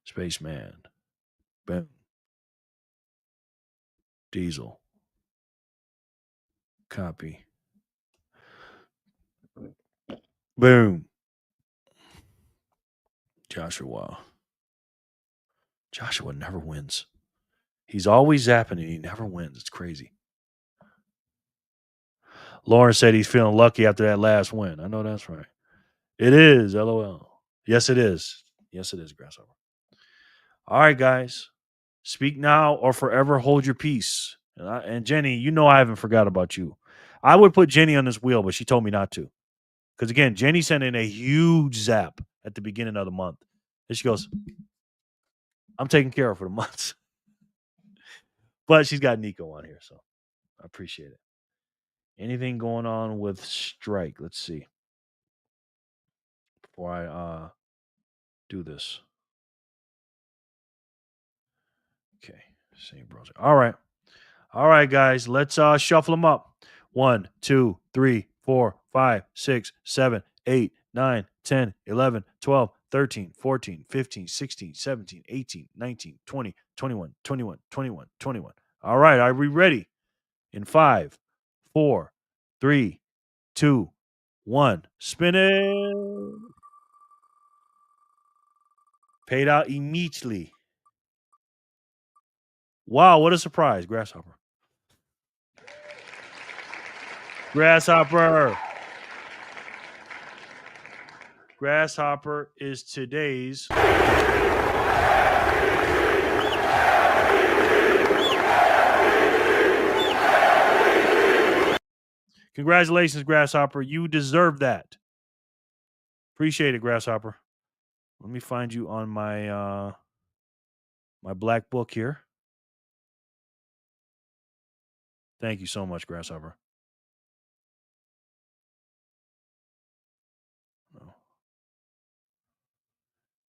Spaceman. Boom. Diesel. Copy. Boom. Joshua never wins. He's always zapping and he never wins. It's crazy. Lauren said he's feeling lucky after that last win. I know that's right. It is, LOL. Yes, it is. Yes, it is, Grasshopper. All right, guys. Speak now or forever hold your peace. And Jenny, I haven't forgot about you. I would put Jenny on this wheel, but she told me not to. Because, again, Jenny sent in a huge zap at the beginning of the month. And she goes, I'm taking care of her for the months. But she's got Nico on here, so I appreciate it. Anything going on with Strike? Let's see. Before I do this. Okay. Same browser. All right. All right, guys. Let's shuffle them up. 1, 2, 3, 4, 5, 6, 7, 8, 9, 10, 11, 12, 13, 14, 15, 16, 17, 18, 19, 20, 21, 21, 21, 21. All right. Are we ready? In 5, 4, 3, 2, 1. Spin it. Paid out immediately. Wow, what a surprise. Grasshopper. Grasshopper. Grasshopper is today's Congratulations, Grasshopper. You deserve that. Appreciate it, Grasshopper. Let me find you on my my black book here. Thank you so much, Grasshopper. Oh.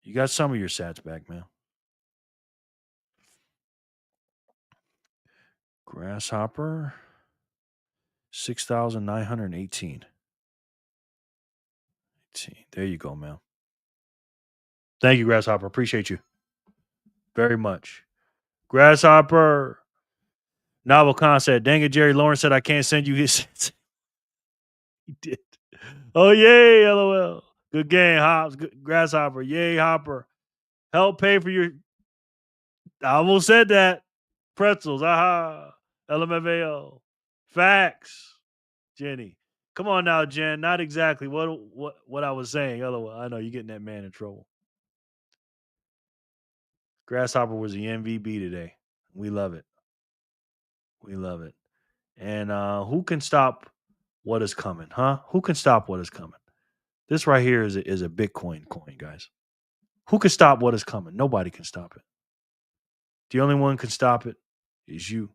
You got some of your sats back, man. Grasshopper, 6,918. There you go, man. Thank you, Grasshopper. Appreciate you very much. Grasshopper. Novel Khan said, dang it, Jerry. Lawrence said I can't send you his. He did. Oh, yay, LOL. Good game, Hops. Good, Grasshopper. Yay, Hopper. Help pay for your. I almost said that. Pretzels. Aha. LMFAO. Facts. Jenny. Come on now, Jen. Not exactly what I was saying. LOL. I know you're getting that man in trouble. Grasshopper was the MVP today. We love it. We love it. And who can stop what is coming, huh? Who can stop what is coming? This right here is a Bitcoin coin, guys. Who can stop what is coming? Nobody can stop it. The only one can stop it is you.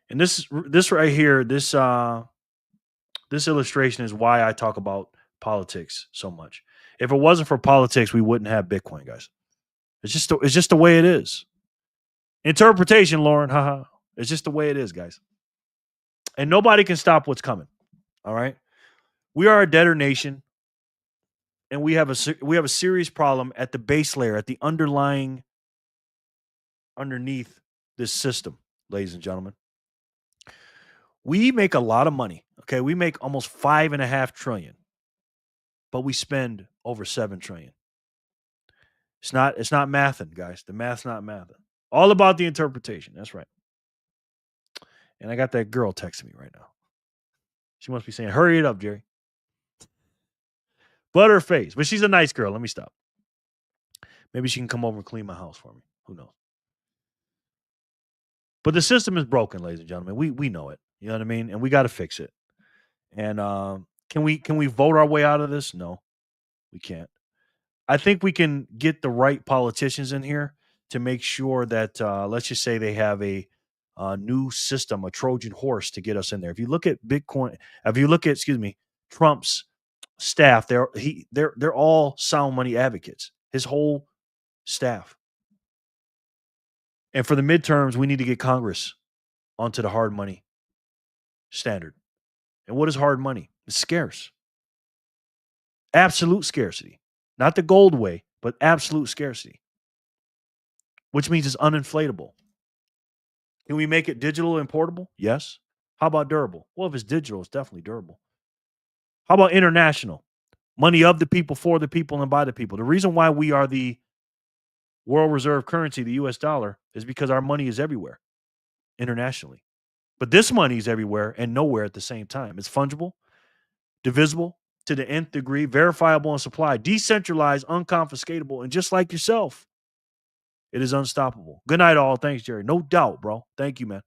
And this right here, this illustration is why I talk about politics so much. If it wasn't for politics, we wouldn't have Bitcoin, guys. It's just the way it is. Interpretation, Lauren. Haha. It's just the way it is, guys. And nobody can stop what's coming. All right. We are a debtor nation, and we have a serious problem at the base layer, at the underlying underneath this system, ladies and gentlemen. We make a lot of money. Okay, we make almost $5.5 trillion, but we spend over $7 trillion. It's not mathing, guys. The math's not mathing. All about the interpretation. That's right. And I got that girl texting me right now. She must be saying, hurry it up, Jerry. Butterface. But she's a nice girl. Let me stop. Maybe she can come over and clean my house for me. Who knows? But the system is broken, ladies and gentlemen. We know it. You know what I mean? And we got to fix it. And can we vote our way out of this? No, we can't. I think we can get the right politicians in here to make sure that let's just say they have a new system, a Trojan horse to get us in there. If you look at Bitcoin, if you look at Trump's staff, they're all sound money advocates. His whole staff. And for the midterms, we need to get Congress onto the hard money standard. And what is hard money? It's scarce. Absolute scarcity. Not the gold way, but absolute scarcity. Which means it's uninflatable. Can we make it digital and portable? Yes. How about durable? Well, if it's digital, it's definitely durable. How about international? Money of the people, for the people, and by the people. The reason why we are the world reserve currency, the US dollar, is because our money is everywhere internationally. But this money is everywhere and nowhere at the same time. It's fungible, divisible to the nth degree, verifiable in supply, decentralized, unconfiscatable, and just like yourself, it is unstoppable. Good night, all. Thanks, Jerry. No doubt, bro. Thank you, man.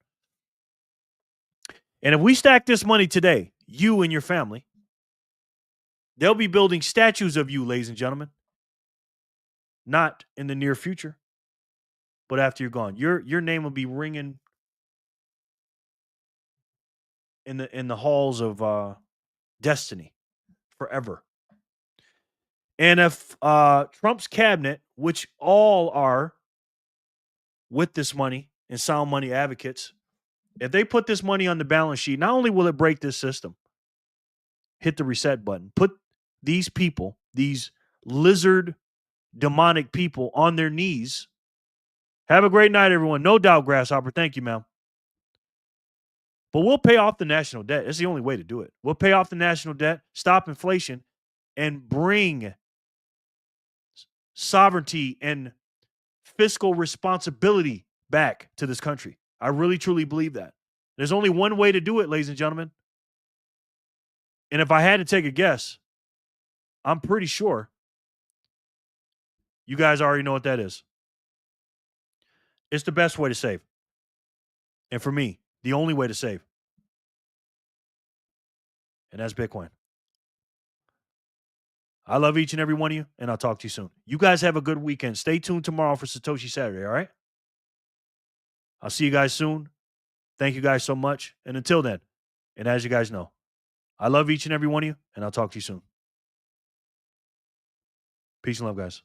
And if we stack this money today, you and your family, they'll be building statues of you, ladies and gentlemen. Not in the near future, but after you're gone. Your name will be ringing in the halls of destiny forever. And if Trump's cabinet, which all are with this money and sound money advocates, if they put this money on the balance sheet, not only will it break this system, hit the reset button, put these people, these lizard demonic people on their knees. Have a great night, everyone. No doubt, Grasshopper. Thank you, ma'am. But we'll pay off the national debt. It's the only way to do it. We'll pay off the national debt, stop inflation, and bring sovereignty and fiscal responsibility back to this country. I really, truly believe that. There's only one way to do it, ladies and gentlemen. And if I had to take a guess, I'm pretty sure you guys already know what that is. It's the best way to save. And for me, the only way to save. And that's Bitcoin. I love each and every one of you, and I'll talk to you soon. You guys have a good weekend. Stay tuned tomorrow for Satoshi Saturday, all right? I'll see you guys soon. Thank you guys so much. And until then, and as you guys know, I love each and every one of you, and I'll talk to you soon. Peace and love, guys.